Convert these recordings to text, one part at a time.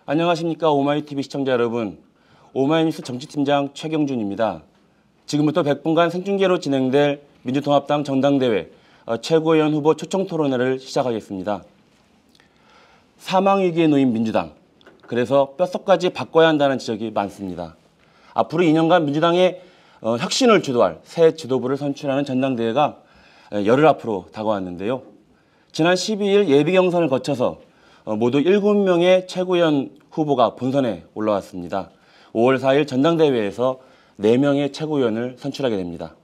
안녕하십니까 오마이TV 시청자 여러분. 오마이뉴스 정치팀장 최경준입니다. 지금부터 100분간 생중계로 진행될 민주통합당 전당대회 최고위원 후보 초청토론회를 시작하겠습니다. 사망위기에 놓인 민주당. 그래서 뼛속까지 바꿔야 한다는 지적이 많습니다. 앞으로 2년간 민주당의 혁신을 주도할 새 지도부를 선출하는 전당대회가 열흘 앞으로 다가왔는데요. 지난 12일 예비경선을 거쳐서 모두 7명의 최고위원 후보가 본선에 올라왔습니다. 5월 4일 전당대회에서 4명의 최고위원을 선출하게 됩니다.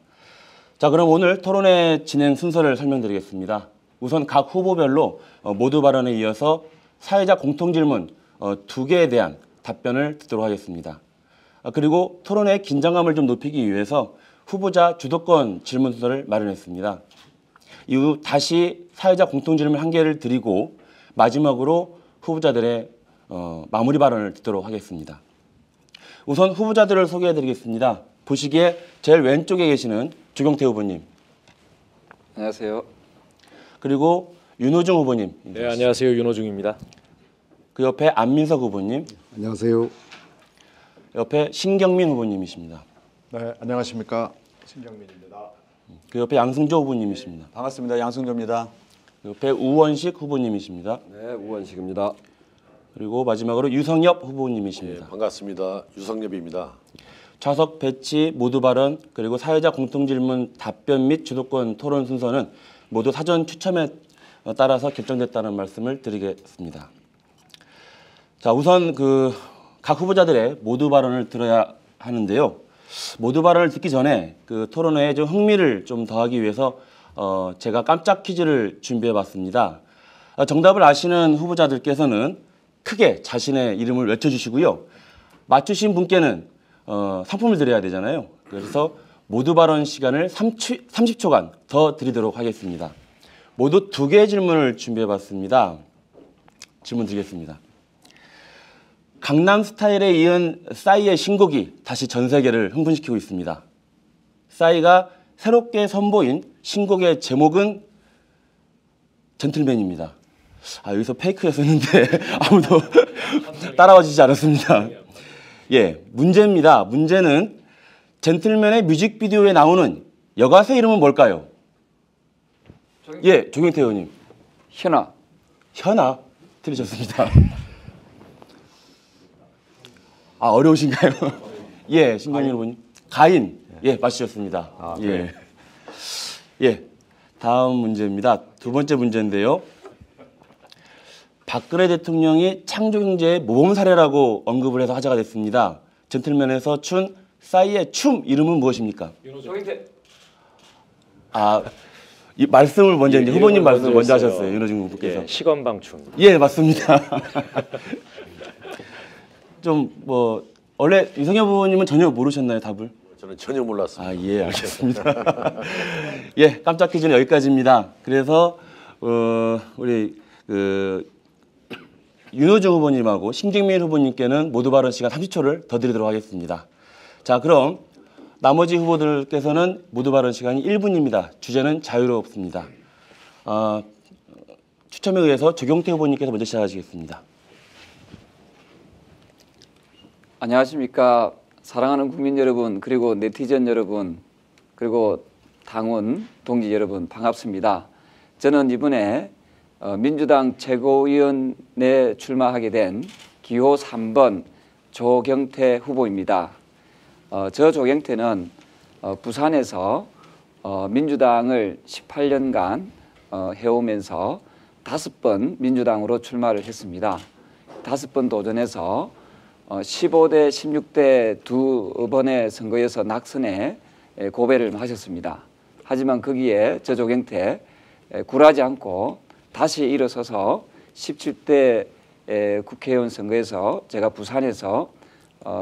자, 그럼 오늘 토론회 진행 순서를 설명드리겠습니다. 우선 각 후보별로 모두 발언에 이어서 사회자 공통질문 2개에 대한 답변을 듣도록 하겠습니다. 그리고 토론회의 긴장감을 좀 높이기 위해서 후보자 주도권 질문 순서를 마련했습니다. 이후 다시 사회자 공통질문 1개를 드리고 마지막으로 후보자들의 마무리 발언을 듣도록 하겠습니다. 우선 후보자들을 소개해드리겠습니다. 보시기에 제일 왼쪽에 계시는 주경태 후보님. 안녕하세요. 그리고 윤호중 후보님. 네, 안녕하세요. 윤호중입니다. 그 옆에 안민석 후보님. 안녕하세요. 옆에 신경민 후보님이십니다. 네, 안녕하십니까. 신경민입니다. 그 옆에 양승조 후보님이십니다. 반갑습니다. 양승조입니다. 그 옆에 우원식 후보님이십니다. 네, 우원식입니다. 그리고 마지막으로 유성엽 후보님이십니다. 네, 반갑습니다. 유성엽입니다. 좌석 배치, 모두 발언, 그리고 사회자 공통질문 답변 및 주도권 토론 순서는 모두 사전 추첨에 따라서 결정됐다는 말씀을 드리겠습니다. 자, 우선 각 후보자들의 모두 발언을 들어야 하는데요. 모두 발언을 듣기 전에 토론회에 좀 흥미를 좀 더하기 위해서 제가 깜짝 퀴즈를 준비해봤습니다. 정답을 아시는 후보자들께서는 크게 자신의 이름을 외쳐주시고요. 맞추신 분께는 상품을 드려야 되잖아요. 그래서 모두 발언 시간을 30초간 더 드리도록 하겠습니다. 모두 2개의 질문을 준비해봤습니다. 질문 드리겠습니다. 강남 스타일에 이은 싸이의 신곡이 다시 전 세계를 흥분시키고 있습니다. 싸이가 새롭게 선보인 신곡의 제목은 젠틀맨입니다. 여기서 페이크였었는데 아무도 따라와 주지 않았습니다. 예, 문제입니다. 문제는 젠틀맨의 뮤직비디오에 나오는 여가수 이름은 뭘까요? 예, 조경태 의원님. 현아. 현아 들으셨습니다. 어려우신가요? 예, 신경민 의원님. 가인. 예, 맞추셨습니다. 예. 예, 다음 문제입니다. 두 번째 문제인데요. 박근혜 대통령이 창조경제의 모범 사례라고 언급을 해서 화제가 됐습니다. 젠틀맨에서 춘 싸이의 춤 이름은 무엇입니까? 조경태. 이 말씀을 먼저 이제 후보님 말씀을 먼저 했어요. 하셨어요. 윤호중 후보께서. 예, 시건방춤. 예, 맞습니다. 좀 원래 유성엽 후보님은 전혀 모르셨나요, 답을? 저는 전혀 몰랐습니다. 예, 알겠습니다. 예, 깜짝 퀴즈는 여기까지입니다. 그래서 우리 윤호중 후보님하고 신경민 후보님께는 모두 발언 시간 30초를 더 드리도록 하겠습니다. 자, 그럼 나머지 후보들께서는 모두 발언 시간이 1분입니다. 주제는 자유롭습니다. 추첨에 의해서 조경태 후보님께서 먼저 시작하시겠습니다. 안녕하십니까. 사랑하는 국민 여러분, 그리고 네티즌 여러분, 그리고 당원 동지 여러분, 반갑습니다. 저는 이번에 민주당 최고위원에 출마하게 된 기호 3번 조경태 후보입니다. 저 조경태는 부산에서 민주당을 18년간 해오면서 5번 민주당으로 출마를 했습니다. 5번 도전해서 15대, 16대 2번의 선거에서 낙선에 고배를 하셨습니다. 하지만 거기에 저 조경태 굴하지 않고 다시 일어서서 17대 국회의원 선거에서 제가 부산에서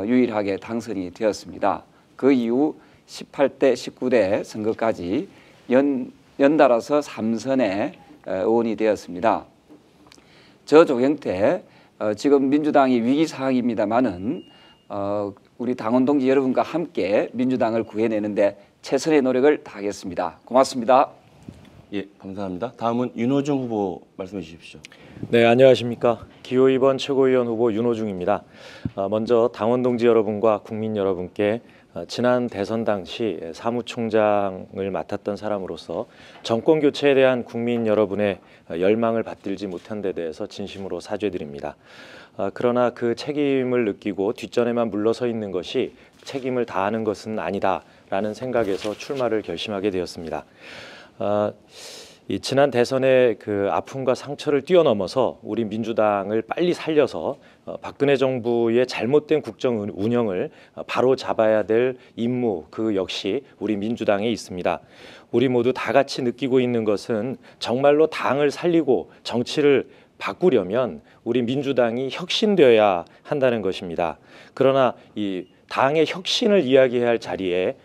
유일하게 당선이 되었습니다. 그 이후 18대, 19대 선거까지 연달아서 3선의 의원이 되었습니다. 저 조경태 지금 민주당이 위기 상황입니다만은 우리 당원 동지 여러분과 함께 민주당을 구해내는데 최선의 노력을 다하겠습니다. 고맙습니다. 예, 감사합니다. 다음은 윤호중 후보 말씀해 주십시오. 네, 안녕하십니까. 기호 2번 최고위원 후보 윤호중입니다. 먼저 당원 동지 여러분과 국민 여러분께 지난 대선 당시 사무총장을 맡았던 사람으로서 정권 교체에 대한 국민 여러분의 열망을 받들지 못한 데 대해서 진심으로 사죄드립니다. 그러나 그 책임을 느끼고 뒷전에만 물러서 있는 것이 책임을 다하는 것은 아니다라는 생각에서 출마를 결심하게 되었습니다. 이 지난 대선의 그 아픔과 상처를 뛰어넘어서 우리 민주당을 빨리 살려서 박근혜 정부의 잘못된 국정 운영을 바로 잡아야 될 임무 그 역시 우리 민주당에 있습니다. 우리 모두 다 같이 느끼고 있는 것은 정말로 당을 살리고 정치를 바꾸려면 우리 민주당이 혁신되어야 한다는 것입니다. 그러나 이 당의 혁신을 이야기해야 할 자리에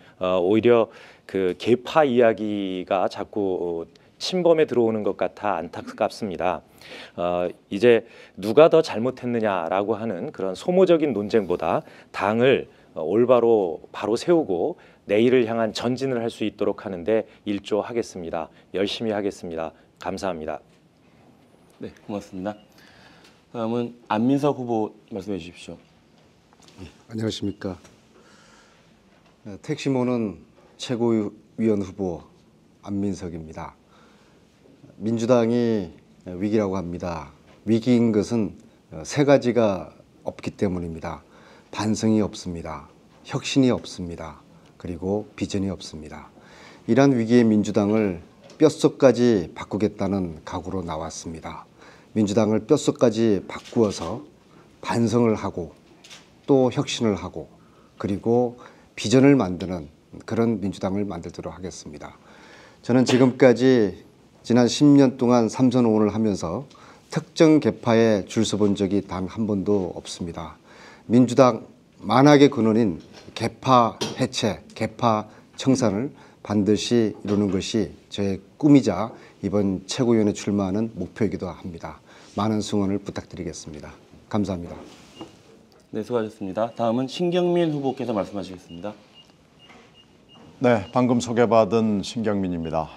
오히려 그 계파 이야기가 자꾸 침범에 들어오는 것 같아 안타깝습니다. 이제 누가 더 잘못했느냐라고 하는 그런 소모적인 논쟁보다 당을 올바로 바로 세우고 내일을 향한 전진을 할 수 있도록 하는데 일조하겠습니다. 열심히 하겠습니다. 감사합니다. 네, 고맙습니다. 다음은 안민석 후보 말씀해 주십시오. 안녕하십니까. 택시모는 최고위원 후보 안민석입니다. 민주당이 위기라고 합니다. 위기인 것은 세 가지가 없기 때문입니다. 반성이 없습니다. 혁신이 없습니다. 그리고 비전이 없습니다. 이러한 위기의 민주당을 뼛속까지 바꾸겠다는 각오로 나왔습니다. 민주당을 뼛속까지 바꾸어서 반성을 하고 또 혁신을 하고 그리고 비전을 만드는 그런 민주당을 만들도록 하겠습니다. 저는 지금까지 지난 10년 동안 삼선오원을 하면서 특정 계파에 줄 서본 적이 단 한 번도 없습니다. 민주당 만악의 근원인 계파 해체, 계파 청산을 반드시 이루는 것이 저의 꿈이자 이번 최고위원회 출마하는 목표이기도 합니다. 많은 승원을 부탁드리겠습니다. 감사합니다. 네, 수고하셨습니다. 다음은 신경민 후보께서 말씀하시겠습니다. 네, 방금 소개받은 신경민입니다.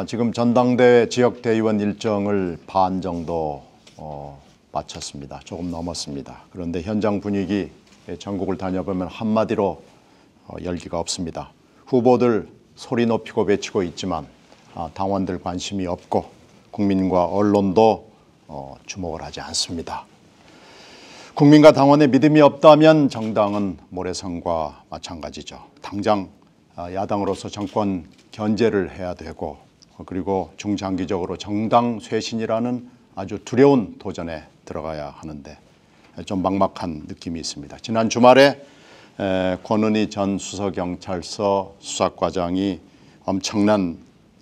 지금 전당대회 지역대의원 일정을 반 정도 마쳤습니다. 조금 넘었습니다. 그런데 현장 분위기 전국을 다녀보면 한마디로 열기가 없습니다. 후보들 소리 높이고 외치고 있지만 당원들 관심이 없고 국민과 언론도 주목을 하지 않습니다. 국민과 당원의 믿음이 없다면 정당은 모래성과 마찬가지죠. 당장 야당으로서 정권 견제를 해야 되고 그리고 중장기적으로 정당 쇄신이라는 아주 두려운 도전에 들어가야 하는데 좀 막막한 느낌이 있습니다. 지난 주말에 권은희 전 수서경찰서 수사과장이 엄청난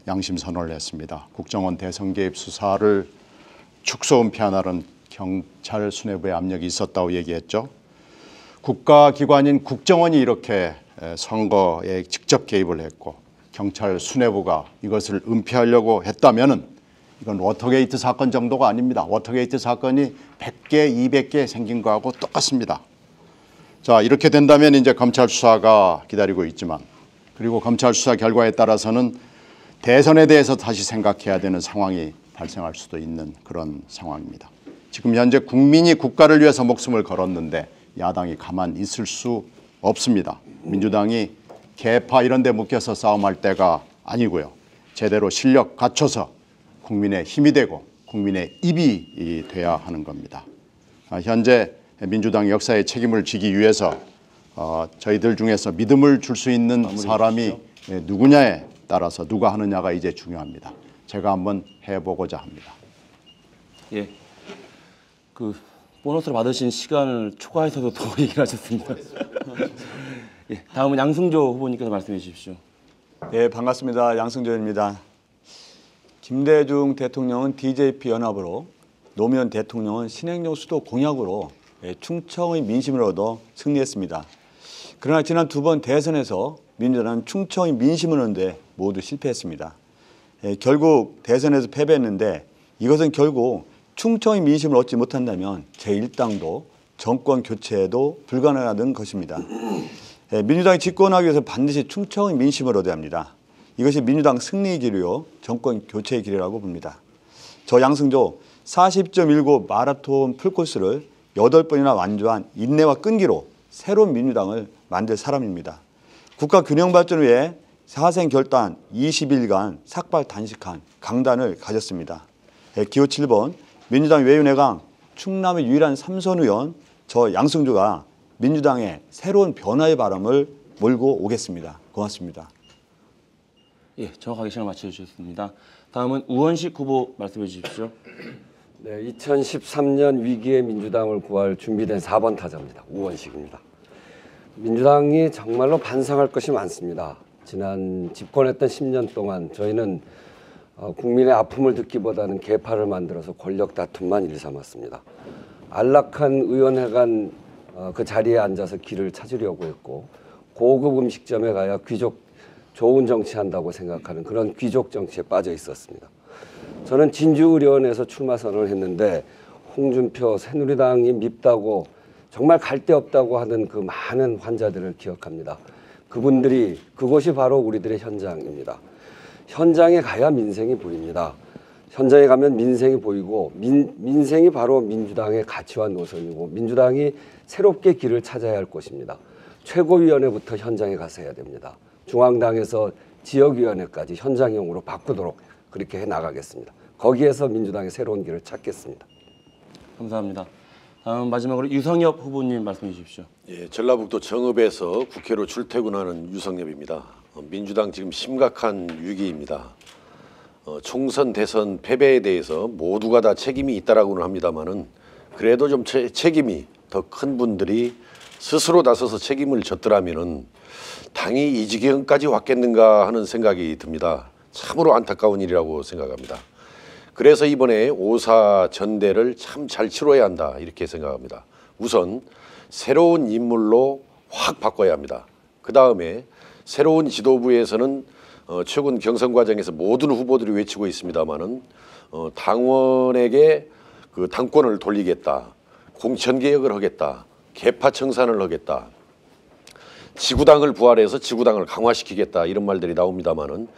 양심 선언을 했습니다. 국정원 대선 개입 수사를 축소 은폐하라는 경찰 수뇌부의 압력이 있었다고 얘기했죠. 국가기관인 국정원이 이렇게 선거에 직접 개입을 했고 경찰 수뇌부가 이것을 은폐하려고 했다면은 이건 워터게이트 사건 정도가 아닙니다. 워터게이트 사건이 100개, 200개 생긴 거하고 똑같습니다. 자, 이렇게 된다면 이제 검찰 수사가 기다리고 있지만 그리고 검찰 수사 결과에 따라서는 대선에 대해서 다시 생각해야 되는 상황이 발생할 수도 있는 그런 상황입니다. 지금 현재 국민이 국가를 위해서 목숨을 걸었는데 야당이 가만 있을 수 없습니다. 민주당이 계파 이런 데 묶여서 싸움할 때가 아니고요. 제대로 실력 갖춰서 국민의 힘이 되고 국민의 입이 돼야 하는 겁니다. 현재 민주당 역사의 책임을 지기 위해서 저희들 중에서 믿음을 줄 수 있는 사람이 누구냐에 따라서 누가 하느냐가 이제 중요합니다. 제가 한번 해보고자 합니다. 예, 그 보너스를 받으신 시간을 초과해서도 더 얘기를 하셨습니다. 예, 다음은 양승조 후보님께서 말씀해 주십시오. 네, 반갑습니다. 양승조입니다. 김대중 대통령은 DJP 연합으로, 노무현 대통령은 신행정 수도 공약으로 충청의 민심을 얻어 승리했습니다. 그러나 지난 두 번 대선에서 민주당은 충청의 민심을 얻는데 모두 실패했습니다. 결국 대선에서 패배했는데 이것은 결국 충청의 민심을 얻지 못한다면 제1당도 정권 교체도 불가능하다는 것입니다. 민주당이 집권하기 위해서 반드시 충청의 민심을 얻어야 합니다. 이것이 민주당 승리의 길이요 정권 교체의 길이라고 봅니다. 저 양승조 40.19 마라톤 풀코스를 8번이나 완주한 인내와 끈기로 새로운 민주당을 만들 사람입니다. 국가 균형 발전을 위해 사생 결단 20일간 삭발 단식한 강단을 가졌습니다. 기호 7번 민주당 외유내강 충남의 유일한 삼선 의원 저 양승조가 민주당의 새로운 변화의 바람을 몰고 오겠습니다. 고맙습니다. 예, 정확하게 시간 맞춰주셨습니다. 다음은 우원식 후보 말씀해 주십시오. 네, 2013년 위기의 민주당을 구할 준비된 4번 타자입니다. 우원식입니다. 민주당이 정말로 반성할 것이 많습니다. 지난 집권했던 10년 동안 저희는 국민의 아픔을 듣기보다는 계파를 만들어서 권력 다툼만 일삼았습니다. 안락한 의원회관 그 자리에 앉아서 길을 찾으려고 했고 고급 음식점에 가야 귀족 좋은 정치한다고 생각하는 그런 귀족 정치에 빠져 있었습니다. 저는 진주의료원에서 출마 선언을 했는데 홍준표 새누리당이 밉다고 정말 갈 데 없다고 하는 그 많은 환자들을 기억합니다. 그곳이 바로 우리들의 현장입니다. 현장에 가야 민생이 보입니다. 현장에 가면 민생이 보이고 민생이 바로 민주당의 가치와 노선이고 민주당이 새롭게 길을 찾아야 할 곳입니다. 최고위원회부터 현장에 가서 해야 됩니다. 중앙당에서 지역위원회까지 현장형으로 바꾸도록 그렇게 해나가겠습니다. 거기에서 민주당의 새로운 길을 찾겠습니다. 감사합니다. 다음 마지막으로 유성엽 후보님 말씀해 주십시오. 예, 전라북도 정읍에서 국회로 출퇴근하는 유성엽입니다. 민주당 지금 심각한 위기입니다. 총선 대선 패배에 대해서 모두가 다 책임이 있다라고는 합니다만은 그래도 좀 책임이 더 큰 분들이 스스로 나서서 책임을 졌더라면은 당이 이 지경까지 왔겠는가 하는 생각이 듭니다. 참으로 안타까운 일이라고 생각합니다. 그래서 이번에 5.4 전대를 참 잘 치러야 한다 이렇게 생각합니다. 우선 새로운 인물로 확 바꿔야 합니다. 그 다음에 새로운 지도부에서는 최근 경선 과정에서 모든 후보들이 외치고 있습니다마는 당원에게 그 당권을 돌리겠다, 공천개혁을 하겠다, 계파 청산을 하겠다, 지구당을 부활해서 지구당을 강화시키겠다 이런 말들이 나옵니다마는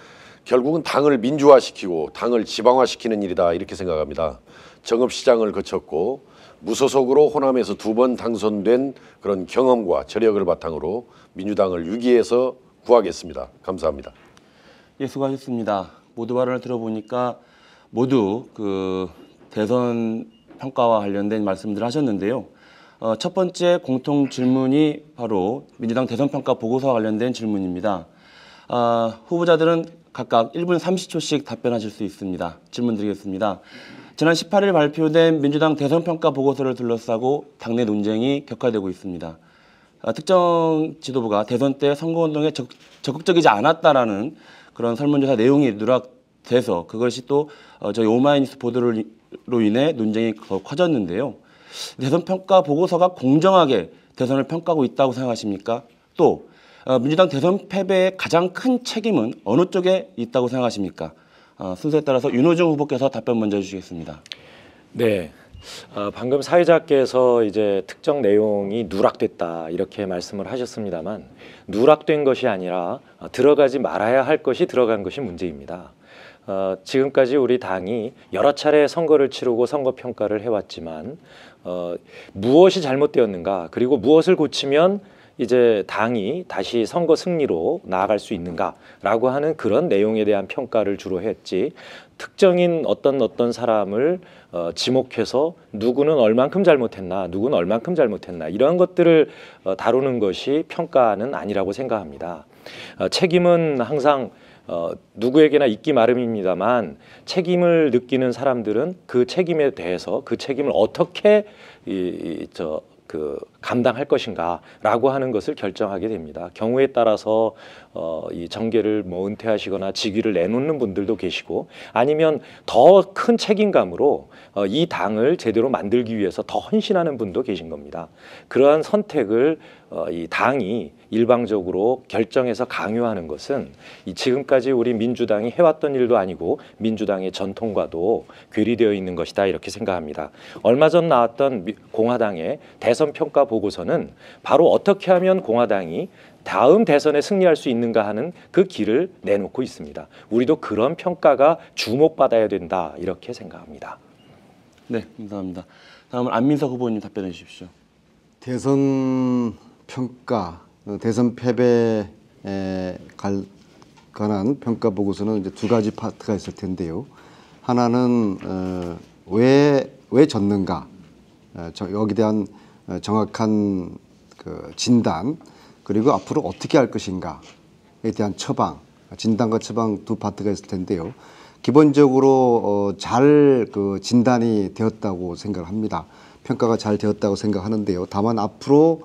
결국은 당을 민주화시키고 당을 지방화시키는 일이다 이렇게 생각합니다. 정읍시장을 거쳤고 무소속으로 호남에서 2번 당선된 그런 경험과 저력을 바탕으로 민주당을 위기에서 구하겠습니다. 감사합니다. 예, 수고하셨습니다. 모두 발언을 들어보니까 모두 그 대선 평가와 관련된 말씀들을 하셨는데요. 첫 번째 공통 질문이 바로 민주당 대선 평가 보고서와 관련된 질문입니다. 후보자들은 각각 1분 30초씩 답변하실 수 있습니다. 질문 드리겠습니다. 지난 18일 발표된 민주당 대선 평가 보고서를 둘러싸고 당내 논쟁이 격화되고 있습니다. 특정 지도부가 대선 때 선거운동에 적극적이지 않았다라는 그런 설문조사 내용이 누락돼서 그것이 또 저희 오마이뉴스 보도로 인해 논쟁이 더 커졌는데요. 대선 평가 보고서가 공정하게 대선을 평가하고 있다고 생각하십니까? 또 민주당 대선 패배의 가장 큰 책임은 어느 쪽에 있다고 생각하십니까? 순서에 따라서 윤호중 후보께서 답변 먼저 해주시겠습니다. 네. 방금 사회자께서 이제 특정 내용이 누락됐다 이렇게 말씀을 하셨습니다만 누락된 것이 아니라 들어가지 말아야 할 것이 들어간 것이 문제입니다. 지금까지 우리 당이 여러 차례 선거를 치르고 선거 평가를 해왔지만 무엇이 잘못되었는가 그리고 무엇을 고치면 이제 당이 다시 선거 승리로 나아갈 수 있는가라고 하는 그런 내용에 대한 평가를 주로 했지 특정인 어떤 사람을 지목해서 누구는 얼만큼 잘못했나 누구는 얼만큼 잘못했나 이런 것들을 다루는 것이 평가는 아니라고 생각합니다. 책임은 항상 누구에게나 있기 마련입니다만 책임을 느끼는 사람들은 그 책임에 대해서 그 책임을 어떻게 감당할 것인가라고 하는 것을 결정하게 됩니다. 경우에 따라서 이 정계를 은퇴하시거나 직위를 내놓는 분들도 계시고 아니면 더 큰 책임감으로 이 당을 제대로 만들기 위해서 더 헌신하는 분도 계신 겁니다. 그러한 선택을 이 당이 일방적으로 결정해서 강요하는 것은 지금까지 우리 민주당이 해왔던 일도 아니고 민주당의 전통과도 괴리되어 있는 것이다 이렇게 생각합니다. 얼마 전 나왔던 공화당의 대선 평가 보고 보고서는 바로 어떻게 하면 공화당이 다음 대선에 승리할 수 있는가 하는 그 길을 내놓고 있습니다. 우리도 그런 평가가 주목받아야 된다 이렇게 생각합니다. 네, 감사합니다. 다음은 안민석 후보님 답변해 주십시오. 대선 평가, 대선 패배에 관한 평가 보고서는 이제 두 가지 파트가 있을 텐데요. 하나는 왜 졌는가, 여기에 대한 정확한 그 진단, 그리고 앞으로 어떻게 할 것인가에 대한 처방, 진단과 처방 두 파트가 있을 텐데요. 기본적으로 잘 그 진단이 되었다고 생각합니다. 평가가 잘 되었다고 생각하는데요. 다만 앞으로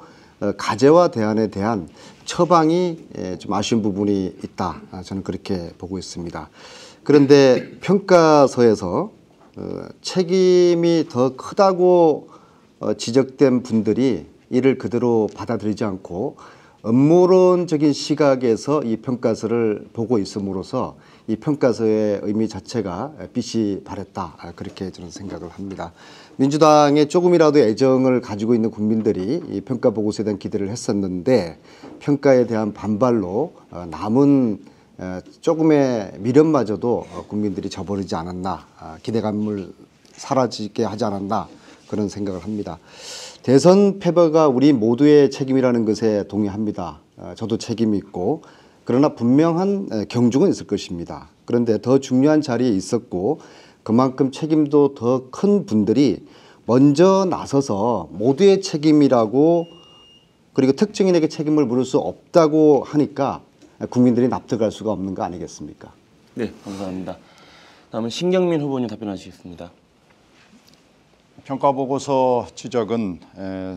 가제와 대안에 대한 처방이 좀 아쉬운 부분이 있다. 저는 그렇게 보고 있습니다. 그런데 평가서에서 책임이 더 크다고 지적된 분들이 이를 그대로 받아들이지 않고 업무론적인 시각에서 이 평가서를 보고 있음으로써 이 평가서의 의미 자체가 빛이 발했다. 그렇게 저는 생각을 합니다. 민주당에 조금이라도 애정을 가지고 있는 국민들이 이 평가 보고서에 대한 기대를 했었는데 평가에 대한 반발로 남은 조금의 미련마저도 국민들이 저버리지 않았나, 기대감을 사라지게 하지 않았나 그런 생각을 합니다. 대선 패배가 우리 모두의 책임이라는 것에 동의합니다. 저도 책임이 있고, 그러나 분명한 경중은 있을 것입니다. 그런데 더 중요한 자리에 있었고 그만큼 책임도 더 큰 분들이 먼저 나서서 모두의 책임이라고, 그리고 특정인에게 책임을 물을 수 없다고 하니까 국민들이 납득할 수가 없는 거 아니겠습니까? 네, 감사합니다. 다음은 신경민 후보님 답변하시겠습니다. 평가보고서 지적은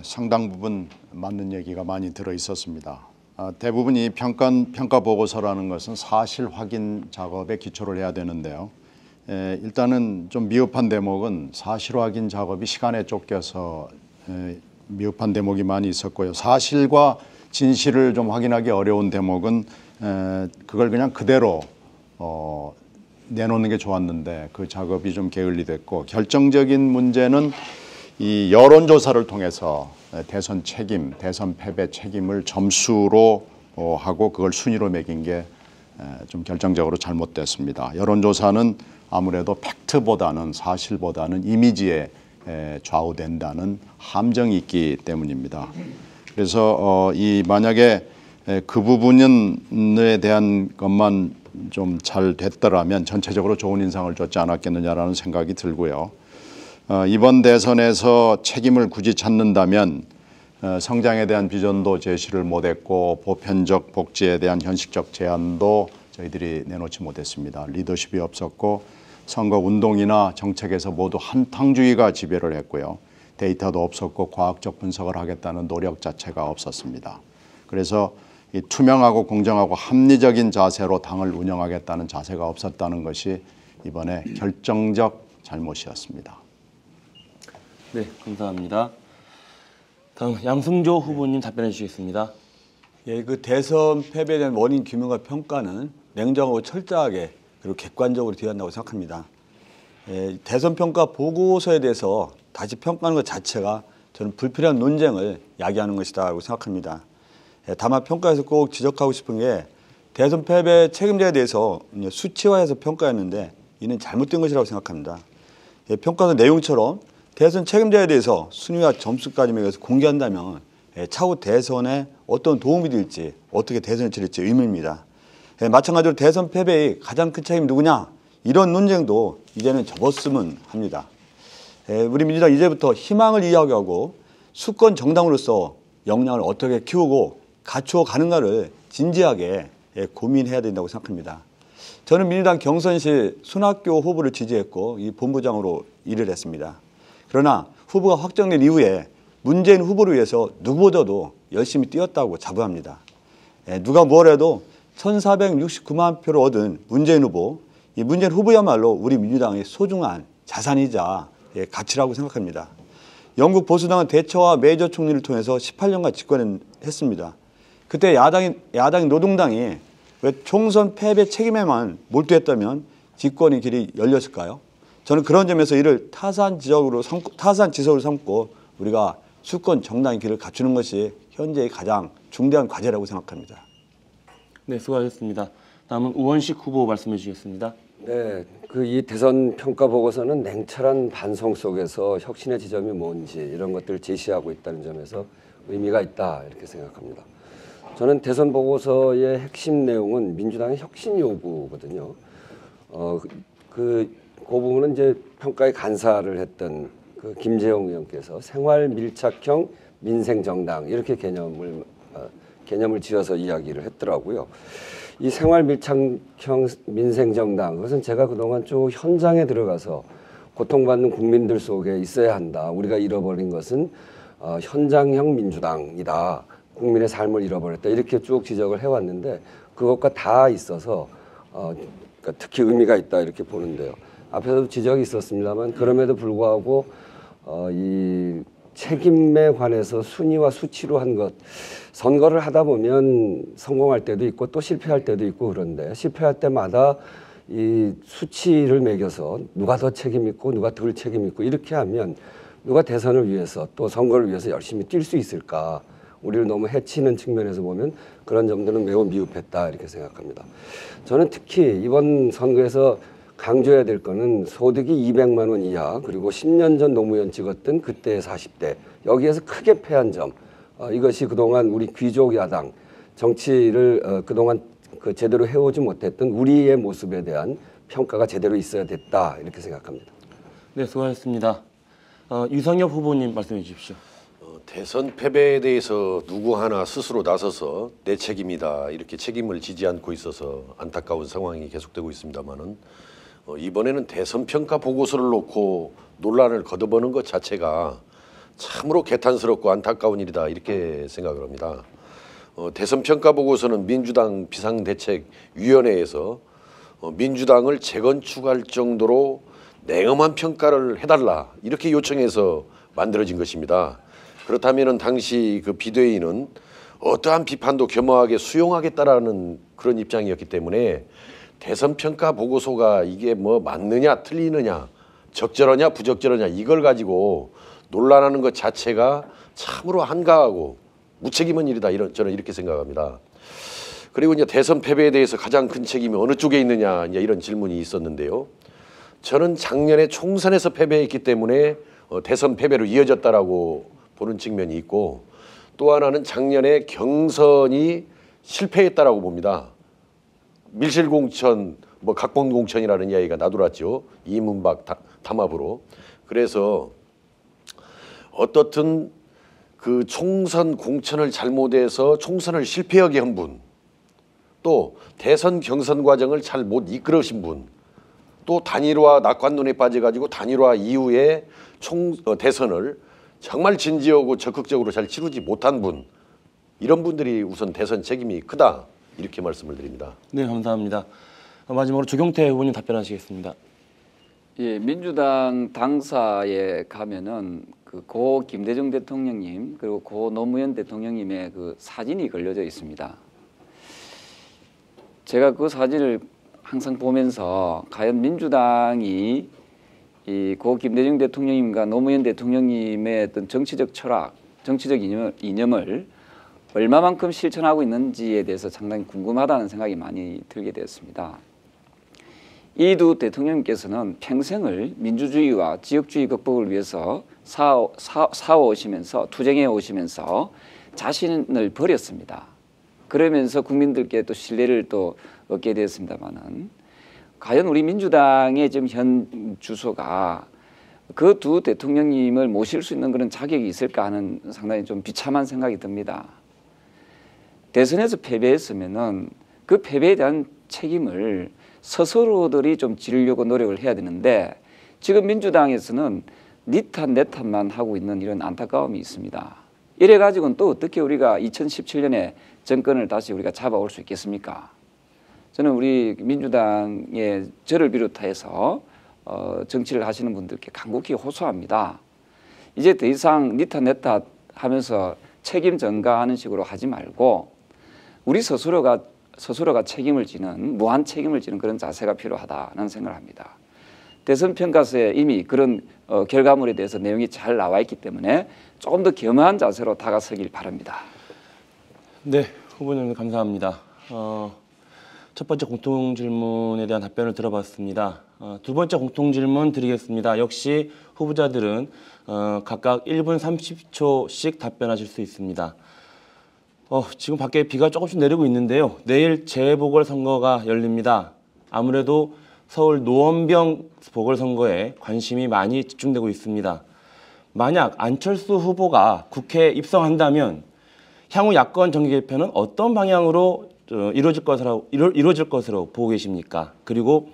상당 부분 맞는 얘기가 많이 들어 있었습니다. 대부분 이 평가보고서라는 것은 사실 확인 작업에 기초를 해야 되는데요. 일단은 좀 미흡한 대목은 사실 확인 작업이 시간에 쫓겨서 미흡한 대목이 많이 있었고요. 사실과 진실을 좀 확인하기 어려운 대목은 그걸 그냥 그대로 내놓는 게 좋았는데 그 작업이 좀 게을리 됐고, 결정적인 문제는 이 여론조사를 통해서 대선 책임, 대선 패배 책임을 점수로 하고 그걸 순위로 매긴 게 좀 결정적으로 잘못됐습니다. 여론조사는 아무래도 팩트보다는, 사실보다는 이미지에 좌우된다는 함정이 있기 때문입니다. 그래서 이 만약에 그 부분에 대한 것만 좀 잘 됐더라면 전체적으로 좋은 인상을 줬지 않았겠느냐라는 생각이 들고요. 이번 대선에서 책임을 굳이 찾는다면 성장에 대한 비전도 제시를 못했고, 보편적 복지에 대한 현실적 제안도 저희들이 내놓지 못했습니다. 리더십이 없었고, 선거 운동이나 정책에서 모두 한탕주의가 지배를 했고요. 데이터도 없었고 과학적 분석을 하겠다는 노력 자체가 없었습니다. 그래서 이 투명하고 공정하고 합리적인 자세로 당을 운영하겠다는 자세가 없었다는 것이 이번에 결정적 잘못이었습니다. 네, 감사합니다. 다음 양승조 후보님 답변해 주시겠습니다. 예, 그 대선 패배에 대한 원인 규명과 평가는 냉정하고 철저하게 그리고 객관적으로 되어야 한다고 생각합니다. 예, 대선 평가 보고서에 대해서 다시 평가하는 것 자체가 저는 불필요한 논쟁을 야기하는 것이다라고 생각합니다. 예, 다만 평가에서 꼭 지적하고 싶은 게 대선 패배 책임자에 대해서 수치화해서 평가했는데 이는 잘못된 것이라고 생각합니다. 예, 평가서 내용처럼 대선 책임자에 대해서 순위와 점수까지 매겨서 공개한다면 차후 대선에 어떤 도움이 될지, 어떻게 대선을 치를지 의문입니다. 마찬가지로 대선 패배의 가장 큰 책임이 누구냐, 이런 논쟁도 이제는 접었으면 합니다. 우리 민주당 이제부터 희망을 이야기하고 수권 정당으로서 역량을 어떻게 키우고 갖추어 가는가를 진지하게 고민해야 된다고 생각합니다. 저는 민주당 경선 시 손학규 후보를 지지했고 이 본부장으로 일을 했습니다. 그러나 후보가 확정된 이후에 문재인 후보를 위해서 누구보다도 열심히 뛰었다고 자부합니다. 누가 뭐래도 1469만 표를 얻은 문재인 후보, 이 문재인 후보야말로 우리 민주당의 소중한 자산이자 가치라고 생각합니다. 영국 보수당은 대처와 메이저 총리를 통해서 18년간 집권했습니다. 그때 야당인 노동당이 왜 총선 패배 책임에만 몰두했다면 집권의 길이 열렸을까요? 저는 그런 점에서 이를 타산 지적으로 삼고 우리가 수권 정당의 길을 갖추는 것이 현재의 가장 중대한 과제라고 생각합니다. 네, 수고하셨습니다. 다음은 우원식 후보 말씀해 주시겠습니다. 네, 이 대선 평가 보고서는 냉철한 반성 속에서 혁신의 지점이 뭔지 이런 것들을 제시하고 있다는 점에서 의미가 있다 이렇게 생각합니다. 저는 대선 보고서의 핵심 내용은 민주당의 혁신 요구거든요. 그 부분은 이제 평가에 간사를 했던 그 김재용 의원께서 생활 밀착형 민생 정당 이렇게 개념을 지어서 이야기를 했더라고요. 이 생활 밀착형 민생 정당 그것은 제가 그동안 쭉 현장에 들어가서 고통받는 국민들 속에 있어야 한다. 우리가 잃어버린 것은 현장형 민주당이다. 국민의 삶을 잃어버렸다. 이렇게 쭉 지적을 해왔는데 그것과 다 있어서 그러니까 특히 의미가 있다 이렇게 보는데요. 앞에서도 지적이 있었습니다만 그럼에도 불구하고 이 책임에 관해서 순위와 수치로 한 것 선거를 하다 보면 성공할 때도 있고 또 실패할 때도 있고 그런데 실패할 때마다 이 수치를 매겨서 누가 더 책임 있고 누가 덜 책임 있고 이렇게 하면 누가 대선을 위해서 또 선거를 위해서 열심히 뛸 수 있을까? 우리를 너무 해치는 측면에서 보면 그런 점들은 매우 미흡했다 이렇게 생각합니다. 저는 특히 이번 선거에서 강조해야 될 거는 소득이 200만 원 이하 그리고 10년 전 노무현 찍었던 그때의 40대 여기에서 크게 패한 점 이것이 그동안 우리 귀족 야당 정치를 그동안 제대로 해오지 못했던 우리의 모습에 대한 평가가 제대로 있어야 됐다 이렇게 생각합니다. 네, 수고하셨습니다. 유상엽 후보님 말씀해 주십시오. 대선 패배에 대해서 누구 하나 스스로 나서서 내 책임이다 이렇게 책임을 지지 않고 있어서 안타까운 상황이 계속되고 있습니다만은 이번에는 대선 평가 보고서를 놓고 논란을 거듭하는 것 자체가 참으로 개탄스럽고 안타까운 일이다 이렇게 생각을 합니다. 대선 평가 보고서는 민주당 비상대책위원회에서 민주당을 재건축할 정도로 냉엄한 평가를 해달라 이렇게 요청해서 만들어진 것입니다. 그렇다면 당시 그 비대위는 어떠한 비판도 겸허하게 수용하겠다라는 그런 입장이었기 때문에 대선 평가 보고서가 이게 뭐 맞느냐 틀리느냐 적절하냐 부적절하냐 이걸 가지고 논란하는 것 자체가 참으로 한가하고 무책임한 일이다 저는 이렇게 생각합니다. 그리고 이제 대선 패배에 대해서 가장 큰 책임이 어느 쪽에 있느냐 이제 이런 질문이 있었는데요. 저는 작년에 총선에서 패배했기 때문에 대선 패배로 이어졌다라고 보는 측면이 있고 또 하나는 작년에 경선이 실패했다라고 봅니다. 밀실공천, 뭐 각본공천이라는 이야기가 나돌았죠. 이문박 담합으로. 그래서 어떻든 그 총선 공천을 잘못해서 총선을 실패하게 한 분, 또 대선 경선 과정을 잘 못 이끌으신 분, 또 단일화 낙관론에 빠져가지고 단일화 이후에 대선을 정말 진지하고 적극적으로 잘 치르지 못한 분, 이런 분들이 우선 대선 책임이 크다 이렇게 말씀을 드립니다. 네, 감사합니다. 마지막으로 조경태 후보님 답변하시겠습니다. 예, 민주당 당사에 가면은 고 김대중 대통령님 그리고 고 노무현 대통령님의 그 사진이 걸려져 있습니다. 제가 그 사진을 항상 보면서 과연 민주당이 이 고 김대중 대통령님과 노무현 대통령님의 어떤 정치적 철학, 정치적 이념을 얼마만큼 실천하고 있는지에 대해서 상당히 궁금하다는 생각이 많이 들게 되었습니다. 이 두 대통령님께서는 평생을 민주주의와 지역주의 극복을 위해서 싸워오시면서 투쟁해 오시면서 자신을 버렸습니다. 그러면서 국민들께 또 신뢰를 또 얻게 되었습니다만은 과연 우리 민주당의 지금 현 주소가 그 두 대통령님을 모실 수 있는 그런 자격이 있을까 하는 상당히 좀 비참한 생각이 듭니다. 대선에서 패배했으면은 그 패배에 대한 책임을 스스로들이 좀 지르려고 노력을 해야 되는데 지금 민주당에서는 니 탓 내 탓만 하고 있는 이런 안타까움이 있습니다. 이래 가지고는 또 어떻게 우리가 2017년에 정권을 다시 우리가 잡아올 수 있겠습니까? 저는 우리 민주당의 저를 비롯해서 정치를 하시는 분들께 간곡히 호소합니다. 이제 더 이상 니 탓 내 탓 하면서 책임 전가하는 식으로 하지 말고 우리 스스로가 책임을 지는 무한 책임을 지는 그런 자세가 필요하다는 생각을 합니다. 대선 평가서에 이미 그런 결과물에 대해서 내용이 잘 나와 있기 때문에 조금 더 겸허한 자세로 다가서길 바랍니다. 네, 후보님 감사합니다. 첫 번째 공통 질문에 대한 답변을 들어봤습니다. 두 번째 공통 질문 드리겠습니다. 역시 후보자들은 각각 1분 30초씩 답변하실 수 있습니다. 지금 밖에 비가 조금씩 내리고 있는데요. 내일 재보궐선거가 열립니다. 아무래도 서울 노원병 보궐선거에 관심이 많이 집중되고 있습니다. 만약 안철수 후보가 국회에 입성한다면 향후 야권 정계 개편은 어떤 방향으로 이루어질 것으로 보고 계십니까? 그리고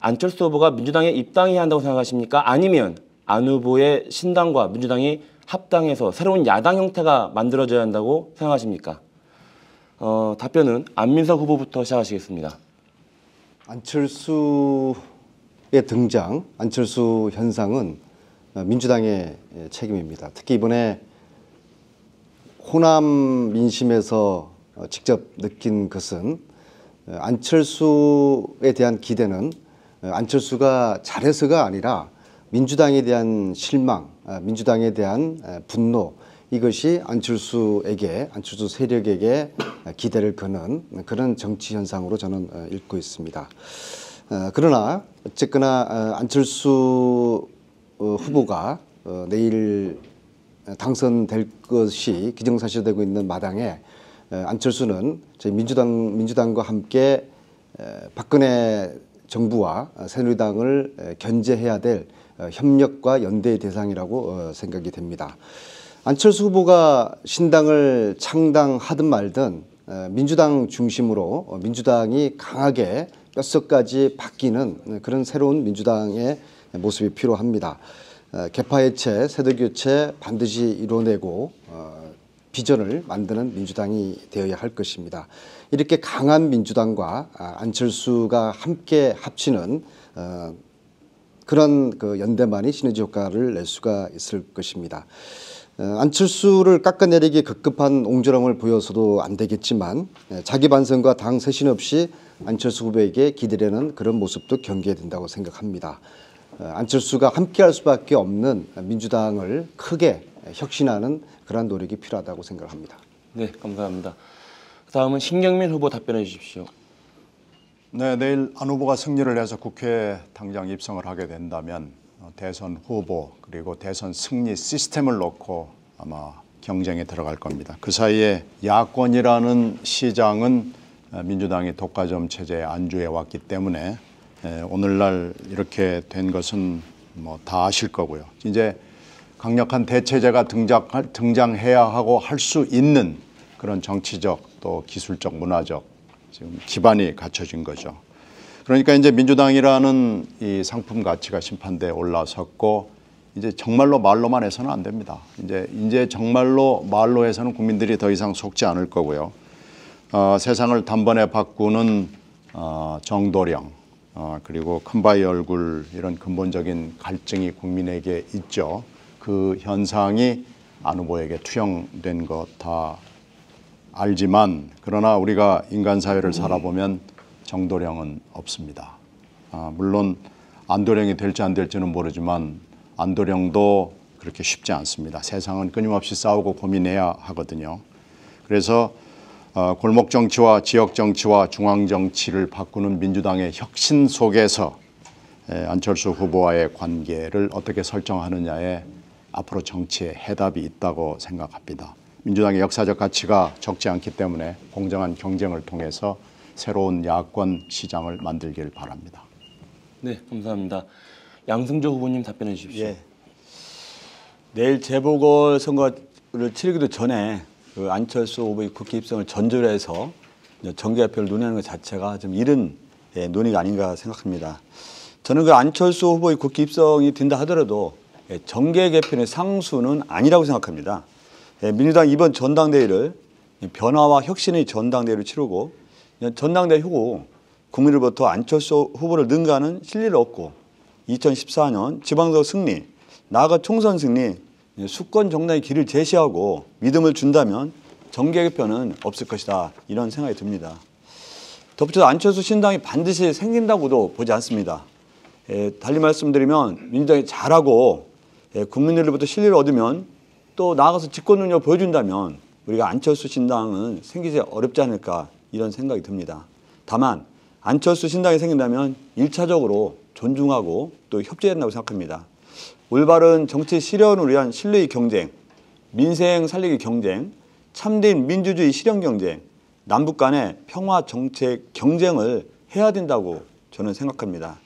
안철수 후보가 민주당에 입당해야 한다고 생각하십니까? 아니면 안 후보의 신당과 민주당이 합당해서 새로운 야당 형태가 만들어져야 한다고 생각하십니까? 답변은 안민석 후보부터 시작하시겠습니다. 안철수의 등장, 안철수 현상은 민주당의 책임입니다. 특히 이번에 호남 민심에서 직접 느낀 것은 안철수에 대한 기대는 안철수가 잘해서가 아니라 민주당에 대한 실망, 민주당에 대한 분노, 이것이 안철수 세력에게 기대를 거는 그런 정치 현상으로 저는 읽고 있습니다. 그러나 어쨌거나 안철수 후보가 내일 당선될 것이 기정사실되고 있는 마당에 안철수는 저희 민주당과 함께 박근혜 정부와 새누리당을 견제해야 될 협력과 연대의 대상이라고 생각이 됩니다. 안철수 후보가 신당을 창당하든 말든 민주당 중심으로 민주당이 강하게 뼛속까지 바뀌는 그런 새로운 민주당의 모습이 필요합니다. 계파 해체, 세대 교체 반드시 이뤄내고 비전을 만드는 민주당이 되어야 할 것입니다. 이렇게 강한 민주당과 안철수가 함께 합치는 그런 그 연대만이 시너지 효과를 낼 수가 있을 것입니다. 안철수를 깎아내리기 급급한 옹졸함을 보여서도 안 되겠지만 자기 반성과 당 쇄신 없이 안철수 후보에게 기대려는 그런 모습도 경계해야 된다고 생각합니다. 안철수가 함께할 수밖에 없는 민주당을 크게 혁신하는 그러한 노력이 필요하다고 생각합니다. 네, 감사합니다. 다음은 신경민 후보 답변해 주십시오. 네, 내일 안 후보가 승리를 해서 국회에 당장 입성을 하게 된다면 대선 후보 그리고 대선 승리 시스템을 놓고 아마 경쟁에 들어갈 겁니다. 그 사이에 야권이라는 시장은 민주당이 독과점 체제에 안주해 왔기 때문에 오늘날 이렇게 된 것은 뭐 다 아실 거고요. 이제 강력한 대체제가 등장해야 하고 할 수 있는 그런 정치적 또 기술적 문화적 지금 기반이 갖춰진 거죠. 그러니까 이제 민주당이라는 이 상품 가치가 심판대에 올라섰고 이제 정말로 말로만 해서는 안 됩니다. 이제 정말로 말로 해서는 국민들이 더 이상 속지 않을 거고요. 세상을 단번에 바꾸는 정도령 그리고 큰바위 얼굴 이런 근본적인 갈증이 국민에게 있죠. 그 현상이 안 후보에게 투영된 것 다 알지만 그러나 우리가 인간 사회를 살아보면 정도령은 없습니다. 물론 안도령이 될지 안 될지는 모르지만 안도령도 그렇게 쉽지 않습니다. 세상은 끊임없이 싸우고 고민해야 하거든요. 그래서 골목 정치와 지역 정치와 중앙 정치를 바꾸는 민주당의 혁신 속에서 안철수 후보와의 관계를 어떻게 설정하느냐에 앞으로 정치에 해답이 있다고 생각합니다. 민주당의 역사적 가치가 적지 않기 때문에 공정한 경쟁을 통해서 새로운 야권 시장을 만들길 바랍니다. 네, 감사합니다. 양승조 후보님 답변해 주십시오. 예. 내일 재보궐선거를 치르기도 전에 그 안철수 후보의 국회 입성을 전제로 해서 정계 개편을 논의하는 것 자체가 좀 이른 논의가 아닌가 생각합니다. 저는 그 안철수 후보의 국회 입성이 된다 하더라도 정계 개편의 상수는 아니라고 생각합니다. 민주당 이번 전당대회를 변화와 혁신의 전당대회를 치르고 전당대회 후고 국민으로부터 안철수 후보를 능가하는 신뢰를 얻고 2014년 지방선거 승리, 나아가 총선 승리, 수권 정당의 길을 제시하고 믿음을 준다면 정계 개편은 없을 것이다. 이런 생각이 듭니다. 덧붙여서 안철수 신당이 반드시 생긴다고도 보지 않습니다. 달리 말씀드리면 민주당이 잘하고 국민들로부터 신뢰를 얻으면 또 나아가서 집권 능력을 보여준다면 우리가 안철수 신당은 생기지 어렵지 않을까 이런 생각이 듭니다. 다만 안철수 신당이 생긴다면 1차적으로 존중하고 또 협조해야 된다고 생각합니다. 올바른 정치 실현을 위한 신뢰의 경쟁, 민생 살리기 경쟁, 참된 민주주의 실현 경쟁, 남북 간의 평화 정책 경쟁을 해야 된다고 저는 생각합니다.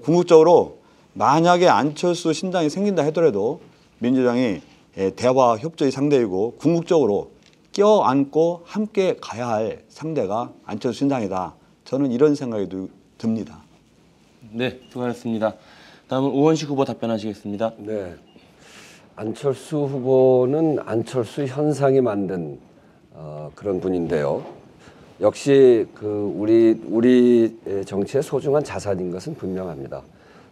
궁극적으로 만약에 안철수 신당이 생긴다 하더라도 민주당이 대화 협조의 상대이고 궁극적으로 껴안고 함께 가야 할 상대가 안철수 신당이다. 저는 이런 생각이 듭니다. 네, 수고하셨습니다. 다음은 우원식 후보 답변하시겠습니다. 네, 안철수 후보는 안철수 현상이 만든 그런 분인데요. 역시 우리 정치의 소중한 자산인 것은 분명합니다.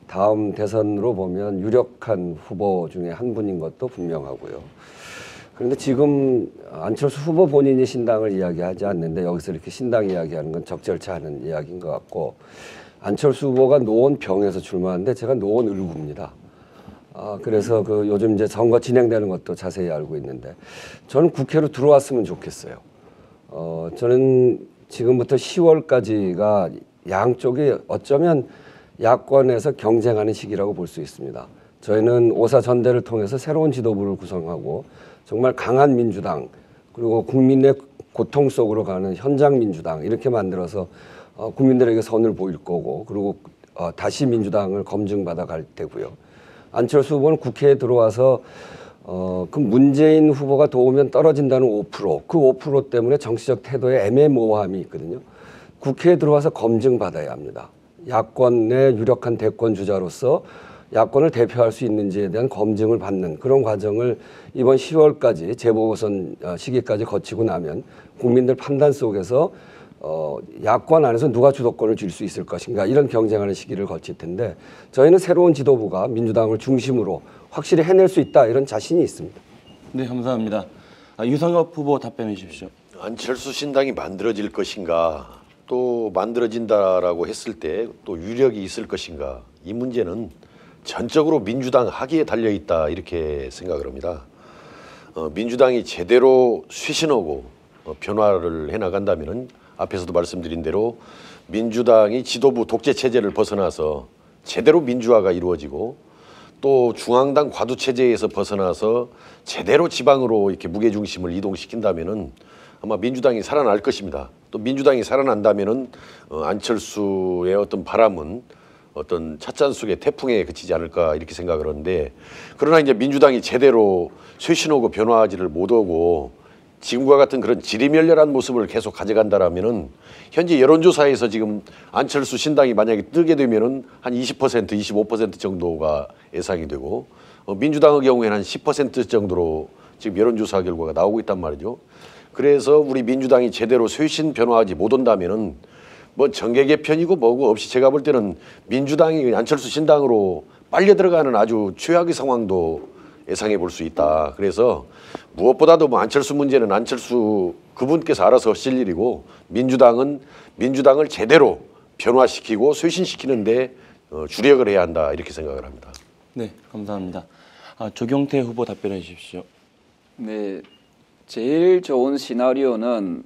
다음 대선으로 보면 유력한 후보 중에 한 분인 것도 분명하고요. 그런데 지금 안철수 후보 본인이 신당을 이야기하지 않는데 여기서 이렇게 신당 이야기하는 건 적절치 않은 이야기인 것 같고, 안철수 후보가 노원병에서 출마하는데 제가 노원을구입니다. 그래서 요즘 이제 선거 진행되는 것도 자세히 알고 있는데 저는 국회로 들어왔으면 좋겠어요. 저는 지금부터 10월까지가 양쪽이 어쩌면 야권에서 경쟁하는 시기라고 볼 수 있습니다. 저희는 5.4 전대를 통해서 새로운 지도부를 구성하고 정말 강한 민주당, 그리고 국민의 고통 속으로 가는 현장 민주당 이렇게 만들어서 국민들에게 선을 보일 거고, 그리고 다시 민주당을 검증받아 갈 테고요. 안철수 후보는 국회에 들어와서 그 문재인 후보가 도우면 떨어진다는 5%, 그 5% 때문에 정치적 태도에 애매모호함이 있거든요. 국회에 들어와서 검증받아야 합니다. 야권의 유력한 대권 주자로서 야권을 대표할 수 있는지에 대한 검증을 받는 그런 과정을 이번 10월까지 재보선 시기까지 거치고 나면 국민들 판단 속에서 야권 안에서 누가 주도권을 줄 수 있을 것인가 이런 경쟁하는 시기를 거칠 텐데, 저희는 새로운 지도부가 민주당을 중심으로 확실히 해낼 수 있다 이런 자신이 있습니다. 네, 감사합니다. 유성엽 후보 답변해 주십시오. 안철수 신당이 만들어질 것인가, 또 만들어진다라고 했을 때 또 유력이 있을 것인가, 이 문제는 전적으로 민주당 학위에 달려있다 이렇게 생각을 합니다. 민주당이 제대로 쇄신하고 변화를 해나간다면 앞에서도 말씀드린 대로 민주당이 지도부 독재 체제를 벗어나서 제대로 민주화가 이루어지고, 또 중앙당 과도 체제에서 벗어나서 제대로 지방으로 이렇게 무게중심을 이동시킨다면은 아마 민주당이 살아날 것입니다. 또 민주당이 살아난다면은 안철수의 어떤 바람은 어떤 찻잔 속의 태풍에 그치지 않을까 이렇게 생각을 하는데, 그러나 이제 민주당이 제대로 쇄신하고 변화하지를 못하고 지금과 같은 그런 지리멸렬한 모습을 계속 가져간다라면은 현재 여론조사에서 지금 안철수 신당이 만약에 뜨게 되면은 한 20%, 25% 정도가 예상이 되고, 민주당의 경우에는 한 10% 정도로 지금 여론조사 결과가 나오고 있단 말이죠. 그래서 우리 민주당이 제대로 쇄신 변화하지 못한다면은 뭐 정계 개편이고 뭐고 없이 제가 볼 때는 민주당이 안철수 신당으로 빨려 들어가는 아주 최악의 상황도 예상해 볼 수 있다. 그래서 무엇보다도 뭐 안철수 문제는 안철수 그분께서 알아서 하실 일이고, 민주당은 민주당을 제대로 변화시키고 쇄신시키는데 주력을 해야 한다 이렇게 생각을 합니다. 네, 감사합니다. 조경태 후보 답변해 주십시오. 네, 제일 좋은 시나리오는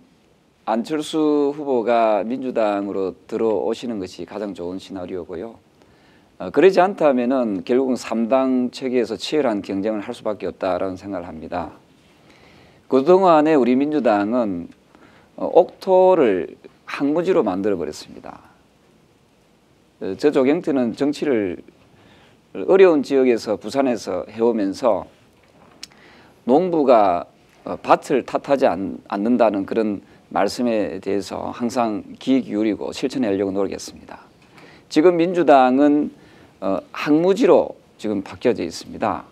안철수 후보가 민주당으로 들어오시는 것이 가장 좋은 시나리오고요. 그러지 않다면은 결국은 3당 체계에서 치열한 경쟁을 할 수밖에 없다라는 생각을 합니다. 그동안에 우리 민주당은 옥토를 항무지로 만들어 버렸습니다. 저 조경태는 정치를 어려운 지역에서 부산에서 해오면서 농부가 밭을 탓하지 않는다는 그런 말씀에 대해서 항상 귀 기울이고 실천하려고 노력했습니다. 지금 민주당은 항무지로 지금 바뀌어져 있습니다.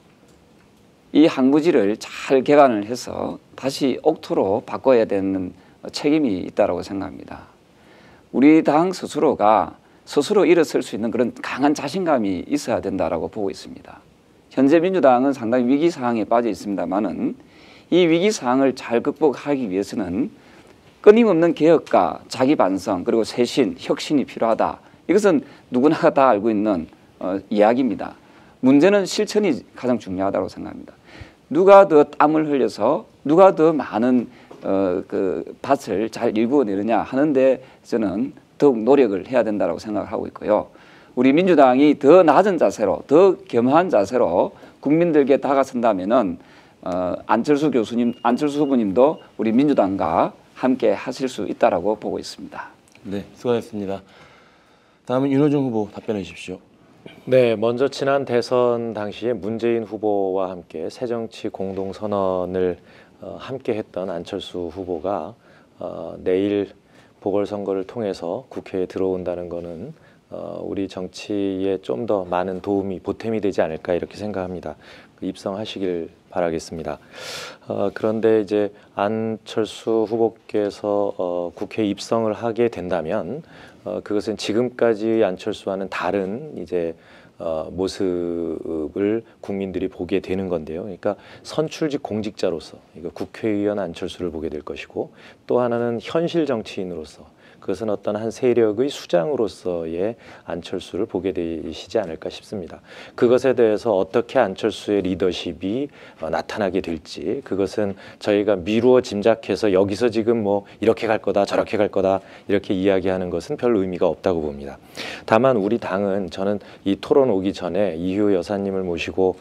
이 항무지를 잘 개간을 해서 다시 옥토로 바꿔야 되는 책임이 있다고 생각합니다. 우리 당 스스로가 스스로 일어설 수 있는 그런 강한 자신감이 있어야 된다고 보고 있습니다. 현재 민주당은 상당히 위기 상황에 빠져 있습니다만은 이 위기 상황을 잘 극복하기 위해서는 끊임없는 개혁과 자기 반성 그리고 쇄신, 혁신이 필요하다. 이것은 누구나 다 알고 있는 이야기입니다. 문제는 실천이 가장 중요하다고 생각합니다. 누가 더 땀을 흘려서 누가 더 많은 그 밭을 잘 일구어내느냐 하는데 저는 더욱 노력을 해야 된다고 생각하고 있고요. 우리 민주당이 더 낮은 자세로, 더 겸허한 자세로 국민들께 다가선다면은 안철수 후보님도 우리 민주당과 함께 하실 수 있다라고 보고 있습니다. 네, 수고하셨습니다. 다음은 윤호중 후보 답변해 주십시오. 네, 먼저 지난 대선 당시에 문재인 후보와 함께 새정치 공동선언을 함께 했던 안철수 후보가 내일 보궐선거를 통해서 국회에 들어온다는 것은 우리 정치에 좀 더 많은 도움이 보탬이 되지 않을까 이렇게 생각합니다. 입성하시길 바라겠습니다. 그런데 이제 안철수 후보께서 국회에 입성을 하게 된다면 그것은 지금까지 안철수와는 다른 이제 모습을 국민들이 보게 되는 건데요. 그러니까 선출직 공직자로서 국회의원 안철수를 보게 될 것이고, 또 하나는 현실 정치인으로서 그것은 어떤 한 세력의 수장으로서의 안철수를 보게 되시지 않을까 싶습니다. 그것에 대해서 어떻게 안철수의 리더십이 나타나게 될지, 그것은 저희가 미루어 짐작해서 여기서 지금 뭐 이렇게 갈 거다 저렇게 갈 거다 이렇게 이야기하는 것은 별 의미가 없다고 봅니다. 다만 우리 당은, 저는 이 토론 오기 전에 이효 여사님을 모시고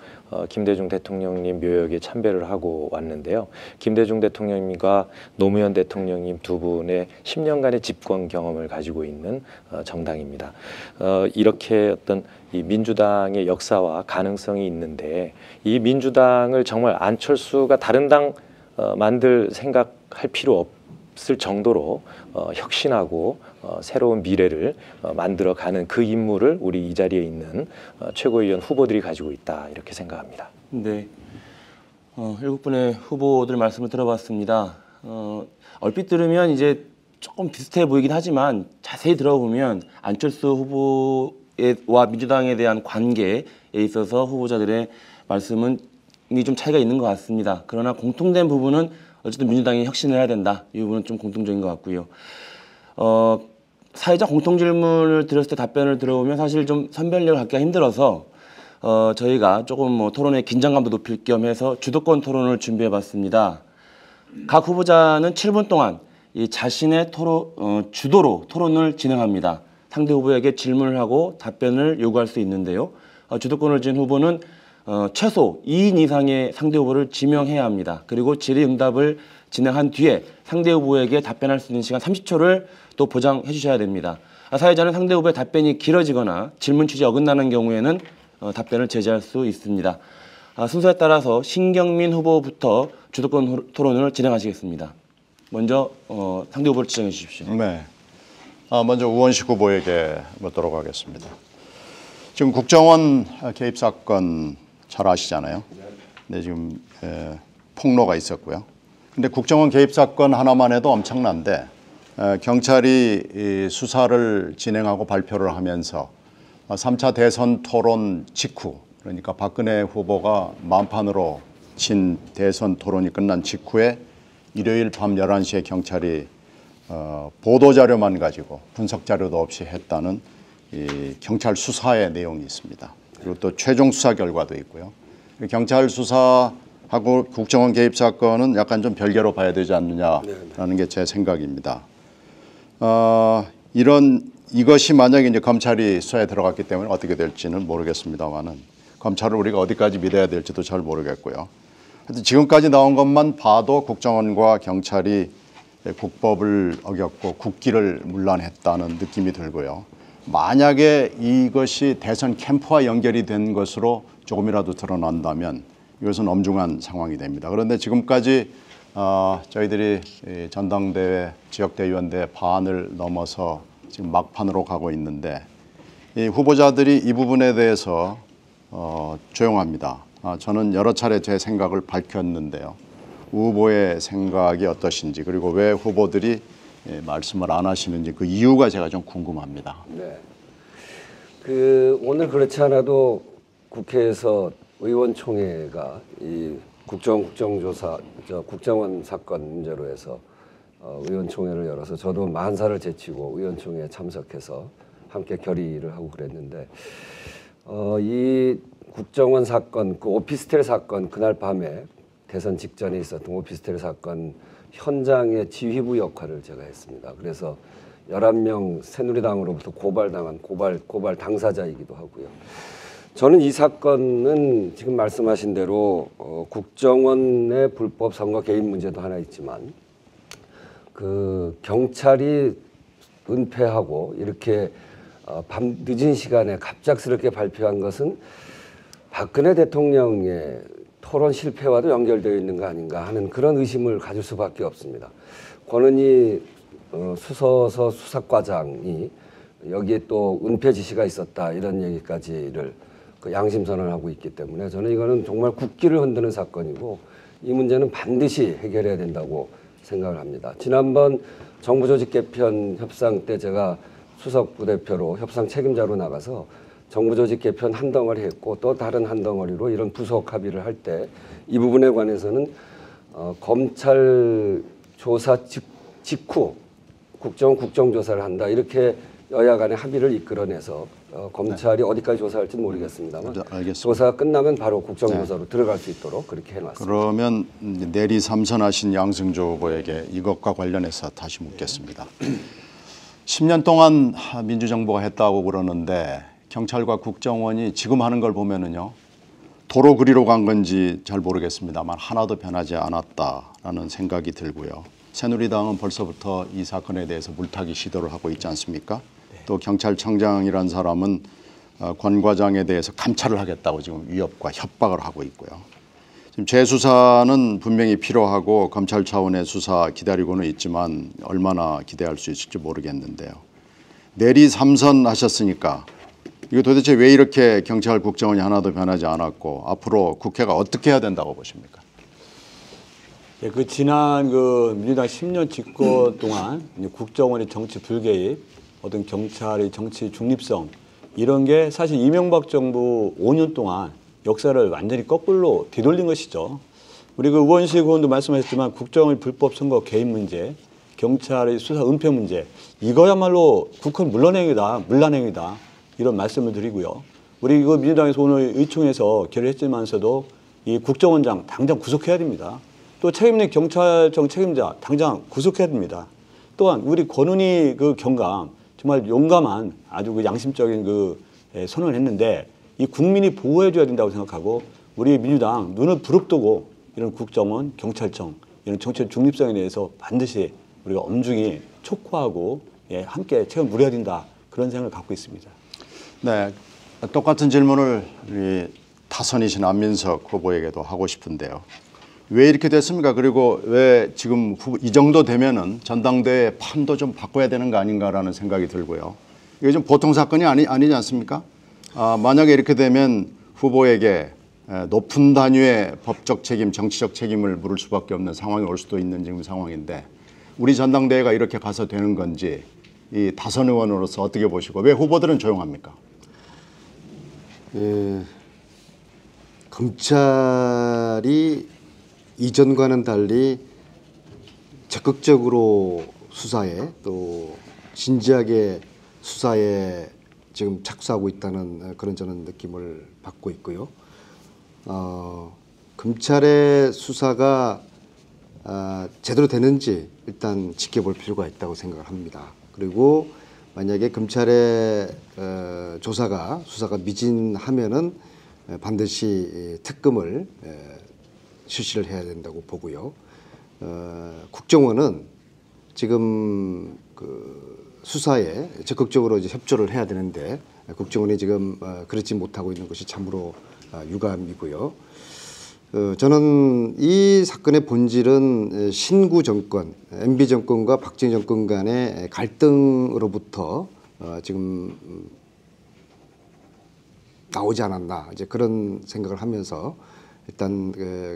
김대중 대통령님 묘역에 참배를 하고 왔는데요. 김대중 대통령님과 노무현 대통령님 두 분의 10년간의 집권 경험을 가지고 있는 정당입니다. 이렇게 어떤 이 민주당의 역사와 가능성이 있는데, 이 민주당을 정말 안철수가 다른 당 만들 생각할 필요 없을 정도로 혁신하고 새로운 미래를 만들어가는 그 임무를 우리 이 자리에 있는 최고위원 후보들이 가지고 있다 이렇게 생각합니다. 네, 7분의 후보들 말씀을 들어봤습니다. 얼핏 들으면 이제 조금 비슷해 보이긴 하지만 자세히 들어보면 안철수 후보와 민주당에 대한 관계에 있어서 후보자들의 말씀은 좀 차이가 있는 것 같습니다. 그러나 공통된 부분은 어쨌든 민주당이 혁신을 해야 된다. 이 부분은 좀 공통적인 것 같고요. 사회적 공통 질문을 드렸을 때 답변을 들어보면 사실 좀 선별력을 갖기가 힘들어서 저희가 조금 뭐 토론의 긴장감도 높일 겸 해서 주도권 토론을 준비해봤습니다. 각 후보자는 7분 동안 이 자신의 주도로 토론을 진행합니다. 상대 후보에게 질문을 하고 답변을 요구할 수 있는데요. 주도권을 쥔 후보는 최소 2인 이상의 상대 후보를 지명해야 합니다. 그리고 질의응답을 진행한 뒤에 상대 후보에게 답변할 수 있는 시간 30초를 또 보장해 주셔야 됩니다. 사회자는 상대 후보의 답변이 길어지거나 질문 취지에 어긋나는 경우에는 답변을 제지할 수 있습니다. 순서에 따라서 신경민 후보부터 주도권 토론을 진행하시겠습니다. 먼저 상대 후보를 지정해 주십시오. 네. 먼저 우원식 후보에게 묻도록 하겠습니다. 지금 국정원 개입 사건 잘 아시잖아요. 네, 지금 폭로가 있었고요. 근데 국정원 개입 사건 하나만 해도 엄청난데 경찰이 수사를 진행하고 발표를 하면서 3차 대선 토론 직후, 그러니까 박근혜 후보가 만판으로 진 대선 토론이 끝난 직후에 일요일 밤 11시에 경찰이 보도자료만 가지고 분석 자료도 없이 했다는 이 경찰 수사의 내용이 있습니다. 그리고 또 최종 수사 결과도 있고요. 경찰 수사하고 국정원 개입 사건은 약간 좀 별개로 봐야 되지 않느냐라는 게 제 생각입니다. 이것이 만약에 이제 검찰이 수사에 들어갔기 때문에 어떻게 될지는 모르겠습니다만은 검찰을 우리가 어디까지 믿어야 될지도 잘 모르겠고요. 하여튼 지금까지 나온 것만 봐도 국정원과 경찰이 국법을 어겼고 국기를 문란했다는 느낌이 들고요. 만약에 이것이 대선 캠프와 연결이 된 것으로 조금이라도 드러난다면 이것은 엄중한 상황이 됩니다. 그런데 지금까지 저희들이 전당대회, 지역대의원대 반을 넘어서 지금 막판으로 가고 있는데 이 후보자들이 이 부분에 대해서 조용합니다. 저는 여러 차례 제 생각을 밝혔는데요. 후보의 생각이 어떠신지, 그리고 왜 후보들이 말씀을 안 하시는지 그 이유가 제가 좀 궁금합니다. 네. 오늘 그렇지 않아도 국회에서 의원총회가 이 국정원 사건 문제로 해서 의원총회를 열어서 저도 만사를 제치고 의원총회에 참석해서 함께 결의를 하고 그랬는데 이 국정원 사건, 그 오피스텔 사건, 그날 밤에 대선 직전에 있었던 오피스텔 사건 현장의 지휘부 역할을 제가 했습니다. 그래서 11명 새누리당으로부터 고발당한 고발 당사자이기도 하고요. 저는 이 사건은 지금 말씀하신 대로 국정원의 불법 선거 개입 문제도 하나 있지만 그 경찰이 은폐하고 이렇게 밤 늦은 시간에 갑작스럽게 발표한 것은 박근혜 대통령의 토론 실패와도 연결되어 있는 거 아닌가 하는 그런 의심을 가질 수밖에 없습니다. 권은희 수서서 수사과장이 여기에 또 은폐 지시가 있었다 이런 얘기까지를 그 양심선언을 하고 있기 때문에 저는 이거는 정말 국기를 흔드는 사건이고 이 문제는 반드시 해결해야 된다고 생각을 합니다. 지난번 정부조직 개편 협상 때 제가 수석 부대표로 협상 책임자로 나가서 정부조직 개편 한 덩어리 했고 또 다른 한 덩어리로 이런 부속 합의를 할 때 이 부분에 관해서는 검찰 조사 직후 국정원 국정조사를 한다 이렇게 여야 간의 합의를 이끌어내서 검찰이 어디까지 조사할지는 모르겠습니다만 알겠습니다. 조사가 끝나면 바로 국정조사로 들어갈 수 있도록 그렇게 해놨습니다. 그러면 내리 삼선하신 양승조 후보에게 이것과 관련해서 다시 묻겠습니다. 10년 동안 민주정부가 했다고 그러는데 경찰과 국정원이 지금 하는 걸 보면은요. 도로 그리로 간 건지 잘 모르겠습니다만 하나도 변하지 않았다라는 생각이 들고요. 새누리당은 벌써부터 이 사건에 대해서 물타기 시도를 하고 있지 않습니까? 또 경찰청장이란 사람은 권 과장에 대해서 감찰을 하겠다고 지금 위협과 협박을 하고 있고요. 지금 재수사는 분명히 필요하고 검찰 차원의 수사 기다리고는 있지만 얼마나 기대할 수 있을지 모르겠는데요. 내리 삼선 하셨으니까 이거 도대체 왜 이렇게 경찰 국정원이 하나도 변하지 않았고 앞으로 국회가 어떻게 해야 된다고 보십니까? 예, 그 지난 그 민주당 10년 집권 동안 국정원의 정치 불개입, 어떤 경찰의 정치 중립성 이런 게 사실 이명박 정부 5년 동안 역사를 완전히 거꾸로 뒤돌린 것이죠. 우리 그 우원식 의원도 말씀하셨지만 국정원의 불법 선거 개입 문제, 경찰의 수사 은폐 문제 이거야말로 국헌 물란행위다 이런 말씀을 드리고요. 우리 그 민주당에서 오늘 의총에서 결의했지만서도 이 국정원장 당장 구속해야 됩니다. 또 책임있는 경찰청 책임자 당장 구속해야 됩니다. 또한 우리 권은희 그 경감 정말 용감한 아주 그 양심적인 그 선언을 했는데 이 국민이 보호해줘야 된다고 생각하고 우리 민주당 눈을 부릅뜨고 이런 국정원, 경찰청 이런 정치적 중립성에 대해서 반드시 우리가 엄중히 촉구하고 함께 책임을 물어야 된다 그런 생각을 갖고 있습니다. 네, 똑같은 질문을 우리 타선이신 안민석 후보에게도 하고 싶은데요. 왜 이렇게 됐습니까? 그리고 왜 지금 이 정도 되면은 전당대회 판도 좀 바꿔야 되는 거 아닌가라는 생각이 들고요. 이게 좀 보통 사건이 아니지 않습니까? 만약에 이렇게 되면 후보에게 높은 단위의 법적 책임, 정치적 책임을 물을 수밖에 없는 상황이 올 수도 있는 지금 상황인데 우리 전당대회가 이렇게 가서 되는 건지 이 다선 의원으로서 어떻게 보시고 왜 후보들은 조용합니까? 검찰이 이전과는 달리 적극적으로 수사에 또 진지하게 수사에 지금 착수하고 있다는 그런 저는 느낌을 받고 있고요. 검찰의 수사가 제대로 되는지 일단 지켜볼 필요가 있다고 생각을 합니다. 그리고 만약에 검찰의 수사가 미진하면은 반드시 특검을 실시를 해야 된다고 보고요. 국정원은 지금 그 수사에 적극적으로 이제 협조를 해야 되는데 국정원이 지금 그렇지 못하고 있는 것이 참으로 유감이고요. 저는 이 사건의 본질은 신구 정권, MB 정권과 박정희 정권 간의 갈등으로부터 지금 나오지 않았나 이제 그런 생각을 하면서 일단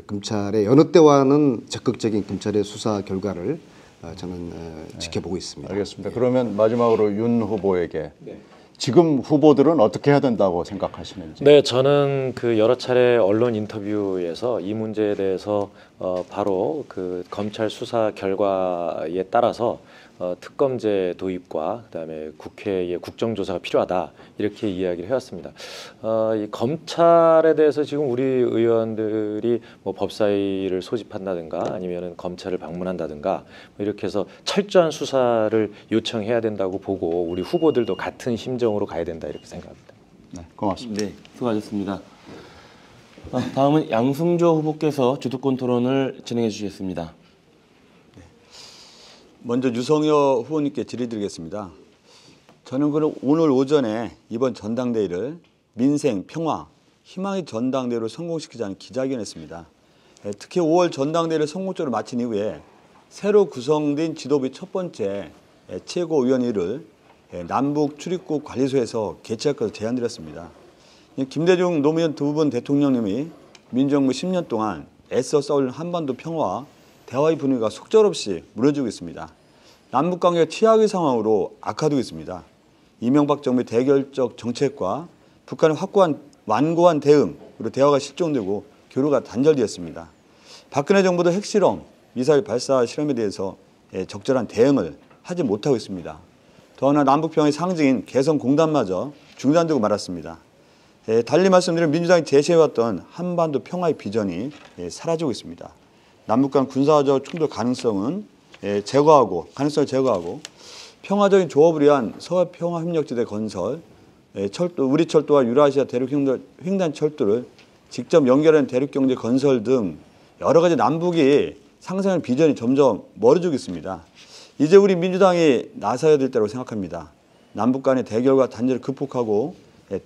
검찰의 여느 때와는 적극적인 검찰의 수사 결과를 저는 지켜보고 있습니다. 알겠습니다. 그러면 마지막으로 윤 후보에게 지금 후보들은 어떻게 해야 된다고 생각하시는지. 네, 저는 그 여러 차례 언론 인터뷰에서 이 문제에 대해서 바로 그 검찰 수사 결과에 따라서 특검제 도입과 그다음에 국회의 국정조사가 필요하다 이렇게 이야기를 해왔습니다. 이 검찰에 대해서 지금 우리 의원들이 뭐 법사위를 소집한다든가 아니면은 검찰을 방문한다든가 뭐 이렇게 해서 철저한 수사를 요청해야 된다고 보고 우리 후보들도 같은 심정으로 가야 된다 이렇게 생각합니다. 네, 고맙습니다. 네, 수고하셨습니다. 다음은 양승조 후보께서 주도권 토론을 진행해 주시겠습니다. 먼저 유성여 후보님께 질의드리겠습니다. 저는 그럼 오늘 오전에 이번 전당대회를 민생, 평화, 희망의 전당대회로 성공시키자는 기자회견을 했습니다. 특히 5월 전당대회를 성공적으로 마친 이후에 새로 구성된 지도부의 첫 번째 최고위원회를 남북 출입국 관리소에서 개최할 것을 제안드렸습니다. 김대중 노무현 두 분 대통령님이 민주정부 10년 동안 애써 쌓은 한반도 평화와 대화의 분위기가 속절없이 무너지고 있습니다. 남북관계가 최악의 상황으로 악화되고 있습니다. 이명박 정부의 대결적 정책과 북한의 완고한 대응, 그리고 대화가 실종되고 교류가 단절되었습니다. 박근혜 정부도 핵실험, 미사일 발사 실험에 대해서 적절한 대응을 하지 못하고 있습니다. 더구나 남북평화의 상징인 개성공단마저 중단되고 말았습니다. 달리 말씀드리면 민주당이 제시해왔던 한반도 평화의 비전이 사라지고 있습니다. 남북 간 군사적 충돌 가능성을 제거하고 평화적인 조업을 위한 서해평화협력지대 건설, 우리 철도와 유라시아 대륙횡단 철도를 직접 연결하는 대륙경제 건설 등 여러 가지 남북이 상생하는 비전이 점점 멀어지고 있습니다. 이제 우리 민주당이 나서야 될 때라고 생각합니다. 남북 간의 대결과 단절을 극복하고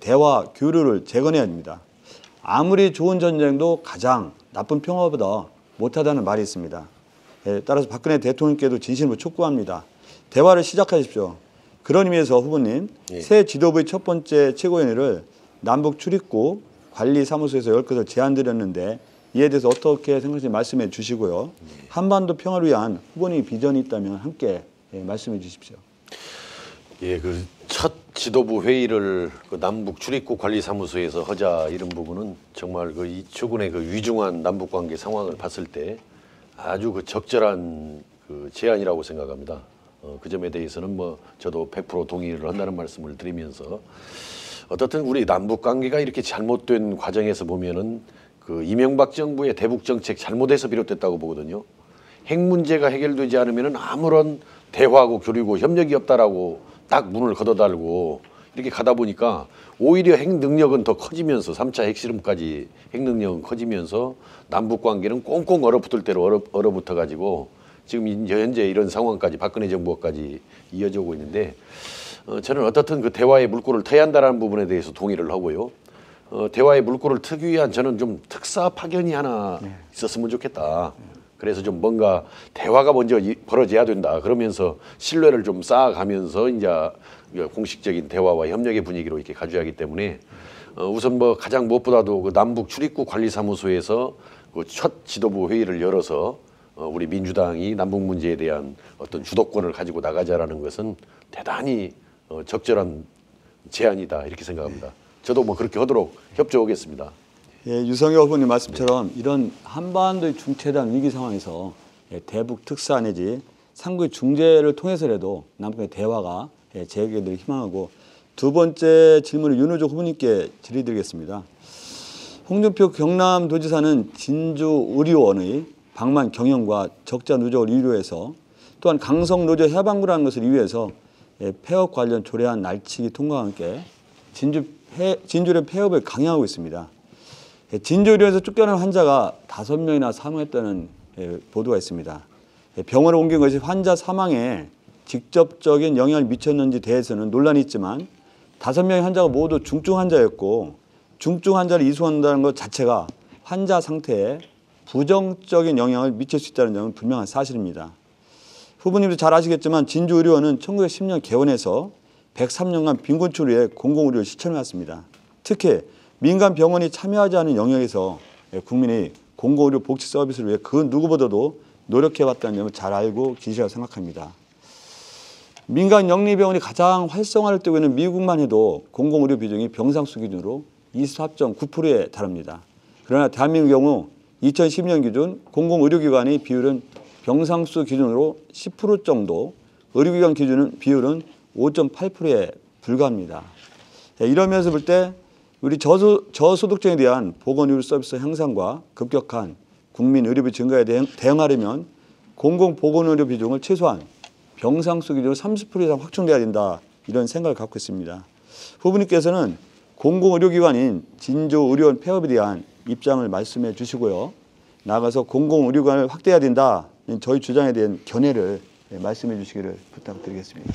대화, 교류를 재건해야 합니다. 아무리 좋은 전쟁도 가장 나쁜 평화보다 못하다는 말이 있습니다. 따라서 박근혜 대통령께도 진심으로 촉구합니다. 대화를 시작하십시오. 그런 의미에서 후보님, 새 지도부의 첫 번째 최고위원회를 남북 출입국 관리사무소에서 열 것을 제안드렸는데 이에 대해서 어떻게 생각하시는지 말씀해 주시고요. 한반도 평화를 위한 후보님의 비전이 있다면 함께 말씀해 주십시오. 예, 그 첫 지도부 회의를 그 남북 출입국 관리사무소에서 하자 이런 부분은 정말 그 최근의 그 위중한 남북 관계 상황을 봤을 때 아주 그 적절한 그 제안이라고 생각합니다. 그 점에 대해서는 뭐 저도 100% 동의를 한다는 말씀을 드리면서 어떻든 우리 남북 관계가 이렇게 잘못된 과정에서 보면은 그 이명박 정부의 대북 정책 잘못해서 비롯됐다고 보거든요. 핵 문제가 해결되지 않으면은 아무런 대화하고 교류고 협력이 없다라고 딱 문을 걷어달고 이렇게 가다 보니까 오히려 핵 능력은 더 커지면서 3차 핵실험까지 핵 능력은 커지면서 남북 관계는 꽁꽁 얼어붙을 대로 얼어붙어 가지고 지금 현재 이런 상황까지 박근혜 정부까지 이어져 오고 있는데 저는 어떻든 그 대화의 물꼬를 터야 한다는 부분에 대해서 동의를 하고요. 대화의 물꼬를 트기 위한 저는 좀 특사 파견이 하나 있었으면 좋겠다. 그래서 좀 뭔가 대화가 먼저 벌어져야 된다. 그러면서 신뢰를 좀 쌓아가면서 이제 공식적인 대화와 협력의 분위기로 이렇게 가져야 하기 때문에 우선 뭐 가장 무엇보다도 그 남북 출입국 관리사무소에서 그 첫 지도부 회의를 열어서 우리 민주당이 남북 문제에 대한 어떤 주도권을 가지고 나가자라는 것은 대단히 적절한 제안이다 이렇게 생각합니다. 저도 뭐 그렇게 하도록 협조하겠습니다. 예, 유성여 후보님 말씀처럼 이런 한반도의 중체단 위기 상황에서 대북 특사 내지 상부의 중재를 통해서라도 남북의 대화가 재개되길 희망하고 두 번째 질문을 윤호중 후보님께 질의드리겠습니다. 홍준표 경남도지사는 진주의료원의 방만 경영과 적자 누적을 이유해서 또한 강성노조 해방구라는 것을 이유해서 폐업 관련 조례안 날치기 통과와 함께 진주의 폐업을 강행하고 있습니다. 진주의료원에서 쫓겨난 환자가 5명이나 사망했다는 보도가 있습니다. 병원을 옮긴 것이 환자 사망에 직접적인 영향을 미쳤는지 대해서는 논란이 있지만 5명의 환자가 모두 중증 환자였고 중증 환자를 이송한다는 것 자체가 환자 상태에 부정적인 영향을 미칠 수 있다는 점은 분명한 사실입니다. 후보님도 잘 아시겠지만 진주의료원은 1910년 개원해서 103년간 빈곤층을 위해 공공의료를 실천해왔습니다. 특히 민간 병원이 참여하지 않은 영역에서 국민의 공공의료 복지 서비스를 위해 그 누구보다도 노력해왔다는 점을 잘 알고 계시라고 생각합니다. 민간 영리병원이 가장 활성화를 띠고 있는 미국만 해도 공공의료 비중이 병상수 기준으로 24.9%에 달합니다. 그러나 대한민국 경우 2010년 기준 공공의료기관의 비율은 병상수 기준으로 10% 정도, 의료기관 기준은 비율은 5.8%에 불과합니다. 이러면서 볼 때 우리 저소득층에 대한 보건의료 서비스 향상과 급격한 국민 의료비 증가에 대응하려면 공공보건의료 비중을 최소한 병상수 기준으로 30% 이상 확충돼야 된다, 이런 생각을 갖고 있습니다. 후보님께서는 공공의료기관인 진조의료원 폐업에 대한 입장을 말씀해 주시고요. 나아가서 공공의료기관을 확대해야 된다, 저희 주장에 대한 견해를 말씀해 주시기를 부탁드리겠습니다.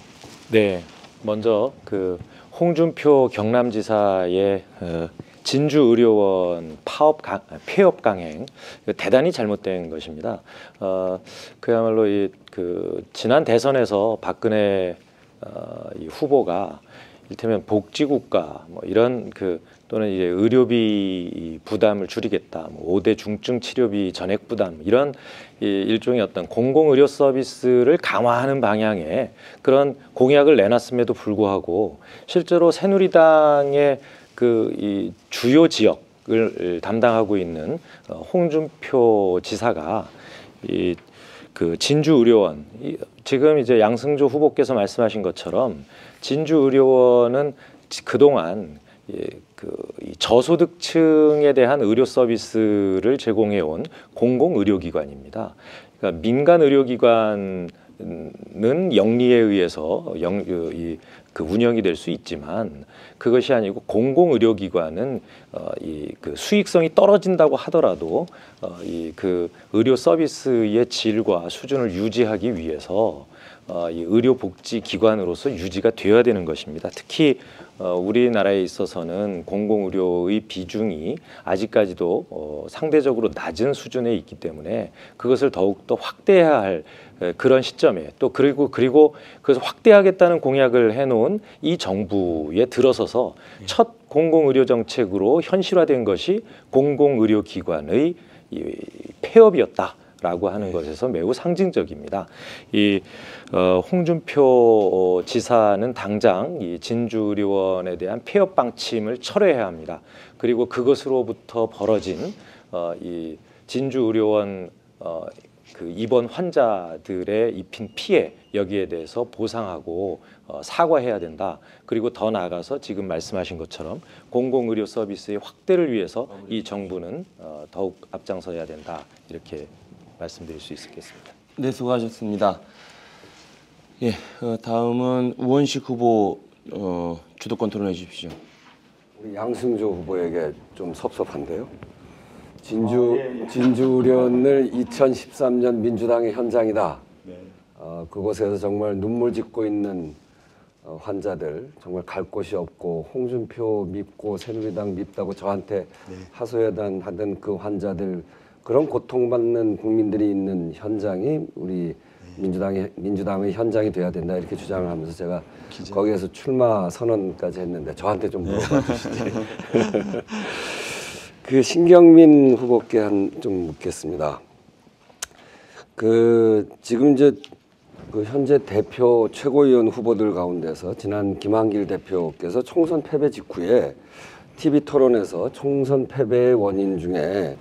네, 먼저 그 홍준표 경남지사의 진주의료원 폐업 강행, 대단히 잘못된 것입니다. 그야말로 지난 대선에서 박근혜 이 후보가 이를테면 복지국가 뭐 이런 또는 이제 의료비 부담을 줄이겠다, 5대 중증 치료비 전액 부담, 이런 일종의 어떤 공공의료 서비스를 강화하는 방향의 그런 공약을 내놨음에도 불구하고 실제로 새누리당의 이 주요 지역을 담당하고 있는 홍준표 지사가 진주의료원, 지금 이제 양승조 후보께서 말씀하신 것처럼 진주의료원은 그동안 이 저소득층에 대한 의료 서비스를 제공해온 공공의료기관입니다. 그러니까 민간 의료기관은 영리에 의해서 운영이 될 수 있지만 그것이 아니고 공공의료기관은 수익성이 떨어진다고 하더라도 의료 서비스의 질과 수준을 유지하기 위해서 이 의료복지기관으로서 유지가 되어야 되는 것입니다. 특히 우리나라에 있어서는 공공의료의 비중이 아직까지도 상대적으로 낮은 수준에 있기 때문에 그것을 더욱더 확대해야 할 그런 시점에, 또 그리고 그것을 확대하겠다는 공약을 해놓은 이 정부에 들어서서 첫 공공의료 정책으로 현실화된 것이 공공의료기관의 폐업이었다라고 하는 것에서 매우 상징적입니다. 홍준표 지사는 당장 이 진주의료원에 대한 폐업 방침을 철회해야 합니다. 그리고 그것으로부터 벌어진 이 진주의료원 입원 환자들의 입힌 피해, 여기에 대해서 보상하고 사과해야 된다. 그리고 더 나아가서 지금 말씀하신 것처럼 공공의료 서비스의 확대를 위해서 이 정부는 더욱 앞장서야 된다, 이렇게 말씀드릴 수 있겠습니다. 네, 수고하셨습니다. 예, 다음은 우원식 후보 주도권 토론해 주십시오. 우리 양승조 후보에게 좀 섭섭한데요. 진주의료원을 2013년 민주당의 현장이다. 그곳에서 정말 눈물 짓고 있는 환자들, 정말 갈 곳이 없고 홍준표 밉고 새누리당 밉다고 저한테 하소연하던 그 환자들, 그런 고통받는 국민들이 있는 현장이 우리 민주당의 현장이 돼야 된다, 이렇게 주장을 하면서 제가 거기에서 출마 선언까지 했는데 저한테 좀 물어봐 주시지. 신경민 후보께 좀 묻겠습니다. 지금 이제 현재 대표 최고위원 후보들 가운데서 지난 김한길 대표께서 총선 패배 직후에 TV 토론에서 총선 패배의 원인 중에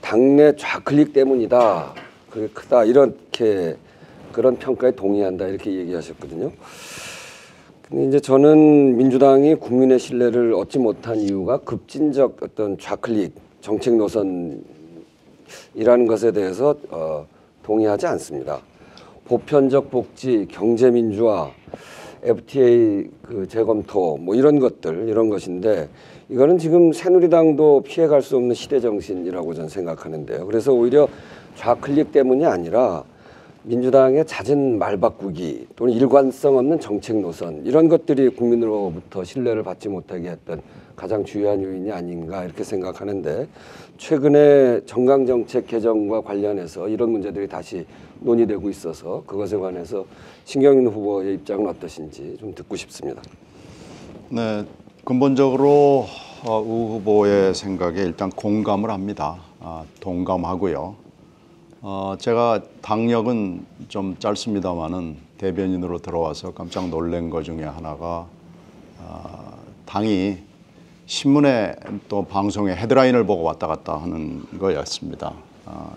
당내 좌클릭 때문이다, 그게 크다, 이렇게 그런 평가에 동의한다, 이렇게 얘기하셨거든요. 근데 이제 저는 민주당이 국민의 신뢰를 얻지 못한 이유가 급진적 어떤 좌클릭 정책 노선이라는 것에 대해서 동의하지 않습니다. 보편적 복지, 경제 민주화, FTA 재검토, 뭐 이런 것인데, 이거는 지금 새누리당도 피해갈 수 없는 시대 정신이라고 저는 생각하는데요. 그래서 오히려 좌클릭 때문이 아니라 민주당의 잦은 말바꾸기 또는 일관성 없는 정책 노선, 이런 것들이 국민으로부터 신뢰를 받지 못하게 했던 가장 주요한 요인이 아닌가, 이렇게 생각하는데, 최근에 정강정책 개정과 관련해서 이런 문제들이 다시 논의되고 있어서 그것에 관해서 신경민 후보의 입장은 어떠신지 좀 듣고 싶습니다. 네, 근본적으로 우 후보의 생각에 일단 공감을 합니다. 동감하고요. 제가 당력은 좀 짧습니다만은 대변인으로 들어와서 깜짝 놀란 것 중에 하나가 당이 신문에 또 방송에 헤드라인을 보고 왔다 갔다 하는 거였습니다.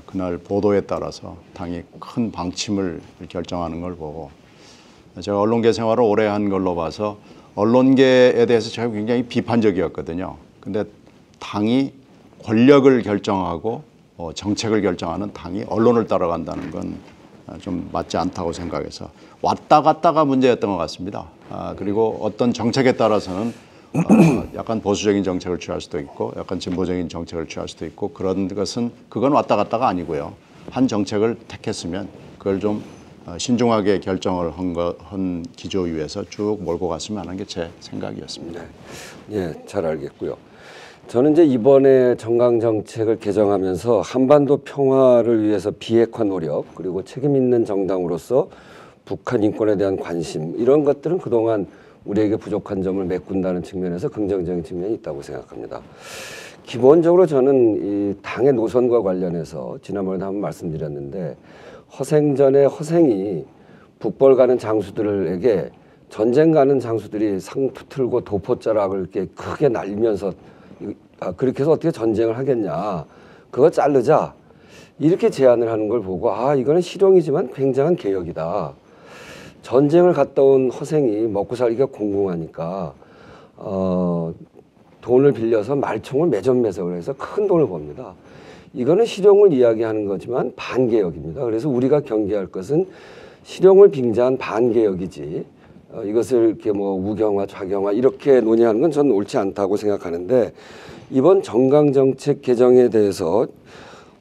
그날 보도에 따라서 당이 큰 방침을 결정하는 걸 보고 제가 언론계 생활을 오래 한 걸로 봐서 언론계에 대해서 제가 굉장히 비판적이었거든요. 근데 당이 권력을 결정하고 정책을 결정하는 당이 언론을 따라간다는 건 좀 맞지 않다고 생각해서 왔다 갔다가 문제였던 것 같습니다. 그리고 어떤 정책에 따라서는 약간 보수적인 정책을 취할 수도 있고 약간 진보적인 정책을 취할 수도 있고 그런 것은 그건 왔다 갔다가 아니고요. 한 정책을 택했으면 그걸 좀 신중하게 결정을 한 기조 위에서 쭉 몰고 갔으면 하는 게 제 생각이었습니다. 네. 예, 잘 알겠고요. 저는 이제 이번에 정강 정책을 개정하면서 한반도 평화를 위해서 비핵화 노력 그리고 책임 있는 정당으로서 북한 인권에 대한 관심 이런 것들은 그동안 우리에게 부족한 점을 메꾼다는 측면에서 긍정적인 측면이 있다고 생각합니다. 기본적으로 저는 이 당의 노선과 관련해서 지난번에도 한번 말씀드렸는데 허생전에 허생이 북벌 가는 장수들에게 전쟁 가는 장수들이 상투 틀고 도포자락을 이렇게 크게 날리면서 그렇게 해서 어떻게 전쟁을 하겠냐 그거 자르자 이렇게 제안을 하는 걸 보고 이거는 실용이지만 굉장한 개혁이다. 전쟁을 갔다 온 허생이 먹고 살기가 공공하니까 돈을 빌려서 말총을 매점매석을 해서 큰 돈을 법니다. 이거는 실용을 이야기하는 거지만 반개혁입니다. 그래서 우리가 경계할 것은 실용을 빙자한 반개혁이지 이것을 이렇게 뭐 우경화, 좌경화 이렇게 논의하는 건 저는 옳지 않다고 생각하는데 이번 정강정책 개정에 대해서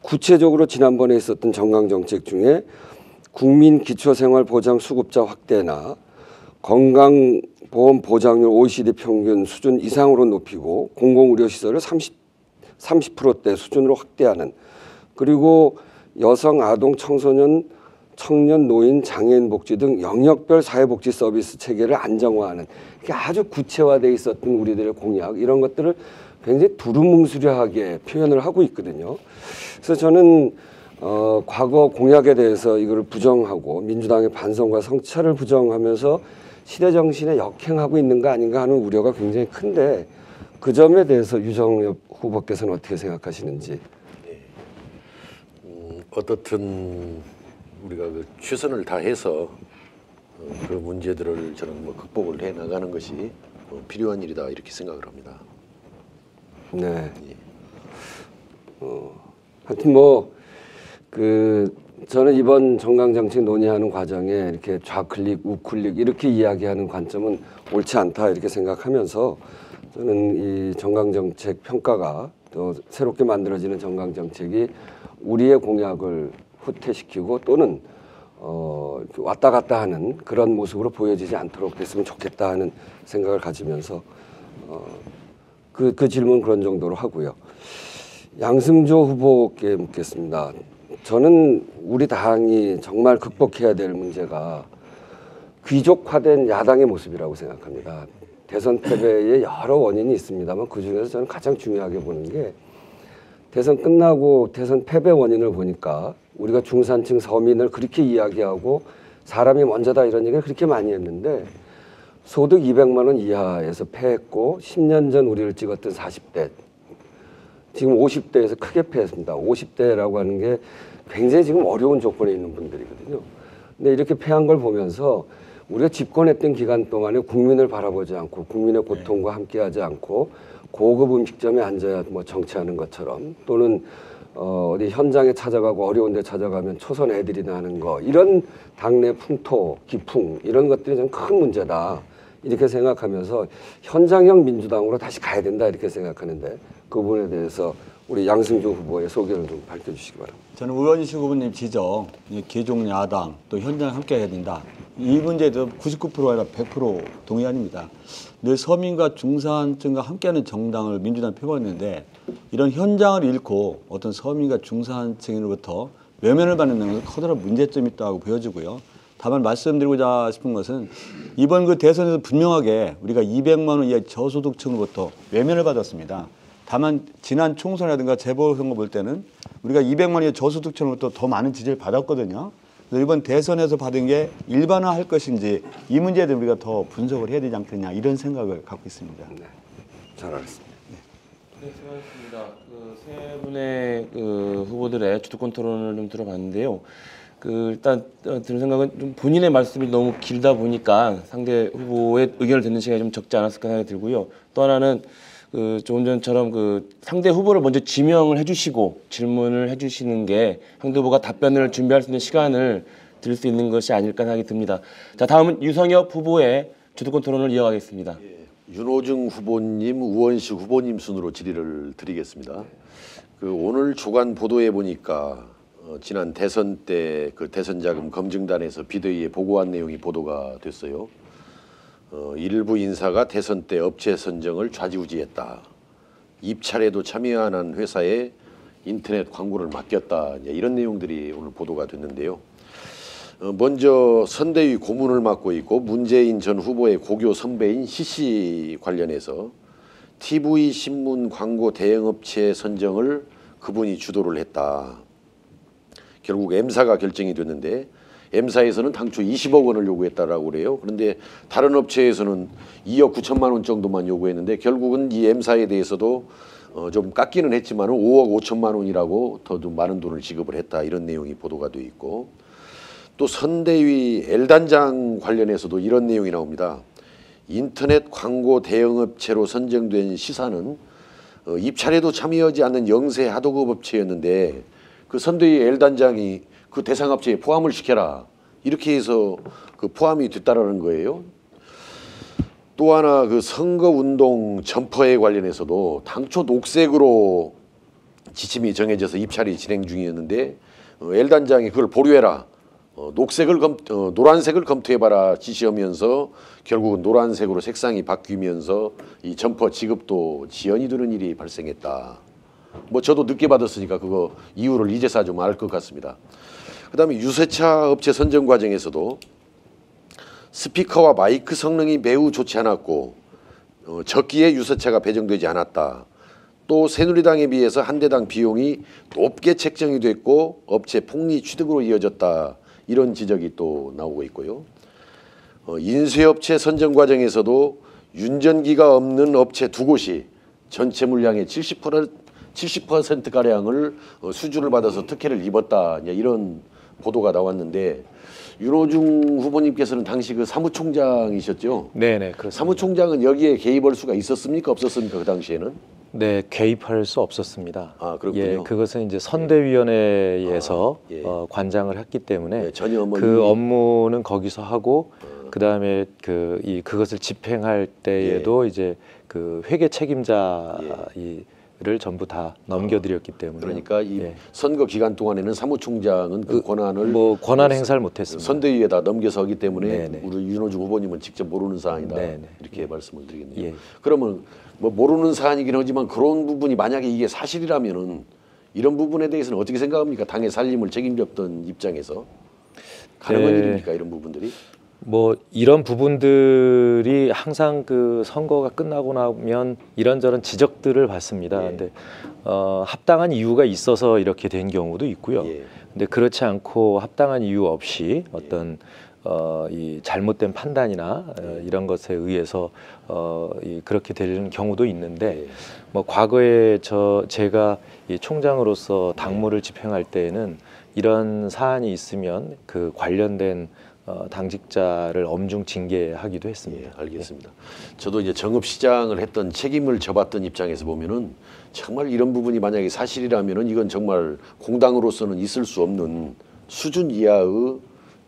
구체적으로 지난번에 있었던 정강정책 중에 국민기초생활보장 수급자 확대나 건강보험 보장률 OECD 평균 수준 이상으로 높이고 공공의료시설을 30%대 수준으로 확대하는 그리고 여성, 아동, 청소년, 청년, 노인, 장애인 복지 등 영역별 사회복지 서비스 체계를 안정화하는 이게 아주 구체화되어 있었던 우리들의 공약 이런 것들을 굉장히 두루뭉술하게 표현을 하고 있거든요. 그래서 저는 과거 공약에 대해서 이거를 부정하고 민주당의 반성과 성찰을 부정하면서 시대정신에 역행하고 있는 거 아닌가 하는 우려가 굉장히 큰데 그 점에 대해서 유정엽 후보께서는 어떻게 생각하시는지. 어떻든 우리가 그 최선을 다해서 그 문제들을 저는 뭐 극복을 해 나가는 것이 필요한 일이다 이렇게 생각을 합니다. 네. 하여튼 뭐 저는 이번 정강정책 논의하는 과정에 이렇게 좌클릭, 우클릭 이렇게 이야기하는 관점은 옳지 않다 이렇게 생각하면서 저는 이 정강정책 평가가 또 새롭게 만들어지는 정강정책이 우리의 공약을 후퇴시키고 또는 왔다 갔다 하는 그런 모습으로 보여지지 않도록 됐으면 좋겠다 하는 생각을 가지면서 그 질문 그런 정도로 하고요. 양승조 후보께 묻겠습니다. 저는 우리 당이 정말 극복해야 될 문제가 귀족화된 야당의 모습이라고 생각합니다. 대선 패배에 여러 원인이 있습니다만 그중에서 저는 가장 중요하게 보는 게 대선 끝나고 대선 패배 원인을 보니까 우리가 중산층 서민을 그렇게 이야기하고 사람이 먼저다 이런 얘기를 그렇게 많이 했는데 소득 200만 원 이하에서 패했고 10년 전 우리를 찍었던 40대 지금 50대에서 크게 패했습니다. 50대라고 하는 게 굉장히 지금 어려운 조건에 있는 분들이거든요. 근데 이렇게 패한 걸 보면서 우리가 집권했던 기간 동안에 국민을 바라보지 않고 국민의 고통과 함께하지 않고 고급 음식점에 앉아야 뭐 정치하는 것처럼 또는 어디 현장에 찾아가고 어려운 데 찾아가면 초선 애들이나 하는 거 이런 당내 풍토, 기풍 이런 것들이 좀 큰 문제다 이렇게 생각하면서 현장형 민주당으로 다시 가야 된다 이렇게 생각하는데 그 부분에 대해서 우리 양승조 후보의 소견을 좀 밝혀주시기 바랍니다. 저는 우원식 후보님 지적, 개종 야당 또 현장 함께 해야 된다. 이 문제도 99%가 아니라 100% 동의합니다. 늘 서민과 중산층과 함께하는 정당을 민주당이 펴고있는데 이런 현장을 잃고 어떤 서민과 중산층으로부터 외면을 받는 것은 커다란 문제점이 있다고 보여지고요. 다만 말씀드리고자 싶은 것은 이번 그 대선에서 분명하게 우리가 200만 원 이하 저소득층으로부터 외면을 받았습니다. 다만 지난 총선이라든가 재보선거 볼 때는 우리가 200만 원 이하 저소득층으로부터 더 많은 지지를 받았거든요. 그래서 이번 대선에서 받은 게 일반화할 것인지 이 문제에 대해 우리가 더 분석을 해야 되지 않겠냐 이런 생각을 갖고 있습니다. 네, 잘 알겠습니다. 네. 네, 수고하셨습니다. 세 분의 후보들의 주도권 토론을 좀 들어봤는데요. 일단 드는 생각은 좀 본인의 말씀이 너무 길다 보니까 상대 후보의 의견을 듣는 시간이 좀 적지 않았을까 생각이 들고요. 또 하나는 조금 전처럼 상대 후보를 먼저 지명을 해주시고 질문을 해주시는 게 상대 후보가 답변을 준비할 수 있는 시간을 드릴 수 있는 것이 아닐까 생각이 듭니다. 자, 다음은 유성엽 후보의 주도권 토론을 이어가겠습니다. 윤호중 후보님, 우원식 후보님 순으로 질의를 드리겠습니다. 오늘 주간 보도에 보니까 지난 대선 때 대선 자금 검증단에서 비대위에 보고한 내용이 보도가 됐어요. 일부 인사가 대선 때 업체 선정을 좌지우지했다. 입찰에도 참여 안 한 회사에 인터넷 광고를 맡겼다. 이런 내용들이 오늘 보도가 됐는데요. 먼저 선대위 고문을 맡고 있고 문재인 전 후보의 고교 선배인 CC 관련해서 TV 신문 광고 대행업체 선정을 그분이 주도를 했다. 결국 M사가 결정이 됐는데 M사에서는 당초 20억 원을 요구했다라고 그래요. 그런데 다른 업체에서는 2억 9천만 원 정도만 요구했는데 결국은 이 M사에 대해서도 좀 깎기는 했지만 5억 5천만 원이라고 더 좀 많은 돈을 지급을 했다. 이런 내용이 보도가 돼 있고 또 선대위 L단장 관련해서도 이런 내용이 나옵니다. 인터넷 광고 대행업체로 선정된 시사는 입찰에도 참여하지 않는 영세 하도급 업체였는데 선대위 L단장이 대상업체에 포함을 시켜라. 이렇게 해서 포함이 됐다라는 거예요. 또 하나 선거운동 점퍼에 관련해서도 당초 녹색으로 지침이 정해져서 입찰이 진행 중이었는데 L단장이 그걸 보류해라. 노란색을 검토해봐라 지시하면서 결국은 노란색으로 색상이 바뀌면서 이 점퍼 지급도 지연이 되는 일이 발생했다. 저도 늦게 받았으니까 그거 이유를 이제서 좀 알 것 같습니다. 그다음에 유세차 업체 선정 과정에서도 스피커와 마이크 성능이 매우 좋지 않았고 적기에 유세차가 배정되지 않았다. 또 새누리당에 비해서 한 대당 비용이 높게 책정이 됐고 업체 폭리 취득으로 이어졌다. 이런 지적이 또 나오고 있고요. 인쇄업체 선정 과정에서도 윤전기가 없는 업체 2곳이 전체 물량의 70%가량을 수주를 받아서 특혜를 입었다. 이런 보도가 나왔는데 윤호중 후보님께서는 당시 사무총장이셨죠? 네네, 그렇습니다. 사무총장은 여기에 개입할 수가 있었습니까? 없었습니까? 그 당시에는? 네, 개입할 수 없었습니다. 아, 그렇군요. 예, 그것은 이제 선대위원회에서 예. 관장을 했기 때문에 전혀 그 업무는 거기서 하고 그다음에 그것을 집행할 때에도 이제 회계 책임자를 전부 다 넘겨드렸기 때문에 그러니까 이 선거 기간 동안에는 사무총장은 그 권한을 권한 행사를 못했습니다. 선대위에다 넘겨서 하기 때문에 네네. 우리 윤호중 후보님은 직접 모르는 사안이다. 네네. 이렇게 말씀을 드리겠네요. 예. 그러면 모르는 사안이긴 하지만 그런 부분이 만약에 이게 사실이라면은 이런 부분에 대해서는 어떻게 생각합니까? 당의 살림을 책임졌던 입장에서 가능한 일입니까? 이런 부분들이? 이런 부분들이 항상 선거가 끝나고 나면 이런저런 지적들을 받습니다. 근데 합당한 이유가 있어서 이렇게 된 경우도 있고요. 근데 그렇지 않고 합당한 이유 없이 어떤 이 잘못된 판단이나 이런 것에 의해서 그렇게 되는 경우도 있는데 과거에 제가 이 총장으로서 당무를 집행할 때에는 이런 사안이 있으면 관련된 당직자를 엄중 징계하기도 했습니다. 예, 알겠습니다. 저도 이제 정읍시장을 했던 책임을 져봤던 입장에서 보면은 정말 이런 부분이 만약에 사실이라면은 이건 정말 공당으로서는 있을 수 없는 수준 이하의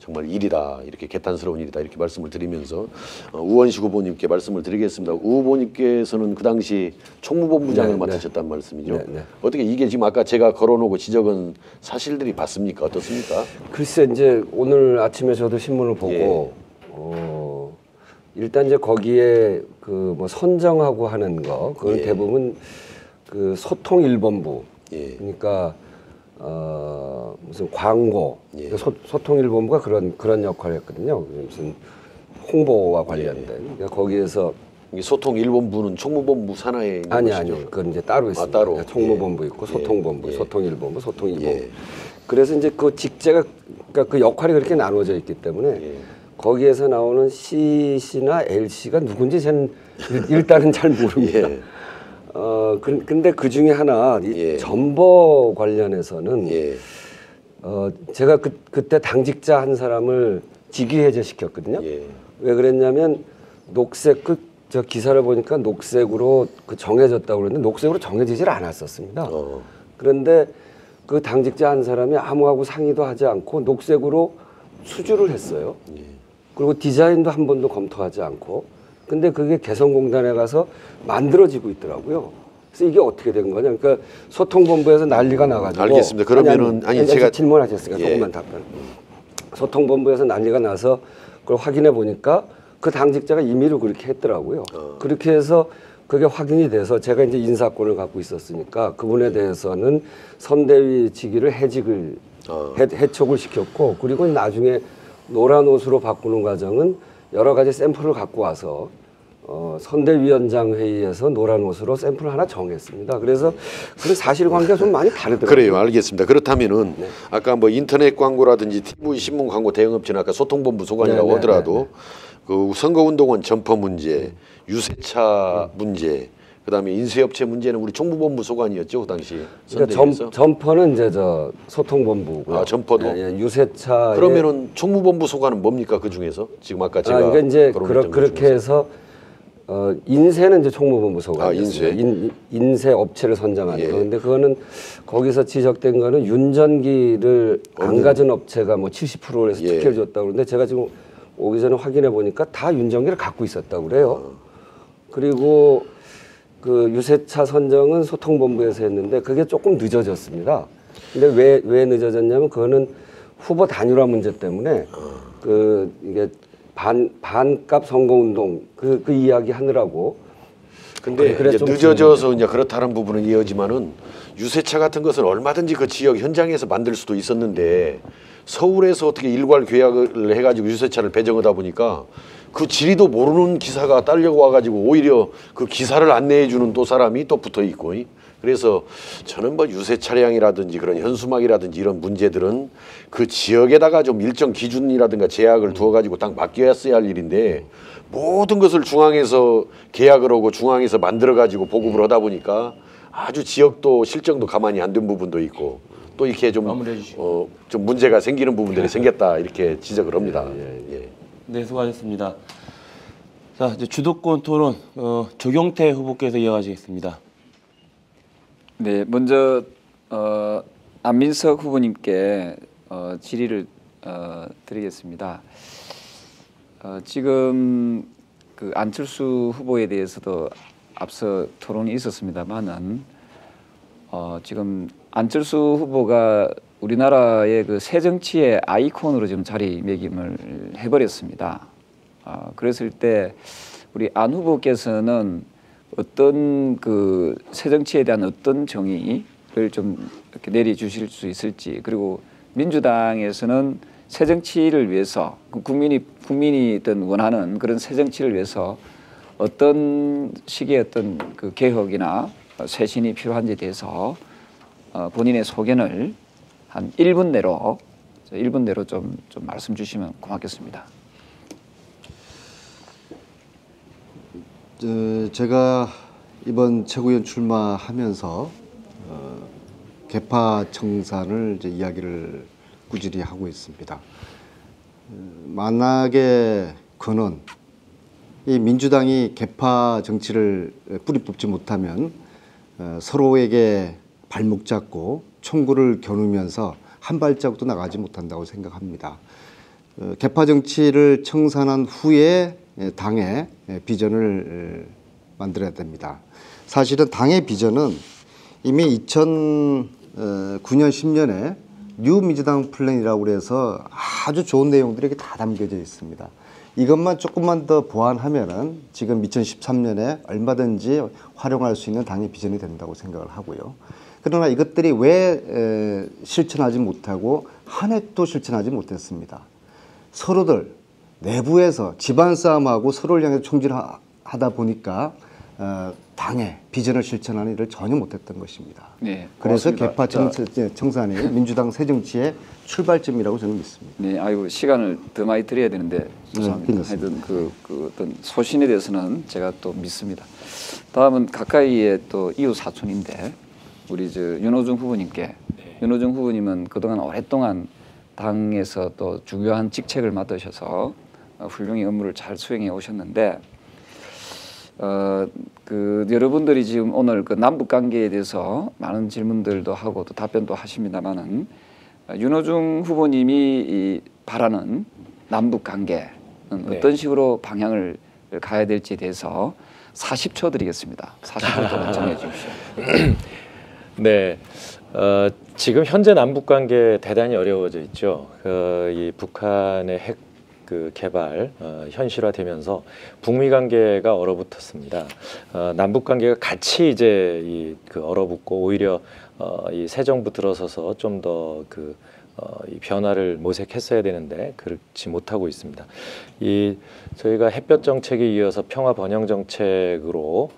정말 일이다. 이렇게 개탄스러운 일이다. 이렇게 말씀을 드리면서 우원식 후보님께 말씀을 드리겠습니다. 우 후보님께서는 그 당시 총무본부장을 맡으셨단 말씀이죠. 어떻게 이게 지금 아까 제가 걸어놓고 지적은 사실들이 맞습니까? 어떻습니까? 글쎄 이제 오늘 아침에 저도 신문을 보고 일단 이제 거기에 선정하고 하는 거 그건 대부분 소통 1본부 그러니까 무슨 광고 소통 1본부가 그런 역할을 했거든요. 무슨 홍보와 관련된 그러니까 거기에서 소통 1본부는 총무본부 산하에 있는 것이죠? 아니요. 그건 이제 따로 있습니다. 따로. 총무본부 있고 소통본부, 소통 1본부, 소통 2본부. 그래서 이제 그 직제가 그러니까 그 역할이 그렇게 나눠져 있기 때문에 거기에서 나오는 CC나 LC가 누군지 저는 일단은 잘 모릅니다. 근데 그 중에 하나 이 예. 전버 관련해서는 예. 제가 그때 당직자 한 사람을 직위해제 시켰거든요. 예. 왜 그랬냐면 녹색 저 기사를 보니까 녹색으로 정해졌다고 그랬는데 녹색으로 정해지질 않았었습니다. 그런데 그 당직자 한 사람이 아무하고 상의도 하지 않고 녹색으로 수주를 했어요. 그리고 디자인도 한 번도 검토하지 않고. 근데 그게 개성공단에 가서 만들어지고 있더라고요. 그래서 이게 어떻게 된 거냐? 그러니까 소통본부에서 난리가 나가지고. 알겠습니다. 그러면은 아니 제가 질문하셨으니까 예. 조금만 답변. 소통본부에서 난리가 나서 그걸 확인해 보니까 그 당직자가 임의로 그렇게 했더라고요. 그렇게 해서 그게 확인이 돼서 제가 이제 인사권을 갖고 있었으니까 그분에 대해서는 선대위 직위를 해직을 해촉을 시켰고, 그리고 나중에 노란 옷으로 바꾸는 과정은 여러 가지 샘플을 갖고 와서 선대위원장 회의에서 노란 옷으로 샘플을 하나 정했습니다. 그래서 그 사실관계가 좀 많이 다르더라고요. 그래요, 알겠습니다. 그렇다면은 아까 뭐 인터넷 광고라든지 TV 신문 광고 대응업체는 아까 소통본부 소관이라고 하더라도 그 선거운동원 점퍼 문제, 유세차 문제, 그다음에 인쇄업체 문제는 우리 총무본부 소관이었죠, 그 당시. 그러니까 점퍼는 이제 저 소통본부고요. 아, 점퍼도. 유세차. 그러면은 총무본부 소관은 뭡니까 그 중에서? 지금 아까 제가 그러니까 이제 거론했던 그렇게 해서 인쇄는 이제 총무본부 소관이었어요. 인쇄. 인쇄 업체를 선정하는 예. 거. 근데 그거는 거기서 지적된 거는 윤전기를 안 가진 업체가 뭐 70%를 해서 예. 특혜를 줬다고 그러는데 제가 지금 오기 전에 확인해 보니까 다 윤전기를 갖고 있었다고 그래요. 그리고 그 유세차 선정은 소통본부에서 했는데 그게 조금 늦어졌습니다. 근데 왜 늦어졌냐면 그거는 후보 단일화 문제 때문에 그 이게 반값 선거운동 그 이야기 하느라고. 근데 그래 이제 좀 늦어져서 이제 그렇다는 부분은 이어지만은 유세차 같은 것은 얼마든지 그 지역 현장에서 만들 수도 있었는데 서울에서 어떻게 일괄 계약을 해가지고 유세차를 배정하다 보니까 그 지리도 모르는 기사가 딸려고 와가지고 오히려 그 기사를 안내해주는 또 사람이 또 붙어 있고. 그래서 저는 뭐 유세 차량이라든지 그런 현수막이라든지 이런 문제들은 그 지역에다가 좀 일정 기준이라든가 제약을 두어가지고 딱 맡겨야 할 일인데 모든 것을 중앙에서 계약을 하고 중앙에서 만들어가지고 보급을 하다 보니까 아주 지역도 실정도 가만히 안 된 부분도 있고 또 이렇게 좀 문제가 생기는 부분들이 생겼다 이렇게 지적을 합니다. 예. 네, 수고하셨습니다. 자, 이제 주도권 토론 조경태 후보께서 이어가시겠습니다. 네, 먼저 안민석 후보님께 질의를 드리겠습니다. 지금 그 안철수 후보에 대해서도 앞서 토론이 있었습니다만은 지금 안철수 후보가 우리나라의 그 새 정치의 아이콘으로 지금 자리매김을 해버렸습니다. 그랬을 때 우리 안 후보께서는 어떤 그 새 정치에 대한 어떤 정의를 좀 이렇게 내려주실 수 있을지, 그리고 민주당에서는 새 정치를 위해서 국민이 어떤 원하는 그런 새 정치를 위해서 어떤 식의 어떤 그 개혁이나 쇄신이 필요한지에 대해서 본인의 소견을 한 1분 내로 좀 말씀 주시면 고맙겠습니다. 제가 이번 최고위원 출마하면서 개파 청산을 이제 이야기를 꾸준히 하고 있습니다. 만약에 그는 이 민주당이 개파 정치를 뿌리 뽑지 못하면 서로에게 발목 잡고 총구를 겨누면서 한 발자국도 나가지 못한다고 생각합니다. 개파 정치를 청산한 후에 당의 비전을 만들어야 됩니다. 사실은 당의 비전은 이미 2009년 10년에 뉴 민주당 플랜이라고 해서 아주 좋은 내용들이 다 담겨져 있습니다. 이것만 조금만 더 보완하면은 지금 2013년에 얼마든지 활용할 수 있는 당의 비전이 된다고 생각을 하고요. 그러나 이것들이 왜 실천하지 못하고 한 획도 실천하지 못했습니다. 서로들 내부에서 집안 싸움하고 서로를 향해 총질하다 보니까 당의 비전을 실천하는 일을 전혀 못했던 것입니다. 네, 그래서 고맙습니다. 개파 청산이 민주당 새 정치의 출발점이라고 저는 믿습니다. 네, 아이고 시간을 더 많이 드려야 되는데 하여튼 그 어떤 소신에 대해서는 제가 또 믿습니다. 다음은 가까이의 또 이웃 사촌인데 우리 저 윤호중 후보님께 윤호중 후보님은 그동안 오랫동안 당에서 또 중요한 직책을 맡으셔서 훌륭히 업무를 잘 수행해 오셨는데 그 여러분들이 지금 오늘 그 남북 관계에 대해서 많은 질문들도 하고 또 답변도 하십니다만은 윤호중 후보님이 이 바라는 남북 관계는 어떤 식으로 방향을 가야 될지에 대해서 40초 드리겠습니다. 40초 동안 정해 주십시오. 네, 지금 현재 남북 관계 대단히 어려워져 있죠. 이 북한의 핵 개발 현실화되면서 북미 관계가 얼어붙었습니다. 남북 관계가 같이 이제 얼어붙고 오히려 이 새 정부 들어서서 좀 더 이 변화를 모색했어야 되는데 그렇지 못하고 있습니다. 저희가 햇볕 정책에 이어서 평화 번영 정책으로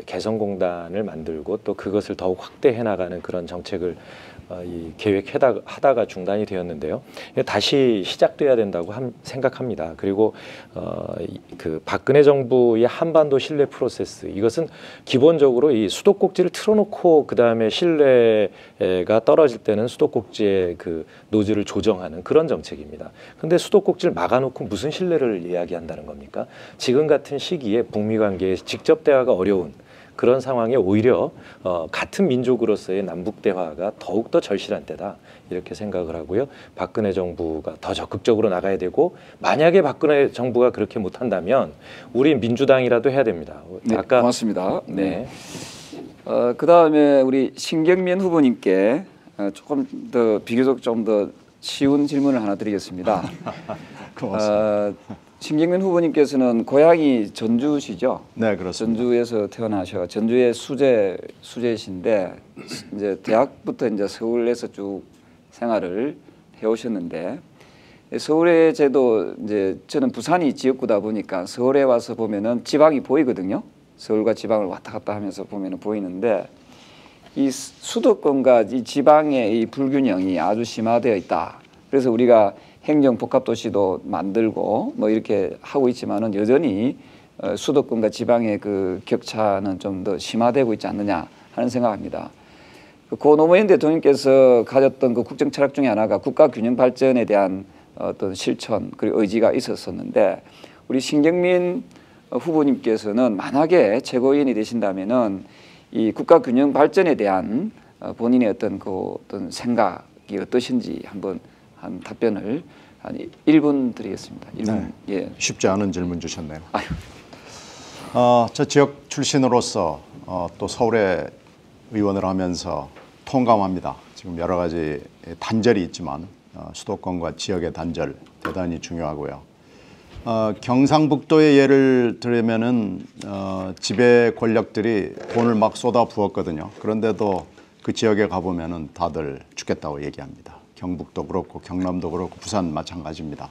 개성공단을 만들고 또 그것을 더욱 확대해 나가는 그런 정책을 계획하다가 중단이 되었는데요. 다시 시작돼야 된다고 생각합니다. 그리고 박근혜 정부의 한반도 신뢰 프로세스, 이것은 기본적으로 이 수도꼭지를 틀어놓고 그 다음에 신뢰가 떨어질 때는 수도꼭지의 노즐을 조정하는 그런 정책입니다. 그런데 수도꼭지를 막아놓고 무슨 신뢰를 이야기한다는 겁니까? 지금 같은 시기에 북미 관계에 직접 대화가 어려운 그런 상황에 오히려 같은 민족으로서의 남북 대화가 더욱더 절실한 때다, 이렇게 생각을 하고요. 박근혜 정부가 더 적극적으로 나가야 되고, 만약에 박근혜 정부가 그렇게 못한다면 우리 민주당이라도 해야 됩니다. 네, 고맙습니다. 네. 그 다음에 우리 신경민 후보님께 조금 더 비교적 좀 더 쉬운 질문을 하나 드리겠습니다. 고맙습니다. 신경민 후보님께서는 고향이 전주시죠? 네, 그렇습니다. 전주에서 태어나셔 전주의 수재신데 이제 대학부터 이제 서울에서 쭉 생활을 해오셨는데, 서울에 저도 이제 저는 부산이 지역구다 보니까 서울에 와서 보면은 지방이 보이거든요. 서울과 지방을 왔다 갔다 하면서 보면은 보이는데, 이 수도권과 이 지방의 이 불균형이 아주 심화되어 있다. 그래서 우리가 행정 복합도시도 만들고 뭐 이렇게 하고 있지만은 여전히 수도권과 지방의 그 격차는 좀 더 심화되고 있지 않느냐 하는 생각합니다. 고 노무현 대통령께서 가졌던 그 국정 철학 중에 하나가 국가 균형 발전에 대한 어떤 실천 그리고 의지가 있었었는데, 우리 신경민 후보님께서는 만약에 최고위원이 되신다면은 이 국가 균형 발전에 대한 본인의 어떤 생각이 어떠신지 한번 한 답변을 한 1분 드리겠습니다. 1분. 네. 예. 쉽지 않은 질문 주셨네요. 아유. 저 지역 출신으로서 또 서울에 의원을 하면서 통감합니다. 지금 여러 가지 단절이 있지만 수도권과 지역의 단절 대단히 중요하고요. 경상북도의 예를 들면은 지배 권력들이 돈을 막 쏟아 부었거든요. 그런데도 그 지역에 가보면은 다들 죽겠다고 얘기합니다. 경북도 그렇고 경남도 그렇고 부산 마찬가지입니다.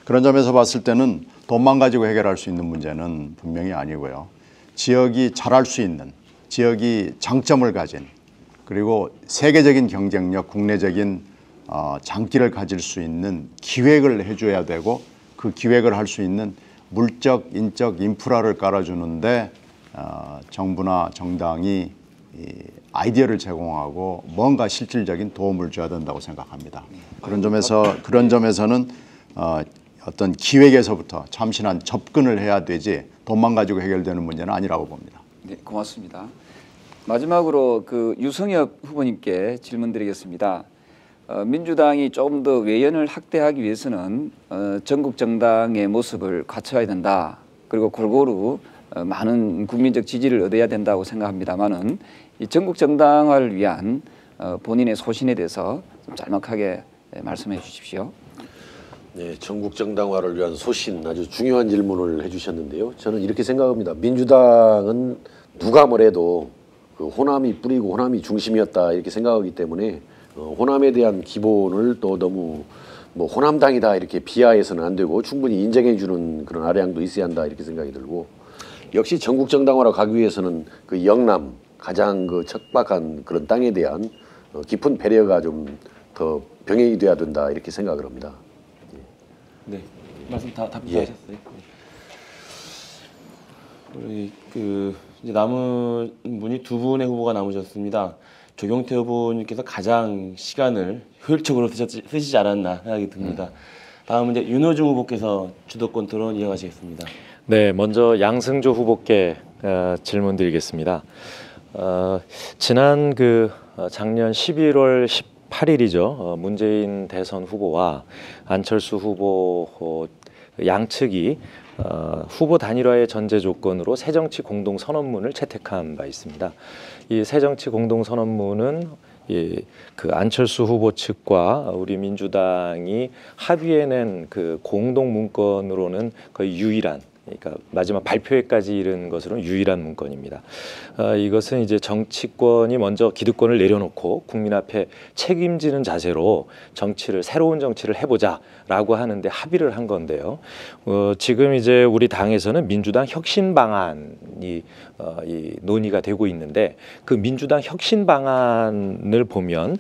그런 점에서 봤을 때는 돈만 가지고 해결할 수 있는 문제는 분명히 아니고요. 지역이 잘할 수 있는, 지역이 장점을 가진, 그리고 세계적인 경쟁력, 국내적인 장기를 가질 수 있는 기획을 해줘야 되고, 그 기획을 할 수 있는 물적, 인적 인프라를 깔아주는데 정부나 정당이 아이디어를 제공하고 뭔가 실질적인 도움을 줘야 된다고 생각합니다. 그런 점에서는 어떤 기획에서부터 참신한 접근을 해야 되지 돈만 가지고 해결되는 문제는 아니라고 봅니다. 네, 고맙습니다. 마지막으로 그 유성엽 후보님께 질문드리겠습니다. 민주당이 조금 더 외연을 확대하기 위해서는 전국 정당의 모습을 갖춰야 된다. 그리고 골고루 많은 국민적 지지를 얻어야 된다고 생각합니다만은, 이 전국 정당화를 위한 본인의 소신에 대해서 좀 짤막하게 말씀해 주십시오. 네, 전국 정당화를 위한 소신, 아주 중요한 질문을 해주셨는데요. 저는 이렇게 생각합니다. 민주당은 누가 뭐래도 그 호남이 뿌리고 호남이 중심이었다, 이렇게 생각하기 때문에 호남에 대한 기본을 또 너무 뭐 호남당이다 이렇게 비하해서는 안 되고 충분히 인정해주는 그런 아량도 있어야 한다, 이렇게 생각이 들고, 역시 전국 정당화로 가기 위해서는 그 영남 가장 그 척박한 그런 땅에 대한 깊은 배려가 좀 더 병행이 돼야 된다 이렇게 생각을 합니다. 네, 말씀 다 예. 하셨어요. 우리 이제 남은 분이 두 분의 후보가 남으셨습니다. 조경태 후보님께서 가장 시간을 효율적으로 쓰시지 않았나 생각이 듭니다. 다음은 이제 윤호중 후보께서 주도권 토론 이어가시겠습니다. 네, 먼저 양승조 후보께 질문드리겠습니다. 지난 작년 11월 18일이죠. 문재인 대선 후보와 안철수 후보 양측이 후보 단일화의 전제 조건으로 새정치 공동 선언문을 채택한 바 있습니다. 이 새정치 공동 선언문은 그 안철수 후보 측과 우리 민주당이 합의해낸 그 공동 문건으로는 거의 유일한, 그러니까 마지막 발표회까지 이른 것으로는 유일한 문건입니다. 이것은 이제 정치권이 먼저 기득권을 내려놓고 국민 앞에 책임지는 자세로 새로운 정치를 해보자라고 하는데 합의를 한 건데요. 지금 이제 우리 당에서는 민주당 혁신 방안이 이 논의가 되고 있는데, 그 민주당 혁신 방안을 보면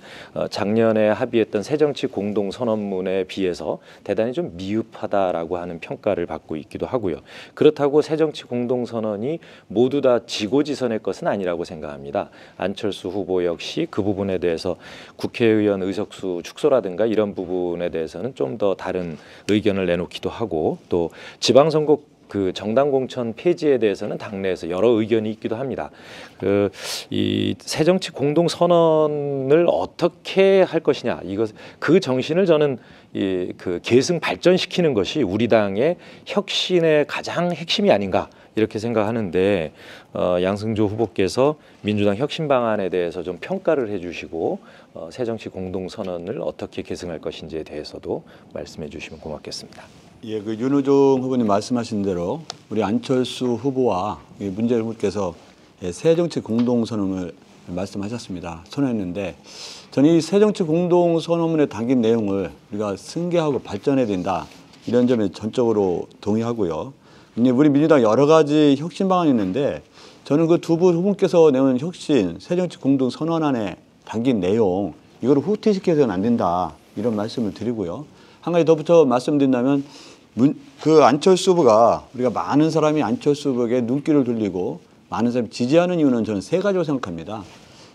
작년에 합의했던 새정치 공동 선언문에 비해서 대단히 좀 미흡하다라고 하는 평가를 받고 있기도 하고요. 그렇다고 새정치 공동 선언이 모두 다 지고지선의 것은 아니라고 생각합니다. 안철수 후보 역시 그 부분에 대해서 국회의원 의석수 축소라든가 이런 부분에 대해서는 좀 더 다른 의견을 내놓기도 하고, 또 지방선거 그 정당 공천 폐지에 대해서는 당내에서 여러 의견이 있기도 합니다. 이 새정치 공동 선언을 어떻게 할 것이냐, 그 정신을 저는 그 계승 발전시키는 것이 우리 당의 혁신의 가장 핵심이 아닌가 이렇게 생각하는데, 양승조 후보께서 민주당 혁신 방안에 대해서 좀 평가를 해주시고 새정치 공동 선언을 어떻게 계승할 것인지에 대해서도 말씀해 주시면 고맙겠습니다. 예, 그 윤호중 후보님 말씀하신 대로 우리 안철수 후보와 문재인 후보께서 새정치 공동선언을 말씀하셨습니다. 선언했는데, 저는 이 새정치 공동선언문에 담긴 내용을 우리가 승계하고 발전해야 된다, 이런 점에 전적으로 동의하고요. 우리 민주당 여러 가지 혁신 방안이 있는데, 저는 그 두 분 후보께서 내온 혁신 새정치 공동선언안에 담긴 내용, 이거를 후퇴시켜서는 안 된다, 이런 말씀을 드리고요. 한 가지 더 붙여 말씀드린다면, 그 안철수 후보가, 우리가 많은 사람이 안철수 후보에게 눈길을 돌리고 많은 사람이 지지하는 이유는 저는 세 가지로 생각합니다.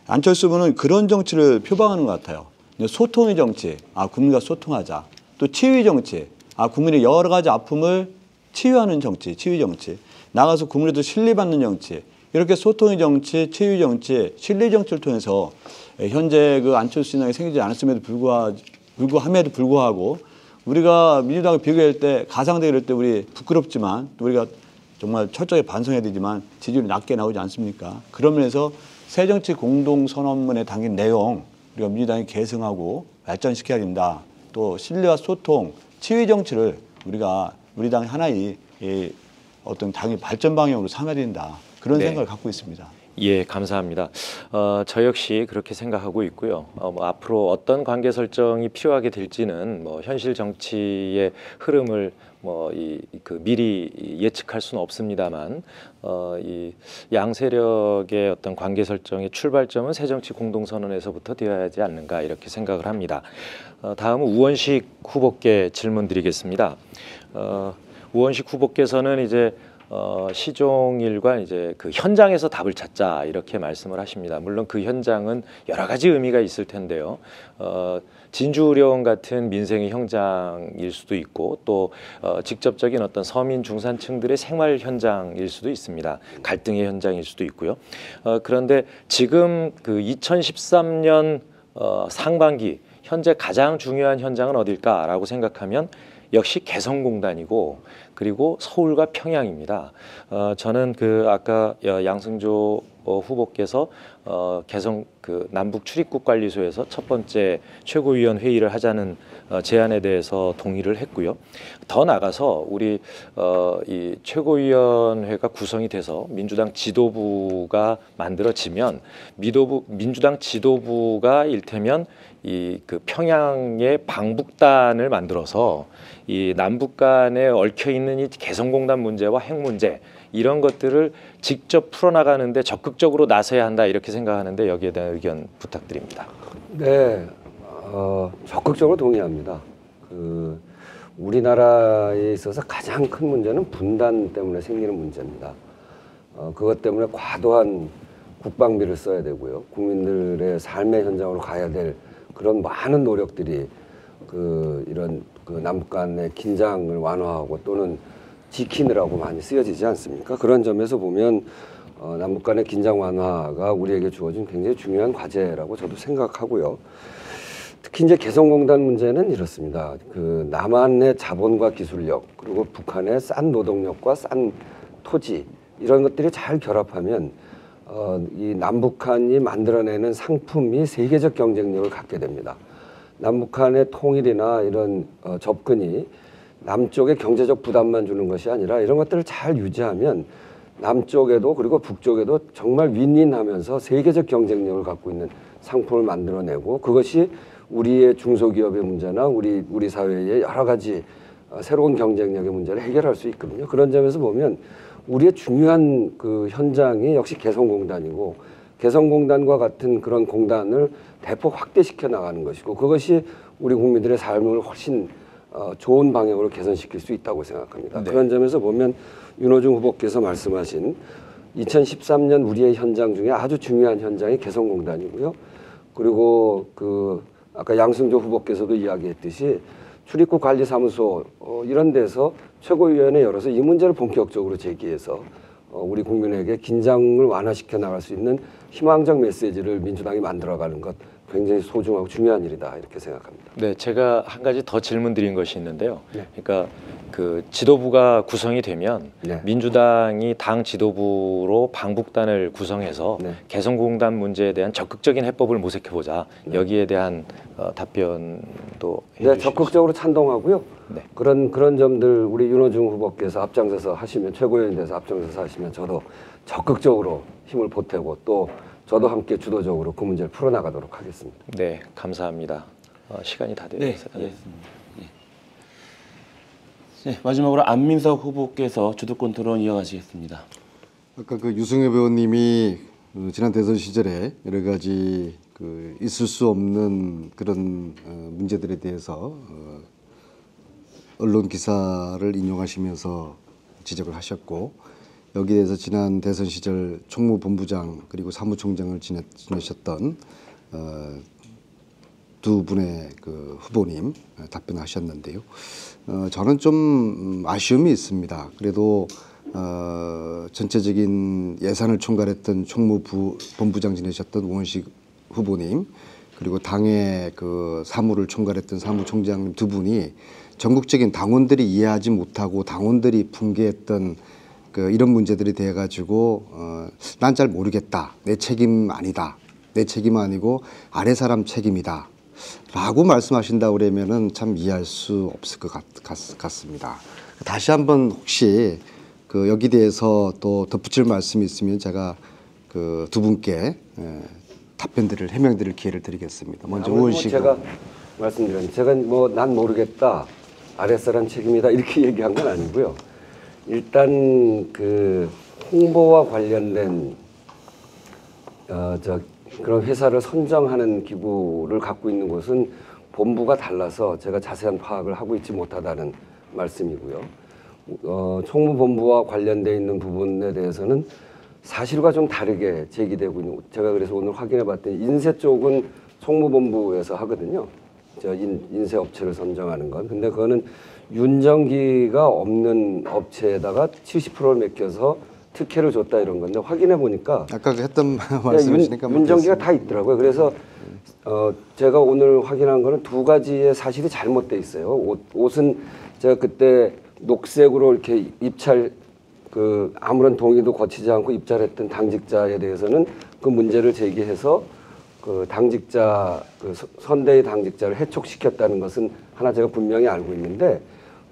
안철수 후보는 그런 정치를 표방하는 것 같아요. 소통의 정치, 국민과 소통하자. 또 치유의 정치, 국민의 여러 가지 아픔을 치유하는 정치, 치유 정치. 나가서 국민에도 신뢰받는 정치. 이렇게 소통의 정치, 치유 정치, 신뢰 정치를 통해서 현재 그 안철수 신당이 생기지 않았음에도 불구하고 우리가 민주당을 비교할 때, 가상대결할 때 우리 부끄럽지만, 또 우리가 정말 철저히 반성해야 되지만 지지율이 낮게 나오지 않습니까? 그런 면에서 새정치 공동선언문에 담긴 내용, 우리가 민주당이 계승하고 발전시켜야 된다. 또 신뢰와 소통, 치유 정치를 우리가 우리 당의 하나의 어떤 당의 발전 방향으로 삼아야 된다. 그런 생각을 갖고 있습니다. 예, 감사합니다. 저 역시 그렇게 생각하고 있고요. 앞으로 어떤 관계 설정이 필요하게 될지는 현실 정치의 흐름을 미리 예측할 수는 없습니다만, 이 양세력의 어떤 관계 설정의 출발점은 새정치 공동선언에서부터 되어야 하지 않는가 이렇게 생각을 합니다. 다음은 우원식 후보께 질문드리겠습니다. 우원식 후보께서는 이제 시종일관 이제 그 현장에서 답을 찾자 이렇게 말씀을 하십니다. 물론 그 현장은 여러 가지 의미가 있을 텐데요. 진주의료원 같은 민생의 현장일 수도 있고, 또 직접적인 어떤 서민 중산층들의 생활 현장일 수도 있습니다. 갈등의 현장일 수도 있고요. 그런데 지금 그 2013년 상반기 현재 가장 중요한 현장은 어딜까라고 생각하면 역시 개성공단이고, 그리고 서울과 평양입니다. 저는 아까 양승조 후보께서 개성 남북 출입국 관리소에서 첫 번째 최고위원 회의를 하자는 제안에 대해서 동의를 했고요. 더 나가서 우리 이 최고위원회가 구성이 돼서 민주당 지도부가 만들어지면 민주당 지도부가 일테면 그 평양의 방북단을 만들어서 이 남북 간에 얽혀 있는 이 개성공단 문제와 핵 문제, 이런 것들을 직접 풀어나가는데 적극적으로 나서야 한다 이렇게 생각하는데 여기에 대한 의견 부탁드립니다. 네, 적극적으로 동의합니다. 우리나라에 있어서 가장 큰 문제는 분단 때문에 생기는 문제입니다. 그것 때문에 과도한 국방비를 써야 되고요. 국민들의 삶의 현장으로 가야 될 그런 많은 노력들이 이런 남북 간의 긴장을 완화하고 또는 지키느라고 많이 쓰여지지 않습니까? 그런 점에서 보면 남북 간의 긴장 완화가 우리에게 주어진 굉장히 중요한 과제라고 저도 생각하고요. 특히 이제 개성공단 문제는 이렇습니다. 남한의 자본과 기술력 그리고 북한의 싼 노동력과 싼 토지 이런 것들이 잘 결합하면 이 남북한이 만들어내는 상품이 세계적 경쟁력을 갖게 됩니다. 남북한의 통일이나 이런 접근이 남쪽에 경제적 부담만 주는 것이 아니라 이런 것들을 잘 유지하면 남쪽에도 그리고 북쪽에도 정말 윈윈하면서 세계적 경쟁력을 갖고 있는 상품을 만들어내고 그것이 우리의 중소기업의 문제나 우리 사회의 여러 가지 새로운 경쟁력의 문제를 해결할 수 있거든요. 그런 점에서 보면 우리의 중요한 현장이 역시 개성공단이고 개성공단과 같은 그런 공단을 대폭 확대시켜 나가는 것이고 그것이 우리 국민들의 삶을 훨씬 좋은 방향으로 개선시킬 수 있다고 생각합니다. 네. 그런 점에서 보면 윤호중 후보께서 말씀하신 2013년 우리의 현장 중에 아주 중요한 현장이 개성공단이고요. 그리고 아까 양승조 후보께서도 이야기했듯이 출입국 관리사무소 이런 데서 최고위원회 열어서 이 문제를 본격적으로 제기해서 우리 국민에게 긴장을 완화시켜 나갈 수 있는 희망적 메시지를 민주당이 만들어가는 것 굉장히 소중하고 중요한 일이다 이렇게 생각합니다. 네, 제가 한 가지 더 질문 드린 것이 있는데요. 네. 그러니까 지도부가 구성이 되면 네. 민주당이 당 지도부로 방북단을 구성해서 네. 개성공단 문제에 대한 적극적인 해법을 모색해보자. 네. 여기에 대한 답변도 네, 적극적으로 찬동하고요. 네. 그런 점들 우리 윤호중 후보께서 앞장서서 하시면 최고위원이 돼서 앞장서서 하시면 저도 적극적으로 힘을 보태고 또 저도 함께 주도적으로 그 문제를 풀어나가도록 하겠습니다. 네, 감사합니다. 시간이 다 네, 되었습니다. 알겠습니다. 네, 마지막으로 안민석 후보께서 주도권 토론 이어가시겠습니다. 아까 유승엽 의원님이 지난 대선 시절에 여러 가지 있을 수 없는 그런 문제들에 대해서 언론 기사를 인용하시면서 지적을 하셨고 여기에 대해서 지난 대선 시절 총무본부장 그리고 사무총장을 지내셨던 두 분의 후보님 답변하셨는데요. 저는 좀 아쉬움이 있습니다. 그래도 전체적인 예산을 총괄했던 총무본부장 지내셨던 우원식 후보님 그리고 당의 사무를 총괄했던 사무총장님 두 분이 전국적인 당원들이 이해하지 못하고 당원들이 붕괴했던 이런 문제들이 돼가지고 난 잘 모르겠다. 내 책임 아니다. 내 책임 아니고 아래 사람 책임이다. 라고 말씀하신다고 그러면은 참 이해할 수 없을 것 같습니다. 다시 한번 혹시 여기 대해서 또 덧붙일 말씀이 있으면 제가 두 분께 답변들을 해명드릴 기회를 드리겠습니다. 먼저 우원식 제가 말씀드렸는데 제가 난 모르겠다. 아랫사람 책임이다 이렇게 얘기한 건 아니고요. 일단 홍보와 관련된 그런 회사를 선정하는 기구를 갖고 있는 곳은 본부가 달라서 제가 자세한 파악을 하고 있지 못하다는 말씀이고요. 총무본부와 관련돼 있는 부분에 대해서는 사실과 좀 다르게 제기되고 있는 제가 그래서 오늘 확인해 봤더니 인쇄 쪽은 총무본부에서 하거든요. 인쇄 업체를 선정하는 건. 근데 그거는 윤정기가 없는 업체에다가 70%를 맡겨서 특혜를 줬다 이런 건데 확인해 보니까 아까 했던 말씀이시니까 윤정기가 다 있더라고요. 그래서 제가 오늘 확인한 거는 두 가지의 사실이 잘못돼 있어요. 옷은 제가 그때 녹색으로 이렇게 입찰 아무런 동의도 거치지 않고 입찰했던 당직자에 대해서는 그 문제를 제기해서 당직자 선대의 당직자를 해촉시켰다는 것은 하나 제가 분명히 알고 있는데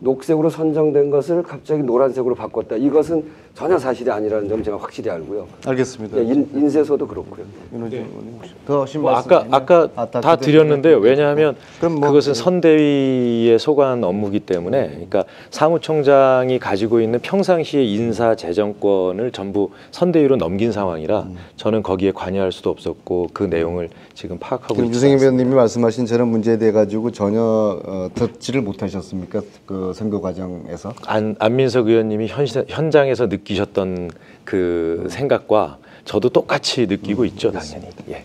녹색으로 선정된 것을 갑자기 노란색으로 바꿨다. 이것은 전혀 사실이 아니라는 점 제가 확실히 알고요. 알겠습니다. 예, 인쇄소도 그렇고요. 윤호중 의원님 혹시 더 하신 뭐 말씀 아까 다 드렸는데요. 왜냐하면 그럼 뭐 그것은 선대위의 소관 업무이기 때문에, 그러니까 사무총장이 가지고 있는 평상시의 인사 재정권을 전부 선대위로 넘긴 상황이라 저는 거기에 관여할 수도 없었고 그 내용을 지금 파악하고 있지 유승엽 않습니다. 의원님이 말씀하신 저런 문제에 대해 가지고 전혀 듣지를 못하셨습니까? 그 선거 과정에서? 안민석 의원님이 현장에서 느끼셨던 그 생각과 저도 똑같이 느끼고 있죠, 당연히. 예.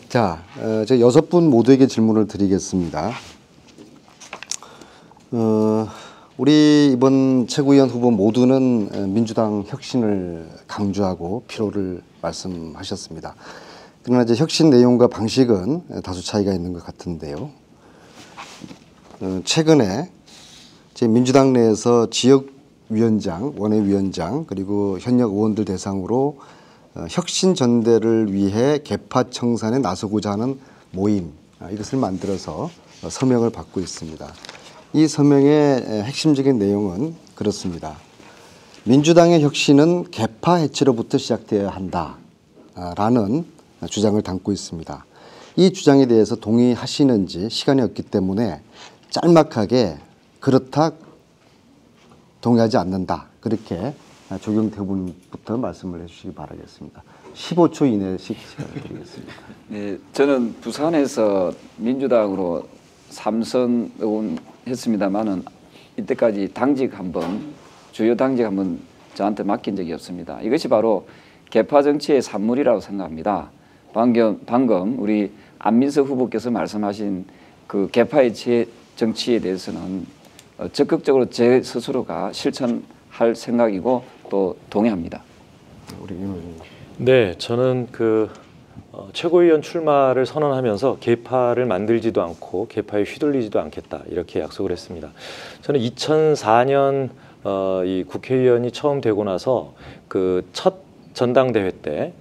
자, 제 6분 모두에게 질문을 드리겠습니다. 우리 이번 최고위원 후보 모두는 민주당 혁신을 강조하고 필요를 말씀하셨습니다. 그러나 이제 혁신 내용과 방식은 다소 차이가 있는 것 같은데요. 최근에 제 민주당 내에서 지역위원장, 원외위원장 그리고 현역 의원들 대상으로 혁신 전대를 위해 개파 청산에 나서고자 하는 모임 이것을 만들어서 서명을 받고 있습니다. 이 서명의 핵심적인 내용은 그렇습니다. 민주당의 혁신은 개파 해체로부터 시작되어야 한다라는 주장을 담고 있습니다. 이 주장에 대해서 동의하시는지 시간이 없기 때문에 짤막하게 그렇다, 동의하지 않는다 그렇게 조경태분부터 말씀을 해주시기 바라겠습니다. 15초 이내씩 시간을 드리겠습니다. 네, 저는 부산에서 민주당으로 3선 의원했습니다만은 이때까지 당직 한번, 주요 당직 한번 저한테 맡긴 적이 없습니다. 이것이 바로 개파 정치의 산물이라고 생각합니다. 방금 우리 안민석 후보께서 말씀하신 그 개파의 정치에 대해서는 적극적으로 제 스스로가 실천할 생각이고 또 동의합니다. 우리 윤호중. 네, 저는 최고위원 출마를 선언하면서 개파를 만들지도 않고 개파에 휘둘리지도 않겠다 이렇게 약속을 했습니다. 저는 2004년 이 국회의원이 처음 되고 나서 그 첫 전당대회 때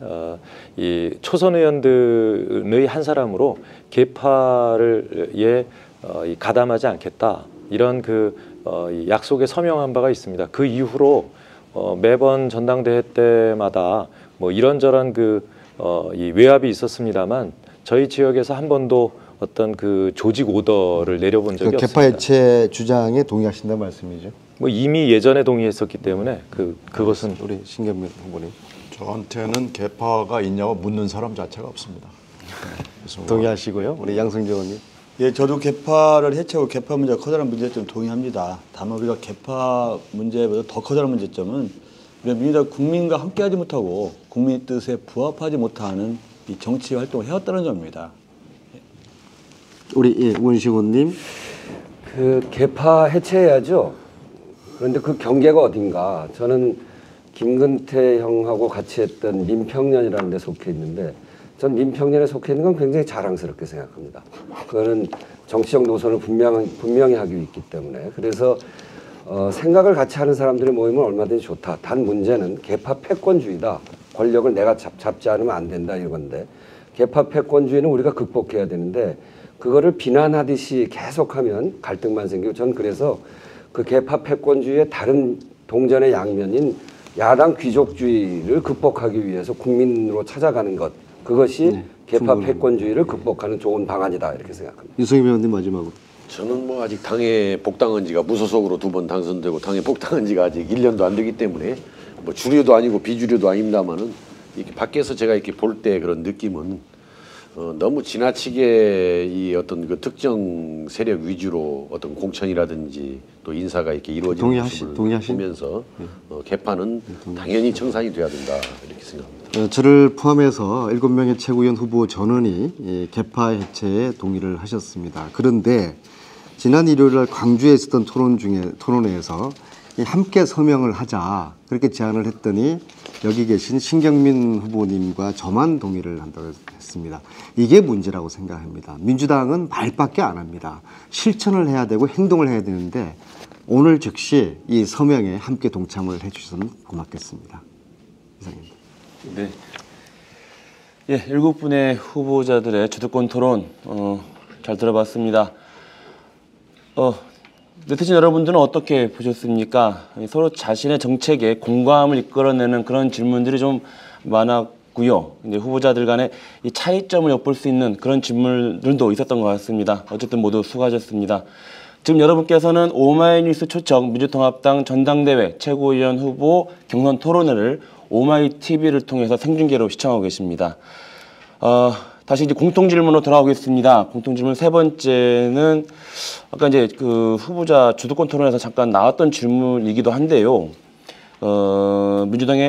이 초선 의원들의 한 사람으로 개파를 가담하지 않겠다 이런 이 약속에 서명한 바가 있습니다. 그 이후로 매번 전당대회 때마다 뭐 이런저런 이 외압이 있었습니다만 저희 지역에서 한 번도 어떤 그 조직 오더를 내려본 적이 없습니다. 개파 해체 주장에 동의하신다는 말씀이죠? 뭐 이미 예전에 동의했었기 때문에 그것은 우리 신경민 후보님. 저한테는 개파가 있냐고 묻는 사람 자체가 없습니다. 동의하시고요. 우리 양승재 의원님. 예, 저도 개파를 해체하고 개파 문제가 커다란 문제점 동의합니다. 다만 우리가 개파 문제보다 더 커다란 문제점은 우리가 민주당 국민과 함께하지 못하고 국민 뜻에 부합하지 못하는 이 정치 활동을 해왔다는 점입니다. 우리 우원식 의원님. 그 개파 해체해야죠. 그런데 그 경계가 어딘가. 저는 김근태 형하고 같이 했던 민평년이라는 데 속해 있는데 전 민평년에 속해 있는 건 굉장히 자랑스럽게 생각합니다. 그거는 정치적 노선을 분명히 하기 있기 때문에. 그래서 생각을 같이 하는 사람들이 모이면 얼마든지 좋다. 단 문제는 개파 패권주의다. 권력을 내가 잡지 않으면 안 된다 이건데 개파 패권주의는 우리가 극복해야 되는데 그거를 비난하듯이 계속하면 갈등만 생기고 저는 그래서 그 개파 패권주의의 다른 동전의 양면인 야당 귀족주의를 극복하기 위해서 국민으로 찾아가는 것 그것이 개파 패권주의를 극복하는 좋은 방안이다 이렇게 생각합니다. 유승엽 의원님 마지막으로. 저는 뭐 아직 당에 복당한 지가 무소속으로 2번 당선되고 당에 복당한 지가 아직 1년도 안 되기 때문에 뭐 주류도 아니고 비주류도 아닙니다만은 이렇게 밖에서 제가 이렇게 볼 때 그런 느낌은 너무 지나치게 이 어떤 그 특정 세력 위주로 어떤 공천이라든지 또 인사가 이렇게 이루어지는 모습을 보면서 개파는 당연히 청산이 돼야 된다 이렇게 생각합니다. 저를 포함해서 7명의 최고위원 후보 전원이 개파 해체에 동의를 하셨습니다. 그런데 지난 일요일 광주에 있었던 토론회에서 함께 서명을 하자 그렇게 제안을 했더니 여기 계신 신경민 후보님과 저만 동의를 한다고 했습니다. 이게 문제라고 생각합니다. 민주당은 말밖에 안 합니다. 실천을 해야 되고 행동을 해야 되는데 오늘 즉시 이 서명에 함께 동참을 해주셔서 고맙겠습니다. 이상입니다. 네. 예, 7분의 후보자들의 주도권 토론 잘 들어봤습니다. 네티즌 여러분들은 어떻게 보셨습니까? 서로 자신의 정책에 공감을 이끌어내는 그런 질문들이 좀 많았고요. 이제 후보자들 간의 이 차이점을 엿볼 수 있는 그런 질문들도 있었던 것 같습니다. 어쨌든 모두 수고하셨습니다. 지금 여러분께서는 오마이뉴스 초청 민주통합당 전당대회 최고위원 후보 경선 토론회를 오마이TV를 통해서 생중계로 시청하고 계십니다. 다시 이제 공통질문으로 돌아오겠습니다. 공통질문 세 번째는 아까 이제 그 후보자 주도권 토론에서 잠깐 나왔던 질문이기도 한데요.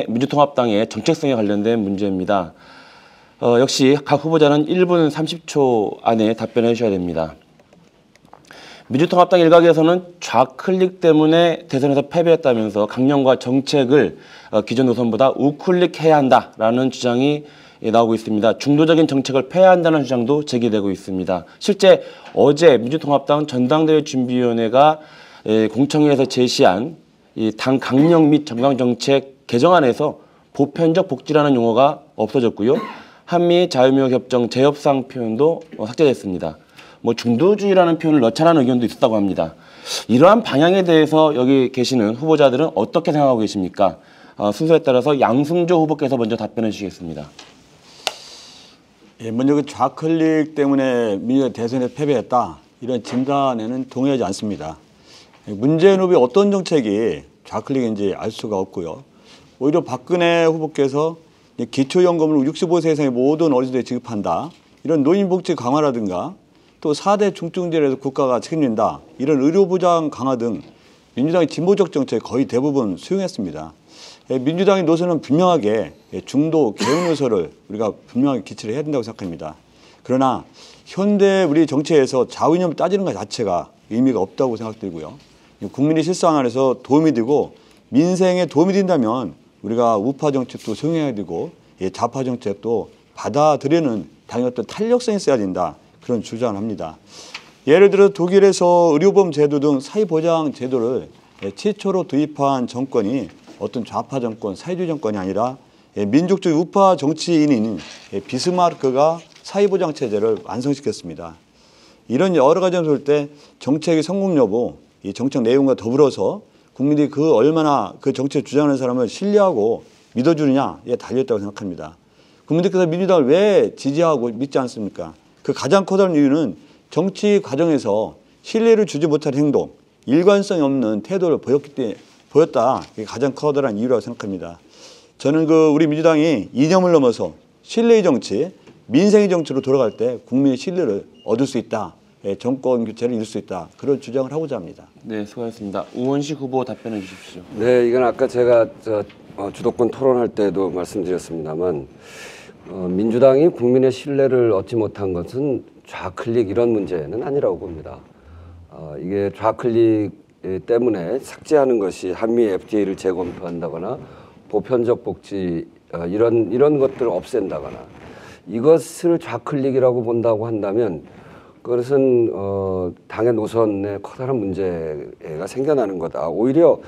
민주통합당의 정책성에 관련된 문제입니다. 역시 각 후보자는 1분 30초 안에 답변해 주셔야 됩니다. 민주통합당 일각에서는 좌클릭 때문에 대선에서 패배했다면서 강령과 정책을 기존 노선보다 우클릭해야 한다라는 주장이 나오고 있습니다. 중도적인 정책을 펴야 한다는 주장도 제기되고 있습니다. 실제 어제 민주통합당 전당대회 준비위원회가 공청회에서 제시한 당 강령 및 정강정책 개정안에서 보편적 복지라는 용어가 없어졌고요. 한미 자유무역협정 재협상 표현도 삭제됐습니다. 중도주의라는 표현을 넣자라는 의견도 있었다고 합니다. 이러한 방향에 대해서 여기 계시는 후보자들은 어떻게 생각하고 계십니까? 순서에 따라서 양승조 후보께서 먼저 답변해 주시겠습니다. 예, 먼저 그 좌클릭 때문에 민주당 대선에 패배했다 이런 진단에는 동의하지 않습니다. 문재인 후보의 어떤 정책이 좌클릭인지 알 수가 없고요. 오히려 박근혜 후보께서 기초연금을 65세 이상의 모든 어르신들에 지급한다. 이런 노인복지 강화라든가 또 4대 중증질에서 국가가 책임진다. 이런 의료보장 강화 등 민주당의 진보적 정책 거의 대부분 수용했습니다. 민주당의 노선은 분명하게 중도 개혁 노선을 우리가 분명하게 기치를 해야 된다고 생각합니다. 그러나 현대 우리 정치에서 좌우이념을 따지는 것 자체가 의미가 없다고 생각들고요. 국민의 실상 안에서 도움이 되고 민생에 도움이 된다면 우리가 우파 정책도 수용해야 되고 좌파 정책도 받아들이는 당연히 어떤 탄력성이 있어야 된다. 그런 주장을 합니다. 예를 들어 독일에서 의료보험 제도 등 사회보장 제도를 최초로 도입한 정권이 어떤 좌파 정권, 사회주의 정권이 아니라 민족주의 우파 정치인인 비스마르크가 사회보장 체제를 완성시켰습니다. 이런 여러 가지 점을 볼 때 정책의 성공 여부, 이 정책 내용과 더불어서 국민들이 얼마나 그 정책 주장하는 사람을 신뢰하고 믿어주느냐에 달려있다고 생각합니다. 국민들께서 민주당을 왜 지지하고 믿지 않습니까? 그 가장 커다란 이유는 정치 과정에서 신뢰를 주지 못한 행동, 일관성이 없는 태도를 보였다. 이게 가장 커다란 이유라고 생각합니다. 저는 우리 민주당이 이념을 넘어서 신뢰의 정치, 민생의 정치로 돌아갈 때 국민의 신뢰를 얻을 수 있다. 정권 교체를 이룰 수 있다. 그런 주장을 하고자 합니다. 네, 수고하셨습니다. 우원식 후보 답변해 주십시오. 네, 이건 아까 제가 주도권 토론할 때도 말씀드렸습니다만 민주당이 국민의 신뢰를 얻지 못한 것은 좌클릭 이런 문제는 아니라고 봅니다. 이게 좌클릭 때문에 삭제하는 것이 한미 FTA를 재검토한다거나 보편적 복지 이런 것들을 없앤다거나 이것을 좌클릭이라고 본다고 한다면 그것은 당의 노선에 커다란 문제가 생겨나는 거다. 오히려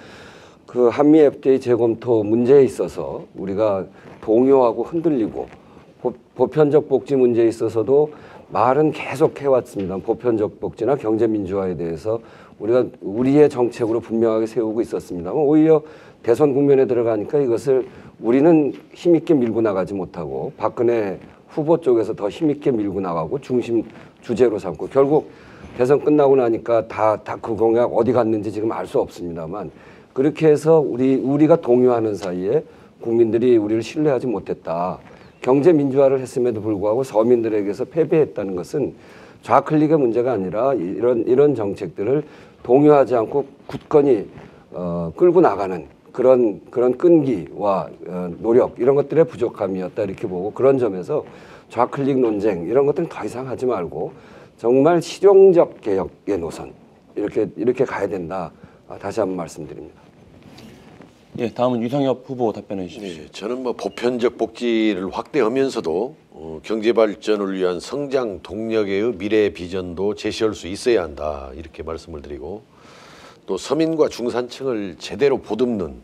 그 한미 FTA 재검토 문제에 있어서 우리가 동요하고 흔들리고 보편적 복지 문제에 있어서도 말은 계속 해왔습니다. 보편적 복지나 경제 민주화에 대해서 우리가 우리의 정책으로 분명하게 세우고 있었습니다만 오히려 대선 국면에 들어가니까 이것을 우리는 힘있게 밀고 나가지 못하고 박근혜 후보 쪽에서 더 힘있게 밀고 나가고 중심 주제로 삼고 결국 대선 끝나고 나니까 다 그 공약 어디 갔는지 지금 알 수 없습니다만 그렇게 해서 우리가 동요하는 사이에 국민들이 우리를 신뢰하지 못했다. 경제 민주화를 했음에도 불구하고 서민들에게서 패배했다는 것은 좌클릭의 문제가 아니라 이런 정책들을 동요하지 않고 굳건히 끌고 나가는 그런 끈기와 노력 이런 것들의 부족함이었다 이렇게 보고 그런 점에서 좌클릭 논쟁 이런 것들은 더 이상 하지 말고 정말 실용적 개혁의 노선 이렇게 가야 된다. 다시 한번 말씀드립니다. 예, 다음은 유상엽 후보 답변해 주십시오. 네, 저는 보편적 복지를 확대하면서도 경제 발전을 위한 성장 동력의 미래 비전도 제시할 수 있어야 한다 이렇게 말씀을 드리고 또 서민과 중산층을 제대로 보듬는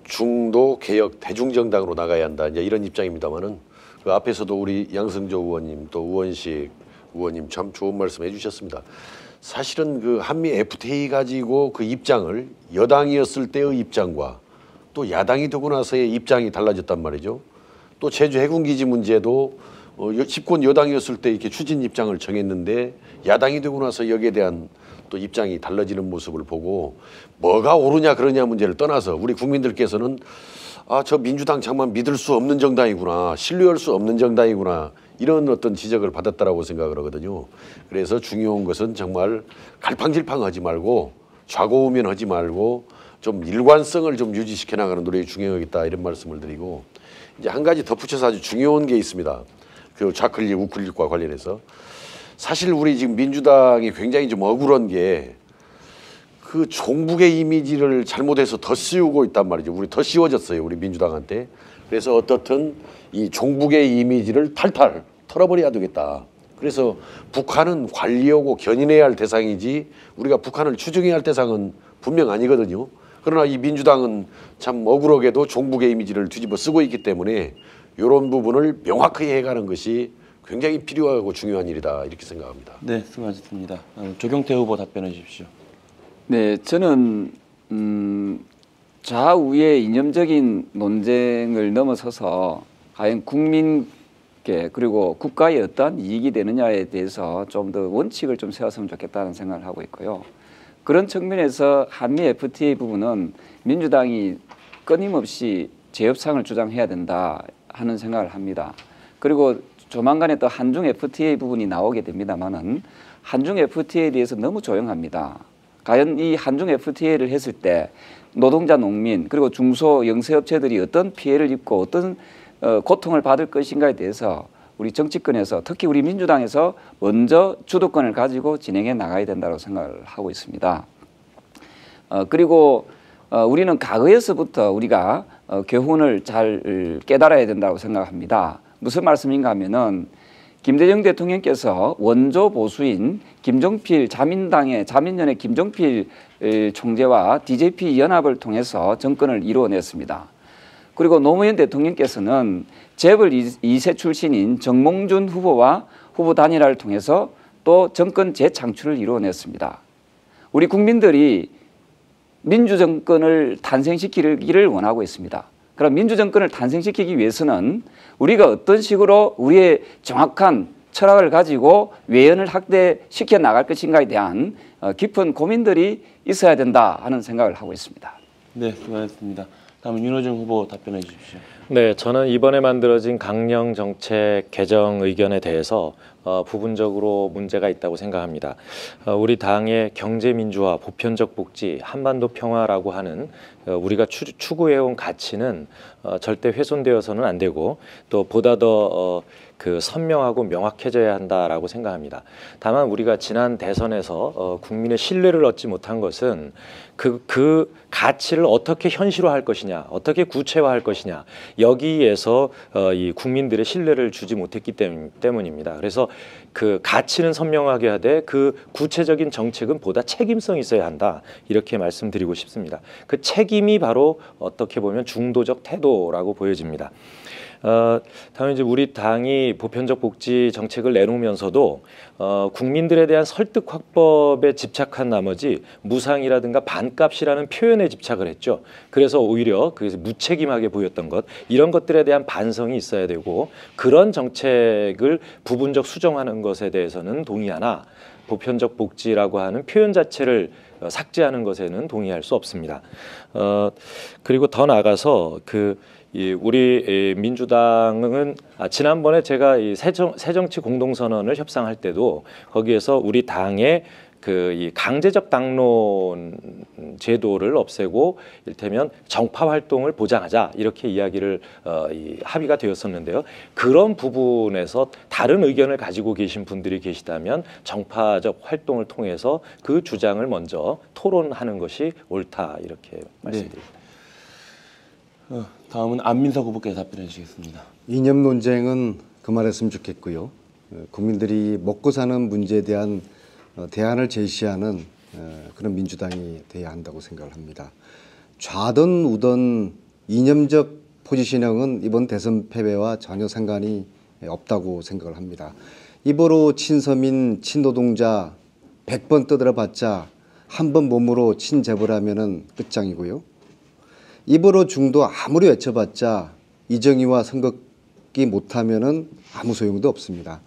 중도 개혁 대중정당으로 나가야 한다 이제 이런 입장입니다만은 그 앞에서도 우리 양승조 의원님 또 우원식 의원님 참 좋은 말씀 해주셨습니다. 사실은 그 한미 FTA 가지고 그 입장을 여당이었을 때의 입장과 또 야당이 되고 나서의 입장이 달라졌단 말이죠. 또 제주 해군기지 문제도 집권 여당이었을 때 이렇게 추진 입장을 정했는데 야당이 되고 나서 여기에 대한 또 입장이 달라지는 모습을 보고 뭐가 옳으냐 그러냐 문제를 떠나서 우리 국민들께서는 아, 저 민주당 정말 믿을 수 없는 정당이구나, 신뢰할 수 없는 정당이구나, 이런 어떤 지적을 받았다라고 생각을 하거든요. 그래서 중요한 것은 정말 갈팡질팡하지 말고 좌고우면하지 말고 좀 일관성을 좀 유지시켜 나가는 노력이 중요하겠다, 이런 말씀을 드리고, 이제 한 가지 덧붙여서 아주 중요한 게 있습니다. 그 좌클릭 우클릭과 관련해서 사실 우리 지금 민주당이 굉장히 좀 억울한 게 그 종북의 이미지를 잘못해서 더 씌우고 있단 말이죠. 우리 더 씌워졌어요, 우리 민주당한테. 그래서 어떻든 이 종북의 이미지를 탈탈 털어버려야 되겠다. 그래서 북한은 관리하고 견인해야 할 대상이지 우리가 북한을 추종해야 할 대상은 분명 아니거든요. 그러나 이 민주당은 참 억울하게도 종북의 이미지를 뒤집어 쓰고 있기 때문에 이런 부분을 명확히 해가는 것이 굉장히 필요하고 중요한 일이다, 이렇게 생각합니다. 네, 수고하셨습니다. 조경태 후보 답변해 주십시오. 네, 저는 좌우의 이념적인 논쟁을 넘어서서 과연 국민께 그리고 국가에 어떤 이익이 되느냐에 대해서 좀 더 원칙을 좀 세웠으면 좋겠다는 생각을 하고 있고요. 그런 측면에서 한미 FTA 부분은 민주당이 끊임없이 재협상을 주장해야 된다 하는 생각을 합니다. 그리고 조만간에 또 한중 FTA 부분이 나오게 됩니다만은 한중 FTA에 대해서 너무 조용합니다. 과연 이 한중 FTA를 했을 때 노동자, 농민 그리고 중소 영세업체들이 어떤 피해를 입고 어떤 고통을 받을 것인가에 대해서 우리 정치권에서 특히 우리 민주당에서 먼저 주도권을 가지고 진행해 나가야 된다고 생각을 하고 있습니다. 그리고 우리는 과거에서부터 우리가 교훈을 잘 깨달아야 된다고 생각합니다. 무슨 말씀인가 하면은 김대중 대통령께서 원조 보수인 김종필 자민련의 김종필 총재와 DJP 연합을 통해서 정권을 이루어냈습니다. 그리고 노무현 대통령께서는 재벌 2세 출신인 정몽준 후보와 후보 단일화를 통해서 또 정권 재창출을 이루어냈습니다. 우리 국민들이 민주정권을 탄생시키기를 원하고 있습니다. 그럼 민주정권을 탄생시키기 위해서는 우리가 어떤 식으로 우리의 정확한 철학을 가지고 외연을 확대시켜 나갈 것인가에 대한 깊은 고민들이 있어야 된다 하는 생각을 하고 있습니다. 네, 수고하셨습니다. 다음은 윤호중 후보 답변해 주십시오. 네, 저는 이번에 만들어진 강령 정책 개정 의견에 대해서 부분적으로 문제가 있다고 생각합니다. 우리 당의 경제민주화, 보편적 복지, 한반도 평화라고 하는 우리가 추구해온 가치는 절대 훼손되어서는 안 되고 또 보다 더 선명하고 명확해져야 한다라고 생각합니다. 다만 우리가 지난 대선에서 국민의 신뢰를 얻지 못한 것은 그 가치를 어떻게 현실화할 것이냐, 어떻게 구체화할 것이냐, 여기에서 이 국민들의 신뢰를 주지 못했기 때문입니다. 그래서 그 가치는 선명하게 하되 그 구체적인 정책은 보다 책임성이 있어야 한다, 이렇게 말씀드리고 싶습니다. 그 책임이 바로 어떻게 보면 중도적 태도라고 보여집니다. 다음에 이제 우리 당이 보편적 복지 정책을 내놓으면서도 국민들에 대한 설득 확법에 집착한 나머지 무상이라든가 반값이라는 표현에 집착을 했죠. 그래서 오히려 그래서 무책임하게 보였던 것, 이런 것들에 대한 반성이 있어야 되고, 그런 정책을 부분적 수정하는 것에 대해서는 동의하나 보편적 복지라고 하는 표현 자체를 삭제하는 것에는 동의할 수 없습니다. 그리고 더 나아가서 우리 민주당은 지난번에 제가 이 새정치 공동선언을 협상할 때도 거기에서 우리 당의 이 강제적 당론 제도를 없애고 이를테면 정파 활동을 보장하자, 이렇게 이야기를 합의가 되었었는데요. 그런 부분에서 다른 의견을 가지고 계신 분들이 계시다면 정파적 활동을 통해서 그 주장을 먼저 토론하는 것이 옳다, 이렇게 말씀드립니다. 다음은 안민석 후보께서 답변해 주시겠습니다. 이념 논쟁은 그만했으면 좋겠고요. 국민들이 먹고 사는 문제에 대한 대안을 제시하는 그런 민주당이 돼야 한다고 생각을 합니다. 좌든 우든 이념적 포지셔닝은 이번 대선 패배와 전혀 상관이 없다고 생각을 합니다. 입으로 친서민, 친노동자 100번 떠들어봤자 한 번 몸으로 친재벌하면은 끝장이고요. 입으로 중도 아무리 외쳐봤자 이정희와 선긋기 못하면은 아무 소용도 없습니다.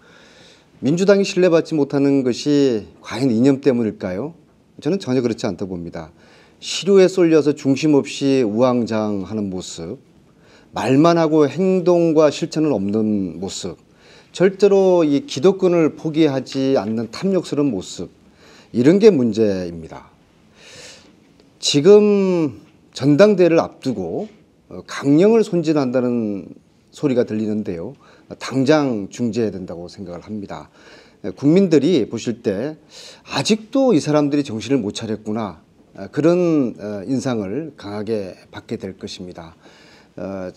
민주당이 신뢰받지 못하는 것이 과연 이념 때문일까요? 저는 전혀 그렇지 않다고 봅니다. 시류에 쏠려서 중심 없이 우왕좌왕하는 모습, 말만 하고 행동과 실천은 없는 모습, 절대로 이 기득권을 포기하지 않는 탐욕스러운 모습, 이런 게 문제입니다. 지금 전당대회를 앞두고 강령을 손질한다는 소리가 들리는데요. 당장 중지해야 된다고 생각을 합니다. 국민들이 보실 때 아직도 이 사람들이 정신을 못 차렸구나, 그런 인상을 강하게 받게 될 것입니다.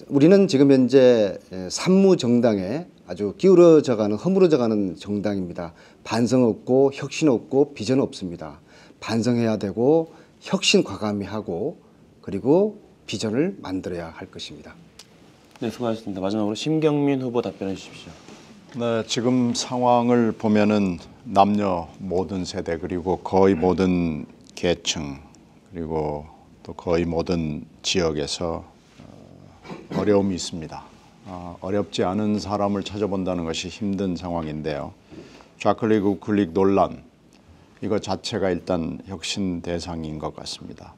우리는 지금 현재 산무정당에 아주 기울어져가는, 허물어져가는 정당입니다. 반성 없고 혁신 없고 비전 없습니다. 반성해야 되고 혁신 과감히 하고 그리고 비전을 만들어야 할 것입니다. 네, 수고하셨습니다. 마지막으로 심경민 후보 답변해 주십시오. 네, 지금 상황을 보면은 남녀 모든 세대 그리고 거의 모든 계층 그리고 또 거의 모든 지역에서 어려움이 있습니다. 어렵지 않은 사람을 찾아본다는 것이 힘든 상황인데요. 좌클릭 우클릭 논란, 이거 자체가 일단 혁신 대상인 것 같습니다.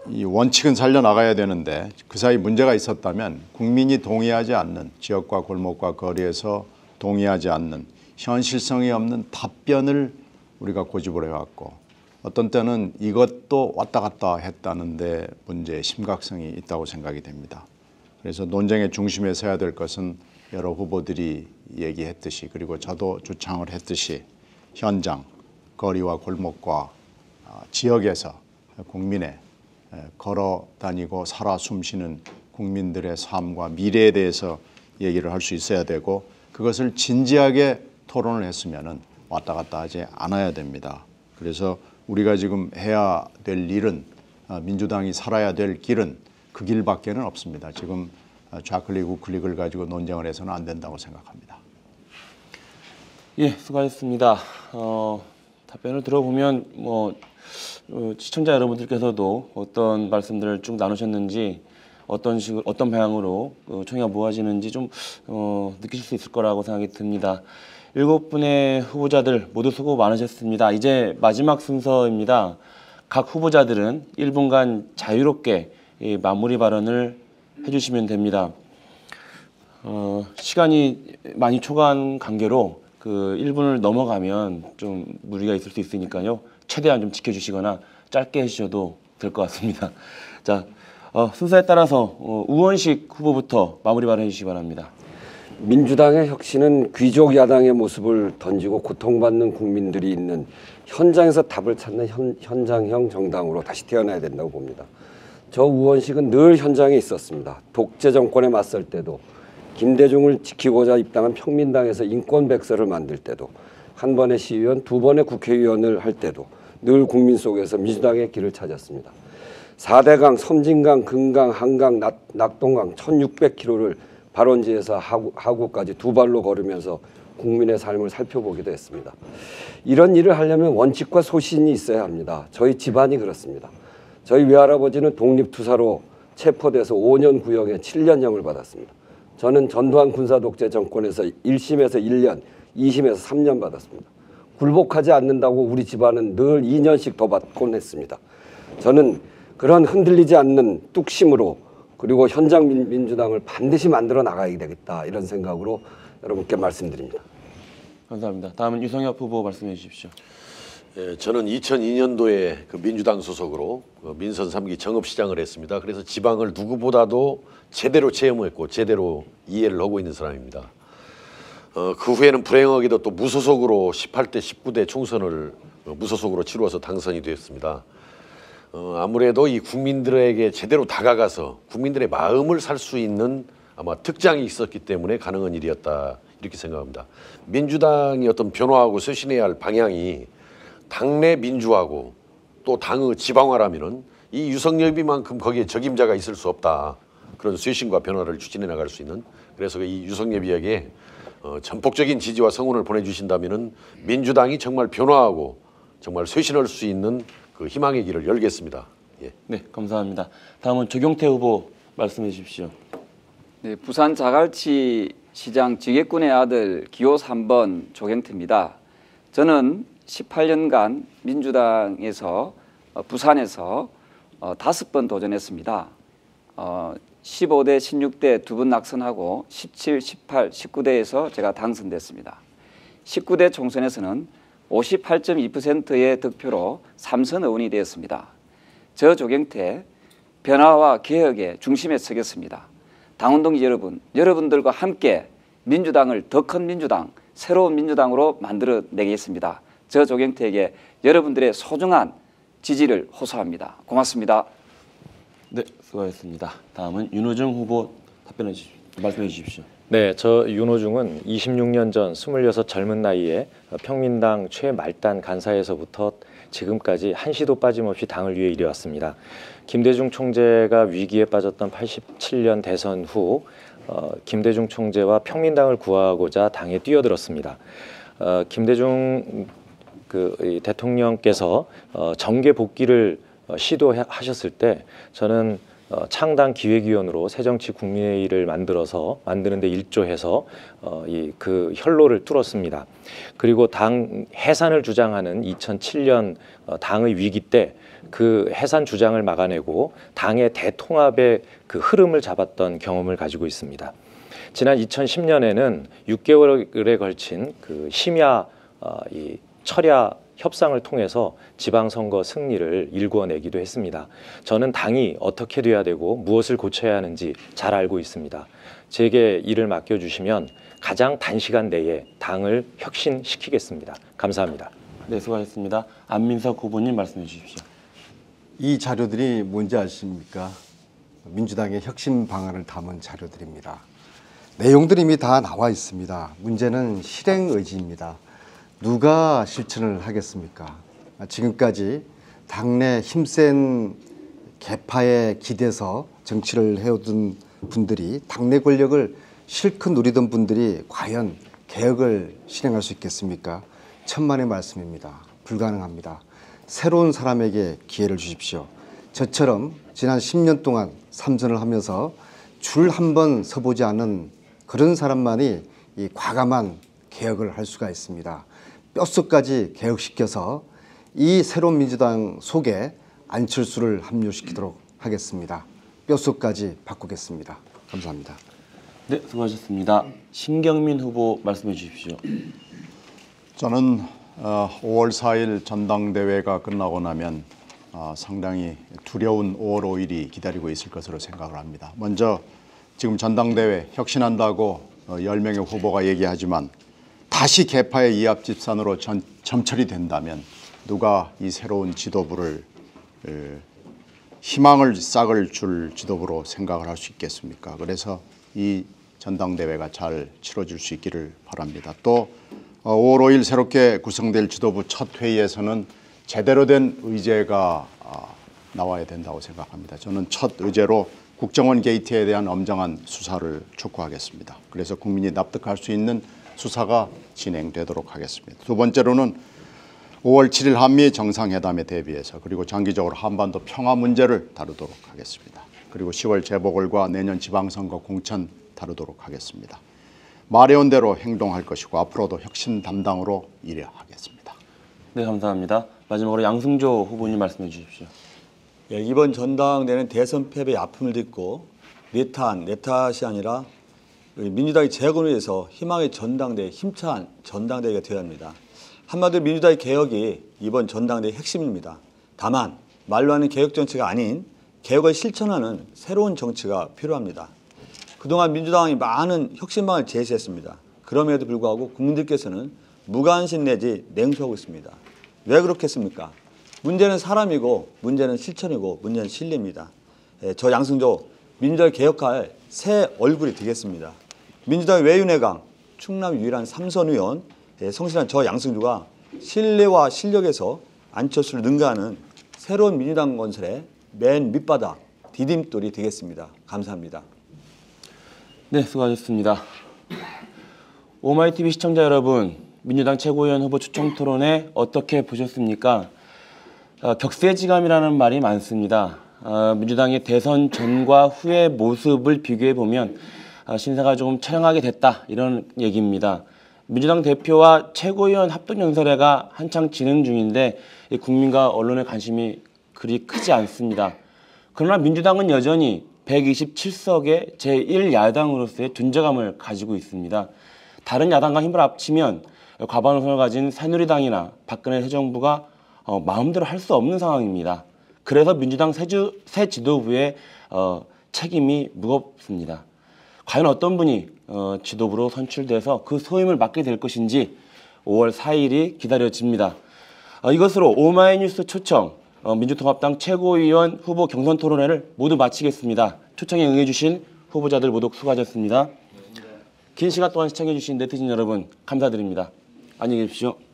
이 원칙은 살려나가야 되는데 그 사이 문제가 있었다면 국민이 동의하지 않는, 지역과 골목과 거리에서 동의하지 않는, 현실성이 없는 답변을 우리가 고집을 해왔고, 어떤 때는 이것도 왔다 갔다 했다는 데 문제의 심각성이 있다고 생각이 됩니다. 그래서 논쟁의 중심에 서야 될 것은 여러 후보들이 얘기했듯이, 그리고 저도 주창을 했듯이 현장, 거리와 골목과 지역에서 국민의 걸어 다니고 살아 숨쉬는 국민들의 삶과 미래에 대해서 얘기를 할 수 있어야 되고, 그것을 진지하게 토론을 했으면은 왔다 갔다 하지 않아야 됩니다. 그래서 우리가 지금 해야 될 일은, 민주당이 살아야 될 길은 그 길밖에는 없습니다. 지금 좌클릭 우클릭을 가지고 논쟁을 해서는 안 된다고 생각합니다. 예, 수고하셨습니다. 답변을 들어보면 시청자 여러분들께서도 어떤 말씀들을 쭉 나누셨는지, 어떤 식으로, 어떤 방향으로 총회가 모아지는지 좀 느끼실 수 있을 거라고 생각이 듭니다. 7분의 후보자들 모두 수고 많으셨습니다. 이제 마지막 순서입니다. 각 후보자들은 1분간 자유롭게 마무리 발언을 해주시면 됩니다. 시간이 많이 초과한 관계로 그 1분을 넘어가면 좀 무리가 있을 수 있으니까요. 최대한 좀 지켜주시거나 짧게 해주셔도 될 것 같습니다. 자, 순서에 따라서 우원식 후보부터 마무리 발언해 주시기 바랍니다. 민주당의 혁신은 귀족 야당의 모습을 던지고 고통받는 국민들이 있는 현장에서 답을 찾는 현장형 정당으로 다시 태어나야 된다고 봅니다. 저 우원식은 늘 현장에 있었습니다. 독재 정권에 맞설 때도, 김대중을 지키고자 입당한 평민당에서 인권백서를 만들 때도, 한 번의 시의원, 2번의 국회의원을 할 때도 늘 국민 속에서 민주당의 길을 찾았습니다. 4대강, 섬진강, 금강, 한강, 낙동강 1600km를 발원지에서 하구까지 2발로 걸으면서 국민의 삶을 살펴보기도 했습니다. 이런 일을 하려면 원칙과 소신이 있어야 합니다. 저희 집안이 그렇습니다. 저희 외할아버지는 독립투사로 체포돼서 5년 구형에 7년형을 받았습니다. 저는 전두환 군사독재 정권에서 1심에서 1년, 2심에서 3년 받았습니다. 굴복하지 않는다고 우리 집안은 늘 2년씩 더 받곤 했습니다. 저는 그런 흔들리지 않는 뚝심으로, 그리고 현장 민주당을 반드시 만들어 나가야 되겠다, 이런 생각으로 여러분께 말씀드립니다. 감사합니다. 다음은 유성엽 후보 말씀해 주십시오. 예, 저는 2002년도에 그 민주당 소속으로 민선 3기 정읍시장을 했습니다. 그래서 지방을 누구보다도 제대로 체험했고 제대로 이해를 하고 있는 사람입니다. 그 후에는 불행하게도 또 무소속으로 18대 19대 총선을 무소속으로 치루어서 당선이 되었습니다. 아무래도 이 국민들에게 제대로 다가가서 국민들의 마음을 살 수 있는 아마 특장이 있었기 때문에 가능한 일이었다, 이렇게 생각합니다. 민주당이 어떤 변화하고 쇄신해야 할 방향이 당내 민주화고 또 당의 지방화라면은 이 유성엽이만큼 거기에 적임자가 있을 수 없다. 그런 쇄신과 변화를 추진해 나갈 수 있는, 그래서 이 유성엽이에게 전폭적인 지지와 성원을 보내주신다면은 민주당이 정말 변화하고 정말 쇄신할 수 있는 그 희망의 길을 열겠습니다. 예. 네, 감사합니다. 다음은 조경태 후보 말씀해 주십시오. 네, 부산 자갈치 시장 지게꾼의 아들 기호 3번 조경태입니다. 저는 18년간 민주당에서 부산에서 5번 도전했습니다. 15대, 16대 2번 낙선하고 17, 18, 19대에서 제가 당선됐습니다. 19대 총선에서는 58.2%의 득표로 3선 의원이 되었습니다. 저 조경태 변화와 개혁의 중심에 서겠습니다. 당원동지 여러분, 여러분들과 함께 민주당을 더 큰 민주당, 새로운 민주당으로 만들어내겠습니다. 저 조경태에게 여러분들의 소중한 지지를 호소합니다. 고맙습니다. 네, 수고하셨습니다. 다음은 윤호중 후보 말씀해 주십시오. 네, 저 윤호중은 26년 전 26 젊은 나이에 평민당 최말단 간사에서부터 지금까지 한시도 빠짐없이 당을 위해 일해왔습니다. 김대중 총재가 위기에 빠졌던 87년 대선 후 김대중 총재와 평민당을 구하고자 당에 뛰어들었습니다. 김대중 대통령께서 정계 복귀를 시도하셨을 때 저는 창당 기획위원으로 새정치국민회의를 만드는데 일조해서 그 혈로를 뚫었습니다. 그리고 당 해산을 주장하는 2007년 당의 위기 때 그 해산 주장을 막아내고 당의 대통합의 그 흐름을 잡았던 경험을 가지고 있습니다. 지난 2010년에는 6개월에 걸친 그 심야 철야 협상을 통해서 지방선거 승리를 일궈내기도 했습니다. 저는 당이 어떻게 돼야 되고 무엇을 고쳐야 하는지 잘 알고 있습니다. 제게 일을 맡겨주시면 가장 단시간 내에 당을 혁신시키겠습니다. 감사합니다. 네, 수고하셨습니다. 안민석 후보님 말씀해 주십시오. 이 자료들이 뭔지 아십니까? 민주당의 혁신 방안을 담은 자료들입니다. 내용들이 이미 다 나와 있습니다. 문제는 실행 의지입니다. 누가 실천을 하겠습니까? 지금까지 당내 힘센 개파에 기대서 정치를 해오던 분들이 당내 권력을 실컷 누리던 분들이 과연 개혁을 실행할 수 있겠습니까? 천만의 말씀입니다. 불가능합니다. 새로운 사람에게 기회를 주십시오. 저처럼 지난 10년 동안 삼선을 하면서 줄 한 번 서보지 않은 그런 사람만이 이 과감한 개혁을 할 수가 있습니다. 뼛속까지 개혁시켜서 이 새로운 민주당 속에 안철수를 합류시키도록 하겠습니다. 뼛속까지 바꾸겠습니다. 감사합니다. 네, 수고하셨습니다. 신경민 후보 말씀해 주십시오. 저는 5월 4일 전당대회가 끝나고 나면 상당히 두려운 5월 5일이 기다리고 있을 것으로 생각을 합니다. 먼저 지금 전당대회 혁신한다고 10명의 후보가 얘기하지만 다시 개파의 이합집산으로 점철이 된다면 누가 이 새로운 지도부를 희망을 싹을 줄 지도부로 생각을 할 수 있겠습니까? 그래서 이 전당대회가 잘 치러질 수 있기를 바랍니다. 또 5월 5일 새롭게 구성될 지도부 첫 회의에서는 제대로 된 의제가 나와야 된다고 생각합니다. 저는 첫 의제로 국정원 게이트에 대한 엄정한 수사를 촉구하겠습니다. 그래서 국민이 납득할 수 있는 수사가 진행되도록 하겠습니다. 두 번째로는 5월 7일 한미 정상회담에 대비해서 그리고 장기적으로 한반도 평화 문제를 다루도록 하겠습니다. 그리고 10월 재보궐과 내년 지방선거 공천 다루도록 하겠습니다. 말해온 대로 행동할 것이고 앞으로도 혁신 담당으로 일해야 하겠습니다. 네, 감사합니다. 마지막으로 양승조 후보님 말씀해 주십시오. 예, 이번 전당대회는 대선 패배의 아픔을 딛고 내 탓이 아니라 민주당의 재건을 위해서 희망의 전당대회, 힘찬 전당대회가 되어야 합니다. 한마디로 민주당의 개혁이 이번 전당대회의 핵심입니다. 다만 말로 하는 개혁 정치가 아닌 개혁을 실천하는 새로운 정치가 필요합니다. 그동안 민주당이 많은 혁신방을 제시했습니다. 그럼에도 불구하고 국민들께서는 무관심 내지 냉소하고 있습니다. 왜 그렇겠습니까? 문제는 사람이고 문제는 실천이고 문제는 신뢰입니다. 저 양승조 민주당을 개혁할 새 얼굴이 되겠습니다. 민주당의 외윤회강 충남 유일한 3선 의원 성실한 저 양승조가 신뢰와 실력에서 안철수를 능가하는 새로운 민주당 건설의 맨 밑바닥 디딤돌이 되겠습니다. 감사합니다. 네, 수고하셨습니다. 오마이TV 시청자 여러분, 민주당 최고위원 후보 초청 토론회 어떻게 보셨습니까? 격세지감이라는 말이 많습니다. 민주당의 대선 전과 후의 모습을 비교해 보면 신세가 조금 처량하게 됐다, 이런 얘기입니다. 민주당 대표와 최고위원 합동연설회가 한창 진행 중인데 국민과 언론의 관심이 그리 크지 않습니다. 그러나 민주당은 여전히 127석의 제1야당으로서의 존재감을 가지고 있습니다. 다른 야당과 힘을 합치면 과반 의석을 가진 새누리당이나 박근혜 새 정부가 마음대로 할 수 없는 상황입니다. 그래서 민주당 새 지도부의 책임이 무겁습니다. 과연 어떤 분이 지도부로 선출돼서 그 소임을 맡게 될 것인지 5월 4일이 기다려집니다. 이것으로 오마이뉴스 초청 민주통합당 최고위원 후보 경선 토론회를 모두 마치겠습니다. 초청에 응해주신 후보자들 모두 수고하셨습니다. 긴 시간 동안 시청해주신 네티즌 여러분 감사드립니다. 안녕히 계십시오.